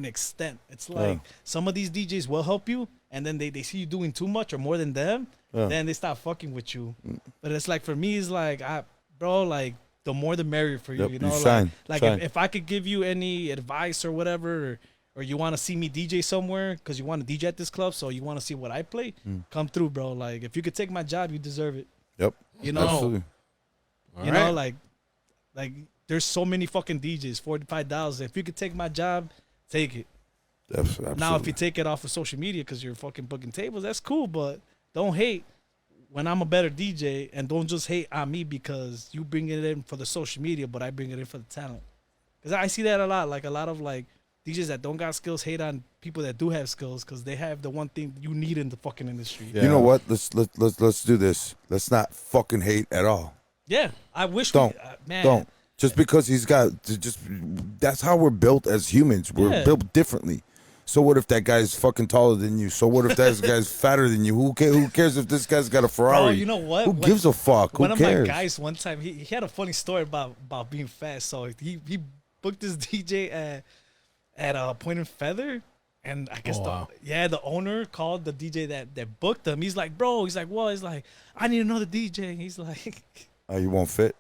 extent. It's like some of these DJs will help you, and then they see you doing too much or more than them, then they stop fucking with you. But it's like for me, it's like bro, like the more the merrier for you. Yep, you know, you shine, like shine. if I could give you any advice or whatever, or you want to see me DJ somewhere because you want to DJ at this club, so you want to see what I play, come through, bro. Like if you could take my job, you deserve it. Yep. You know, absolutely. You know, like there's so many fucking DJs, $45. If you could take my job, take it. Absolutely. Now, if you take it off of social media because you're fucking booking tables, that's cool. But don't hate when I'm a better DJ, and don't just hate on me because you bring it in for the social media, but I bring it in for the talent. Because I see that a lot. Like a lot of like DJs that don't got skills hate on people that do have skills because they have the one thing you need in the fucking industry. You know what? Let's do this. Let's not fucking hate at all. Yeah, I wish. Don't man. don't. Just because he's got that's how we're built as humans. We're built differently. So what if that guy's fucking taller than you? So what if that guy's fatter than you? Who cares if this guy's got a Ferrari? Bro, you know what? Who gives a fuck? Who One cares? of my guys one time he had a funny story about being fat. So he booked this DJ at Point and Feather, and I guess the owner called the DJ that booked him. He's like, bro, he's like, well, he's like, I need another DJ. He's like, Oh, you won't fit?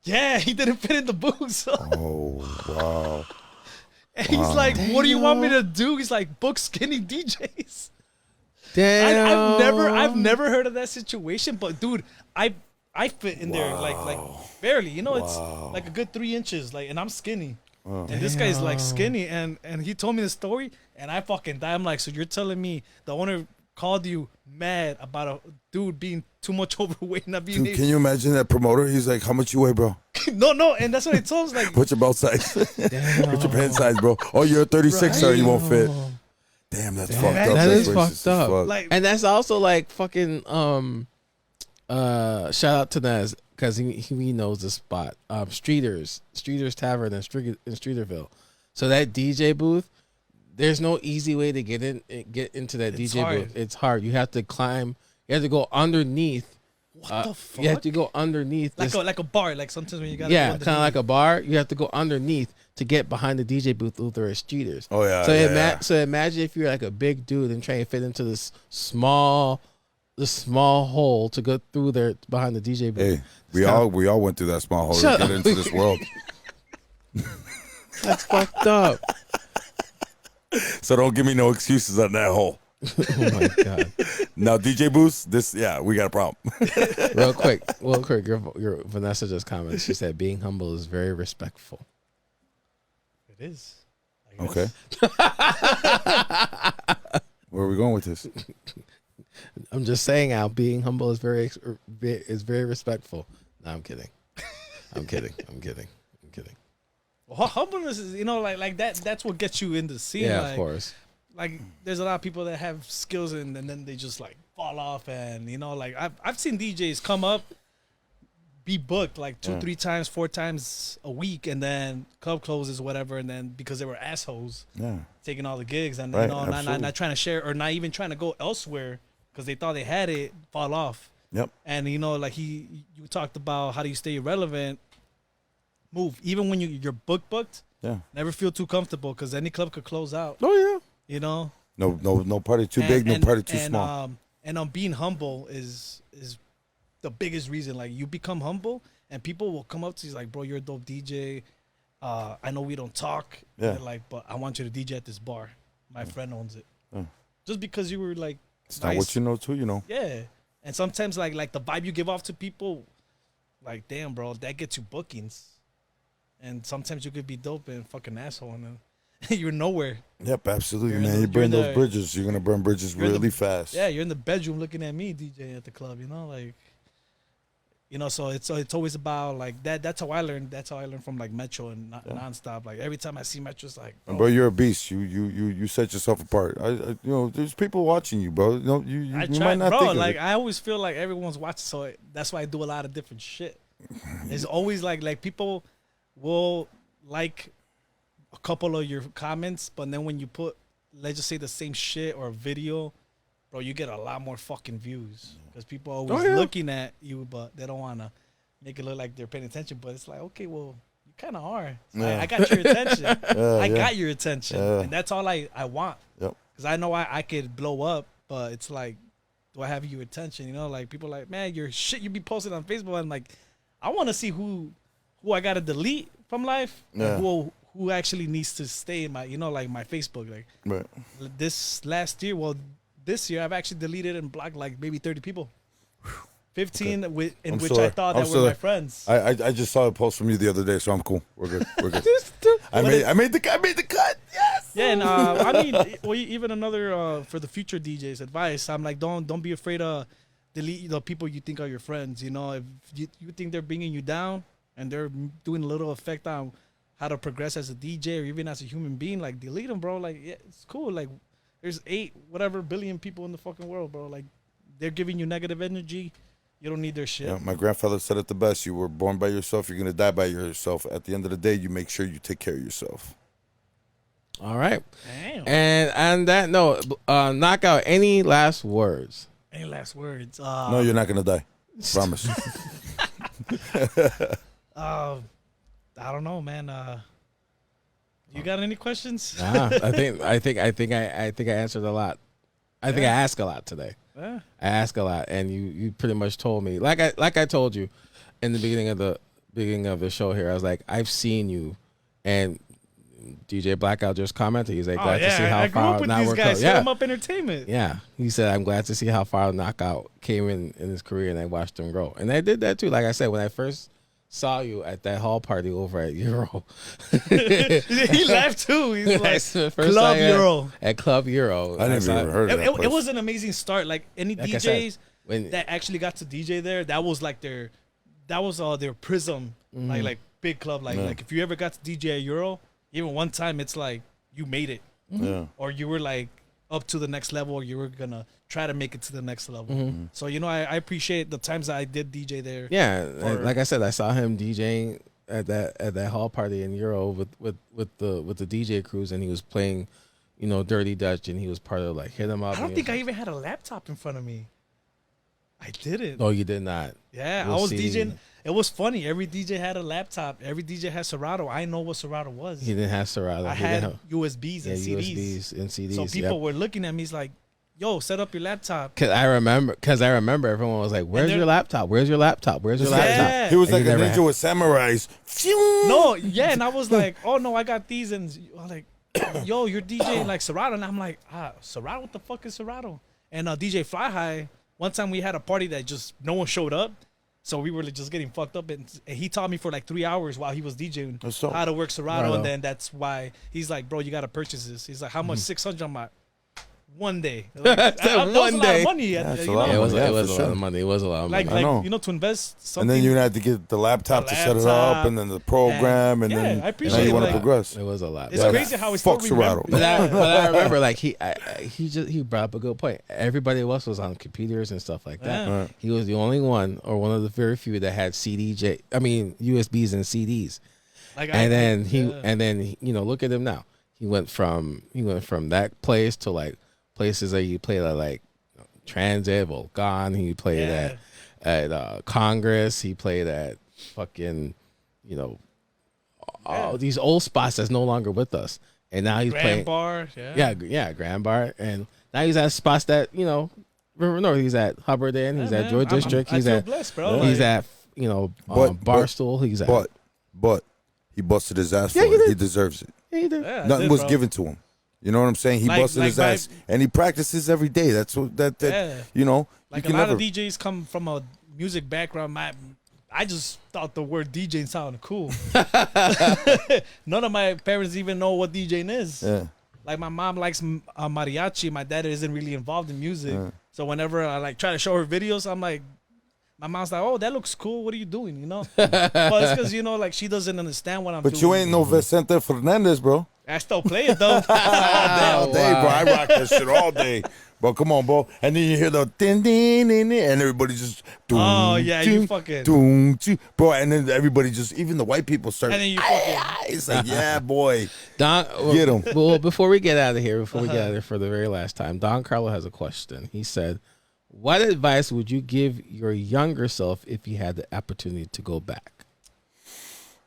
Yeah, he didn't fit in the booth. So. Oh wow. And he's like, what do you want me to do? He's like, book skinny DJs. Damn. I've never heard of that situation, but dude, I fit in there like barely. You know, it's like a good 3 inches. Like, and I'm skinny. And this guy's like skinny, and he told me the story, and I fucking died. I'm like, so you're telling me the owner called you mad about a dude being too much overweight, not being Dude, can you imagine that promoter? He's like, how much you weigh, bro? No, and that's what he told us. Like, What's your belt size? What's your pant size, bro? Oh, you're a 36, so you won't fit. Damn, that's fucked up. That is racist fucked as up. fuck. like, And that's also like fucking shout out to Naz because he knows the spot. Streeters Tavern in Streeterville. So that DJ booth, there's no easy way to get into that It's DJ hard. booth. It's hard. You have to climb. You have to go underneath. what the fuck? You have to go underneath. like a bar. Like sometimes when you got kind of like a bar. You have to go underneath to get behind the DJ booth with the streeters. Oh yeah. So imagine if you're like a big dude and trying to fit into this small hole to go through there behind the DJ booth. Hey, we all went through that small hole Shut to get up. into this world. That's fucked up. So don't give me no excuses on that hole. Oh my god. Now DJ Boost, we got a problem. Real quick. Your Vanessa just commented. She said being humble is very respectful. It is. I Okay. guess. Where are we going with this? I'm just saying how being humble is very respectful. No, I'm kidding. I'm kidding. Well, humbleness is, like that. That's what gets you in the scene. Yeah, like, of course. Like, there's a lot of people that have skills and then they just like fall off, and like I've seen DJs come up, be booked like 2, 3 times, 4 times a week, and then club closes, whatever, and then because they were assholes, taking all the gigs, and Right, not trying to share or not even trying to go elsewhere because they thought they had it, fall off. Yep. And like you talked about how do you stay relevant. Move even when you're booked. Yeah. Never feel too comfortable because any club could close out. Oh yeah. No party too big, no party too small. And being humble is the biggest reason. Like, you become humble, and people will come up to you like, bro, you're a dope DJ. I know we don't talk. Yeah. They're like, but I want you to DJ at this bar. My friend owns it. Just because you were like, It's nice. not what you know too, you know. Yeah. And sometimes like the vibe you give off to people, like, damn, bro, that gets you bookings. And sometimes you could be dope and fucking asshole, and then you're nowhere. Yep, absolutely, You're in man. the- You burn you're in those the- bridges. You're gonna burn bridges you're in the- really fast. Yeah, you're in the bedroom looking at me DJ at the club, like, so it's always about like that. That's how I learned. That's how I learned from like Metro and nonstop. Like, every time I see Metro, it's like, And bro, you're a beast. You set yourself apart. There's people watching you, bro. You I you try, might not bro. think of Like, it. I always feel like everyone's watching, so that's why I do a lot of different shit. It's always like people will like a couple of your comments, but then when you put, let's just say, the same shit or video, bro, you get a lot more fucking views because people are always looking at you, but they don't want to make it look like they're paying attention. But it's like, okay, well, you kind of are. So I got your attention. I got your attention, and that's all I want. Because I know I could blow up, but it's like, do I have your attention? You know, like people are like, man, your shit you be posting on Facebook. I'm like, I want to see who I got to delete from life, and who actually needs to stay in my, you know, like my Facebook. Like this last year, this year I've actually deleted and blocked like maybe 30 people. 15 in which I thought that were my friends. I just saw a post from you the other day, so I'm cool. We're good. We're good. I made the cut. Yes. Yeah, and I mean, well, even another for the future DJs advice. I'm like, don't be afraid to delete the people you think are your friends. You know, if you think they're bringing you down and they're doing a little effect on how to progress as a DJ or even as a human being, like delete them, bro. Like, yeah, it's cool. Like, there's 8 whatever billion people in the fucking world, bro. Like, they're giving you negative energy. You don't need their shit. Yeah, my grandfather said it the best. You were born by yourself. You're going to die by yourself. At the end of the day, you make sure you take care of yourself. All right. Damn. And on that note, Knockout, any last words? Any last words? No, you're not going to die. Promise. I don't know, man. You got any questions? Nah, I think I answered a lot. I think I asked a lot today. I asked a lot, and you pretty much told me, like I told you in the beginning of the show here. I was like, I've seen you, and DJ Blackout just commented. He's like, glad to see how far these guys. Hit him up entertainment. Yeah, he said, I'm glad to see how far Knockout came in his career, and I watched him grow. And I did that too. Like I said, when I first saw you at that hall party over at Euro. He laughed too. He's like, Club Euro. At Club Euro. I never even heard of that place. It was an amazing start. Like any DJs that actually got to DJ there, that was like their prism, like big club. Like if you ever got to DJ at Euro, even one time, it's like you made it. Or you were like up to the next level, or you were gonna try to make it to the next level. So I appreciate the times that I did DJ there. Yeah, like I said, I saw him DJing at that hall party in Euro with the DJ crews, and he was playing, Dirty Dutch, and he was part of like Hit 'Em Up. I don't think I even had a laptop in front of me. I didn't. No, you did not. Yeah, I was DJing. It was funny. Every DJ had a laptop. Every DJ had Serato. I know what Serato was. He didn't have Serato. I had USBs and CDs. USBs and CDs. So people were looking at me. He's like, yo, set up your laptop. Cause I remember everyone was like, "Where's your laptop? Where's your laptop? Where's your laptop?" He was like a ninja with samurais. No, yeah, and I was like, "Oh no, I got these." And I'm like, "Yo, you're DJing like Serato," and I'm like, Serato? What the fuck is Serato?" And DJ Fly High. One time we had a party that just no one showed up, so we were just getting fucked up, and he taught me for like 3 hours while he was DJing how to work Serato, and then that's why he's like, "Bro, you gotta purchase this." He's like, "How much?" 600. I'm like, one day. Like, that was a lot of money. It was a lot of money. It was a lot of money. Like to invest something. And then you had to get the laptop to set it up, and then the program, and then I appreciate now you want to progress. It was a lot. It's crazy how we still remember. But I remember, like he brought up a good point. Everybody else was on computers and stuff like that. Right. He was the only one, or one of the very few, that had USBs and CDs. And then look at him now. He went from that place to like places that you played at like Transit, Volcan. He played at Congress. He played at fucking all these old spots that's no longer with us. And now he's playing Bar. Grand Bar. And now he's at spots that River North. He's at Hubbard Inn. He's at George District. He's at Barstool. He's at. But he busted his ass for it. He deserves it. Yeah, he did. Nothing was given to him. You know what I'm saying? He busted his ass, and he practices every day. That's what Like a lot of DJs come from a music background. I just thought the word DJing sounded cool. None of my parents even know what DJing is. Yeah. Like my mom likes mariachi. My dad isn't really involved in music. So whenever I like try to show her videos, I'm like, my mom's like, "Oh, that looks cool. What are you doing?" But it's because like she doesn't understand what I'm doing. But you ain't no Vicente Fernandez, bro. I still play it though. all day, bro. I rock that shit all day. Bro, come on, bro. And then you hear the din din din, din and everybody just. Doom, Oh, yeah, you fucking. Doom, doom. Bro, and then everybody just, even the white people start. And then you fucking. It's like, yeah, boy. Don, Get him. Well, before we get out of here, for the very last time, Don Carlo has a question. He said, "What advice would you give your younger self if you had the opportunity to go back?"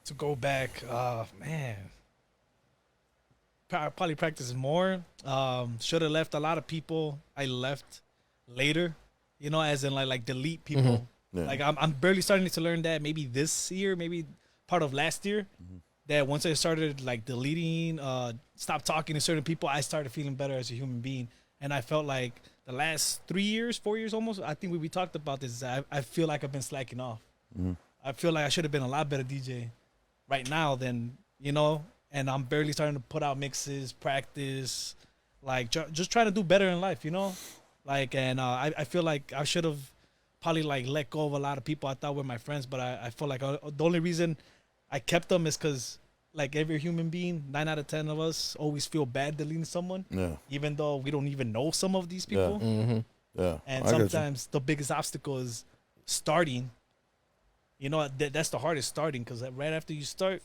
To go back, man. Probably practice more. Should have left a lot of people. I left later, you know, as in like delete people. Yeah. Like I'm barely starting to learn that maybe this year, maybe part of last year. That once I started like deleting, stop talking to certain people, I started feeling better as a human being. And I felt like the last 3 years, 4 years almost, I think we talked about this. I feel like I've been slacking off. I feel like I should have been a lot better DJ right now than, you know, and I'm barely starting to put out mixes, practice, like just trying to do better in life, you know? Like, and I feel like I should have probably like let go of a lot of people I thought were my friends, but I feel like the only reason I kept them is because like every human being, 9 out of 10 of us always feel bad deleting someone, even though we don't even know some of these people. And sometimes the biggest obstacle is starting. You know, that's the hardest, starting, because right after you start,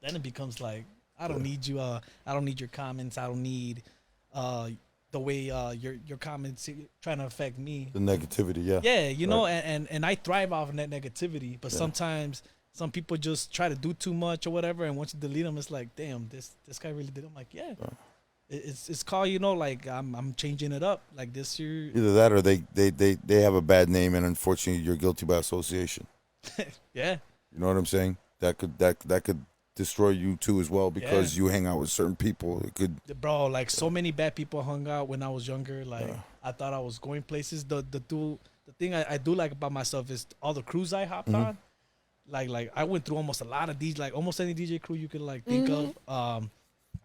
then it becomes like, I don't need you. I don't need your comments. I don't need the way your comments trying to affect me. The negativity, yeah. Yeah, you know, and I thrive off of that negativity. But sometimes some people just try to do too much or whatever, and once you delete them, it's like, damn, this guy really did. I'm like, yeah. It's called, you know, like I'm changing it up. Like this year. Either that or they have a bad name, and unfortunately you're guilty by association. Yeah. You know what I'm saying? That could destroy you too as well, because you hang out with certain people. It could, bro, like so many bad people hung out when I was younger. Like I thought I was going places. The thing I do like about myself is all the crews I hopped on. Like I went through almost a lot of these, like almost any DJ crew you could like think of.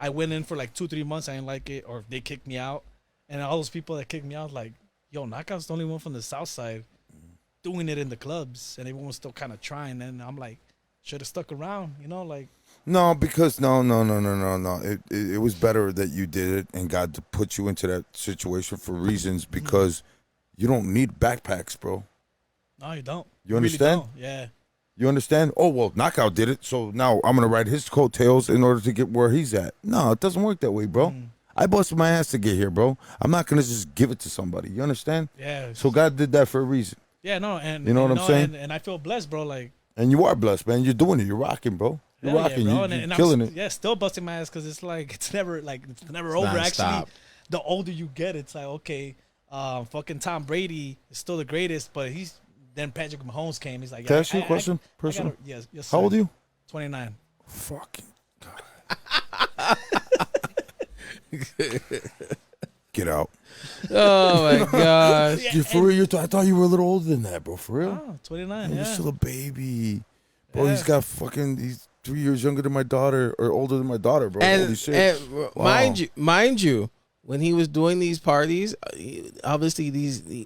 I went in for like 2-3 months. I didn't like it, or they kicked me out. And all those people that kicked me out, like, yo, Knockout's the only one from the South Side doing it in the clubs, and everyone was still kind of trying. And I'm like, should have stuck around, you know, like. No, because no. It was better that you did it, and God to put you into that situation for reasons, because you don't need backpacks, bro. No, you don't. You understand? Really don't. Yeah. You understand? Oh, well, Knockout did it, so now I'm going to ride his coattails in order to get where he's at. No, it doesn't work that way, bro. I busted my ass to get here, bro. I'm not going to just give it to somebody. You understand? Yeah. So God did that for a reason. Yeah, no, and you know what I'm saying? And I feel blessed, bro. Like, and you are blessed, man. You're doing it. You're rocking, bro. You're rocking. Bro. You're killing it. Yeah, still busting my ass, because it's like it's never over. Actually, the older you get, it's like, okay, fucking Tom Brady is still the greatest, but then Patrick Mahomes came. He's like, can I ask you a question, person? Yes, sir. How old are you? 29. Fucking God. Get out. Oh my gosh. Yeah, for real, I thought you were a little older than that, bro. For real? Oh, 29. You're Yeah. still a baby. Bro, he's 3 years younger than my daughter, or older than my daughter, bro. Holy shit. And mind you, when he was doing these parties, obviously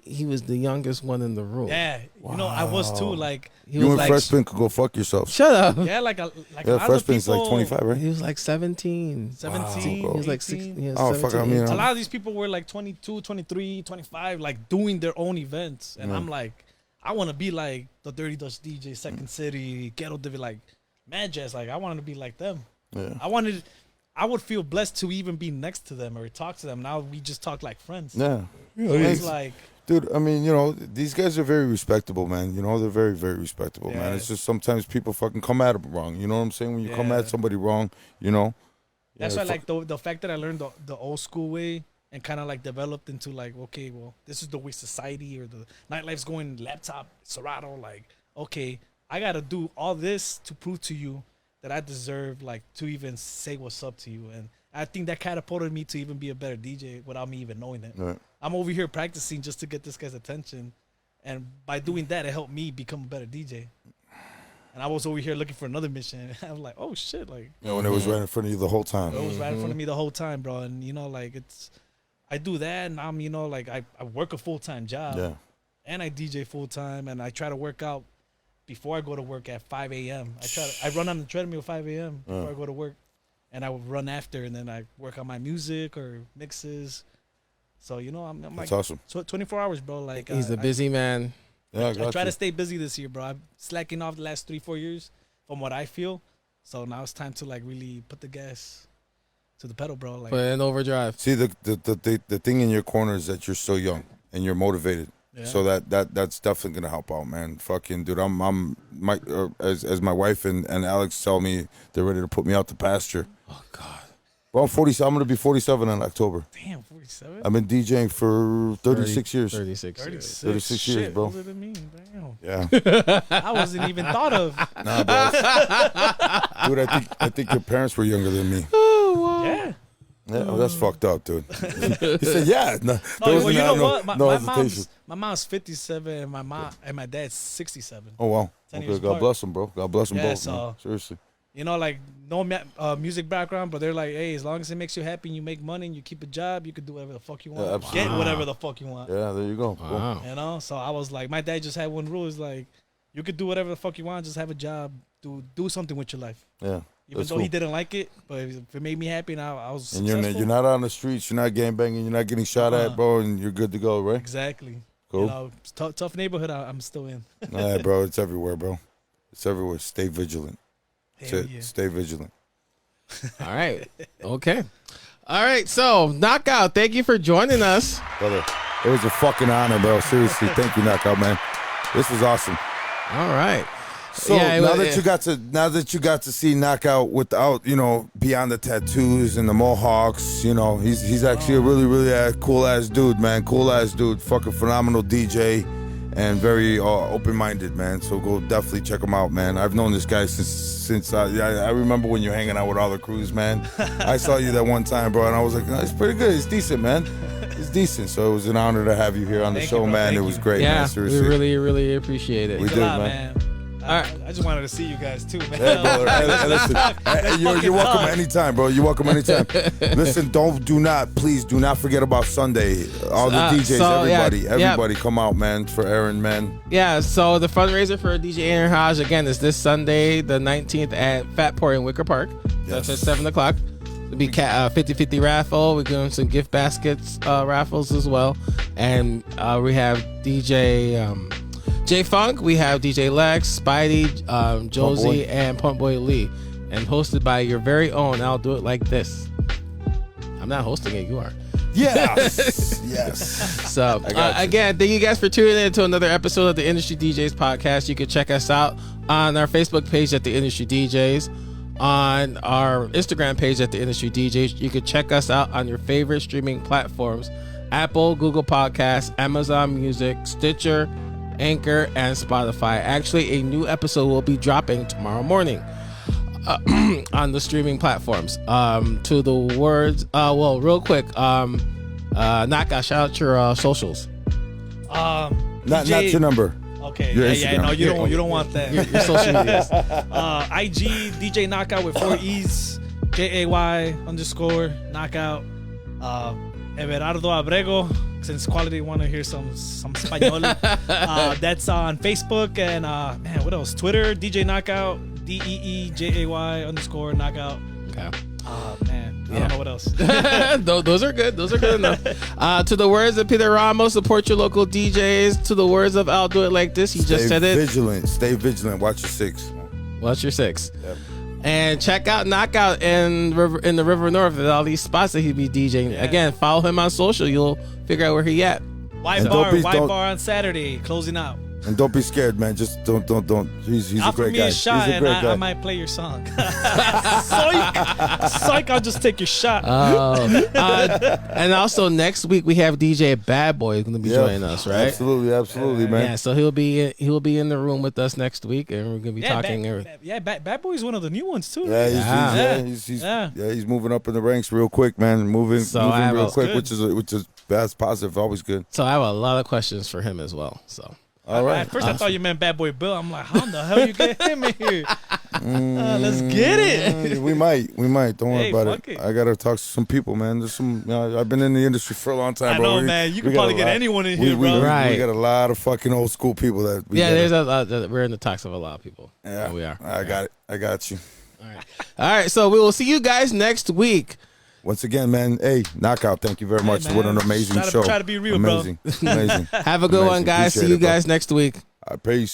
he was the youngest one in the room. Yeah, you know, I was too. Like, you and Fresh Prince could go fuck yourself. Shut up. Yeah, like Fresh Prince is like 25, right? He was like 17. 17. Wow, He was like 18. 16. Oh, fuck, I mean, a lot of these people were like 22, 23, 25, like doing their own events. And I'm like, I want to be like the Dirty Dutch DJ, Second City, Ghetto Divi, like Mad Jazz. Like, I wanted to be like them. Yeah. I would feel blessed to even be next to them or talk to them. Now we just talk like friends. Yeah. It's like, dude, I mean, you know, these guys are very respectable, man. You know, they're very, very respectable, man. Yeah. It's just sometimes people fucking come at them wrong. You know what I'm saying? When you come at somebody wrong, you know. That's why, like, the fact that I learned the old school way and kind of like developed into like, okay, well, this is the way society or the nightlife's going, laptop, Serato, like, okay, I got to do all this to prove to you that I deserve, like, to even say what's up to you. And I think that catapulted me to even be a better DJ without me even knowing it. Right. I'm over here practicing just to get this guy's attention. And by doing that, it helped me become a better DJ. And I was over here looking for another mission. And I was like, oh, shit. Like, you know, when it was right in front of you the whole time. it was right in front of me the whole time, bro. And, you know, like, I do that, and I'm, you know, like, I work a full-time job. Yeah. And I DJ full-time, and I try to work out before I go to work at 5 a.m. I run on the treadmill 5 a.m. before I go to work, and I would run after, and then I work on my music or mixes. So I'm That's like, awesome. so 24 hours, bro. Like He's a busy man. Yeah, I try to stay busy this year, bro. I'm slacking off the last 3-4 years from what I feel. So now it's time to like really put the gas to the pedal, bro. Like, Put in overdrive. See, the thing in your corner is that you're so young and you're motivated. yeah. So that's definitely gonna help out, man. Fucking dude, as my wife and Alex tell me they're ready to put me out to pasture. Oh God. Well, I'm 47. I'm gonna be 47 in October. Damn, 47. I've been DJing for 36 years. 36 years. 36 years, Shit, bro. older than me. Damn. Yeah. I wasn't even thought of. Nah, bro. Dude, I think your parents were younger than me. Oh wow. Yeah. Yeah, well, that's fucked up, dude. He said, "Yeah." No, No, there well, was you know no, what? no My hesitation. mom's 57, and my dad's 67. Oh wow. 10 Okay, years God apart. bless them, bro. God bless them Yeah, both. so- Man. Seriously. Like no music background, but they're like, hey, as long as it makes you happy and you make money and you keep a job, you could do whatever the fuck you want. Yeah, absolutely. Get whatever the fuck you want. Yeah, there you go. Boom. Wow. So I was like, my dad just had one rule: is like, you could do whatever the fuck you want, just have a job, do something with your life. Yeah. Even That's though cool. he didn't like it, but if it made me happy and I was And successful. you're not on the streets, you're not gangbanging, you're not getting shot at, bro, and you're good to go, right? Exactly. Cool. It's tough neighborhood. I'm still in. All right, bro. It's everywhere, bro. It's everywhere. Stay vigilant. That's Hell it. yeah. Stay vigilant. All right. Okay. All right. So Knockout, thank you for joining us. Brother, it was a fucking honor, bro. Seriously. Thank you, Knockout, man. This was awesome. All right. So Yeah, now that you got to see Knockout without, beyond the tattoos and the mohawks, he's actually a really, really cool ass dude, man. Cool ass dude. Fucking phenomenal DJ and very open-minded, man. So go definitely check him out, man. I've known this guy since I remember when you're hanging out with all the crews, man. I saw you that one time, bro, and I was like, no, it's pretty good. It's decent, man. It's decent. So it was an honor to have you here on the Thank show, you, bro. man. Thank It was you. great, Yeah, man. we Seriously. really, really appreciate it. We Thanks did, a lot, man. All right. I just wanted to see you guys too, man. Hey, brother. Hey, listen, you're welcome talk. anytime, bro. You're welcome anytime. Listen, please do not forget about Sunday. All the DJs, so, yeah, everybody come out, man, for Aaron, man. Yeah, so the fundraiser for DJ Aaron Hodge, again, is this Sunday, the 19th at Fat Port in Wicker Park. That's at 7 o'clock. It'll be 50-50 raffle. We're doing some gift baskets raffles as well. And we have DJ J-Funk. We have DJ Lex, Spidey, Josie, and Pump Boy Lee. And hosted by your very own I'll Do It Like This. I'm not hosting it, you are. Yes. Yes. So again, thank you guys for tuning in to another episode of the Industry DJs podcast. You can check us out on our Facebook page at the Industry DJs, on our Instagram page at the Industry DJs. You can check us out on your favorite streaming platforms: Apple, Google Podcasts, Amazon Music, Stitcher, Anchor, and Spotify. Actually, a new episode will be dropping tomorrow morning on the streaming platforms. To the words, real quick, Knockout, shout out your socials. Not your number. Okay. Your Yeah. Instagram. No, you don't want that. Your social medias. IG DJ Knockout with 4 E's, JAY_ Knockout. Everardo Abrego, since quality want to hear some español. That's on Facebook and man, what else? Twitter, DJ Knockout, DEEJAY_ Knockout. Okay. Man, I don't know what else. Those are good. Those are good enough. To the words of Peter Ramos, support your local DJs. To the words of I'll Do It Like This, he just said it. Stay vigilant. Watch your six. Watch your six. Yep. And check out Knockout in the River North at all these spots that he'd be DJing. Yeah. Again, follow him on social. You'll figure out where he at. White bar on Saturday, closing out. And don't be scared, man. Just don't. He's a Offer great me guy. a shot He's a and great guy. I might play your song. Psych, I'll just take your shot. And also next week we have DJ Bad Boy going to be joining us, right? Absolutely, man. Yeah, so he'll be in the room with us next week, and we're gonna be talking. Bad Boy is one of the new ones too. He's moving up in the ranks real quick, man. Moving real quick, good. which is that's positive, always good. So I have a lot of questions for him as well. So All right. At first I thought you meant Bad Boy Bill. I'm like, how the hell you get him in here? Let's get it. We might. Don't worry Hey, about fuck it. it. I gotta talk to some people, man. There's some. I've been in the industry for a long time, I bro. know, man. You we can got probably a get lot. anyone in here, we, bro. Right. We got a lot of fucking old school people that. there's a lot. We're in the talks of a lot of people. Yeah, we are. I got it. I got you. All right. So we will see you guys next week. Once again, man. Hey, Knockout. Thank you very much. man. What an amazing show. Try to be real, amazing. bro. Amazing. Have a good one, guys. Appreciate See you it, bro. guys next week. Peace.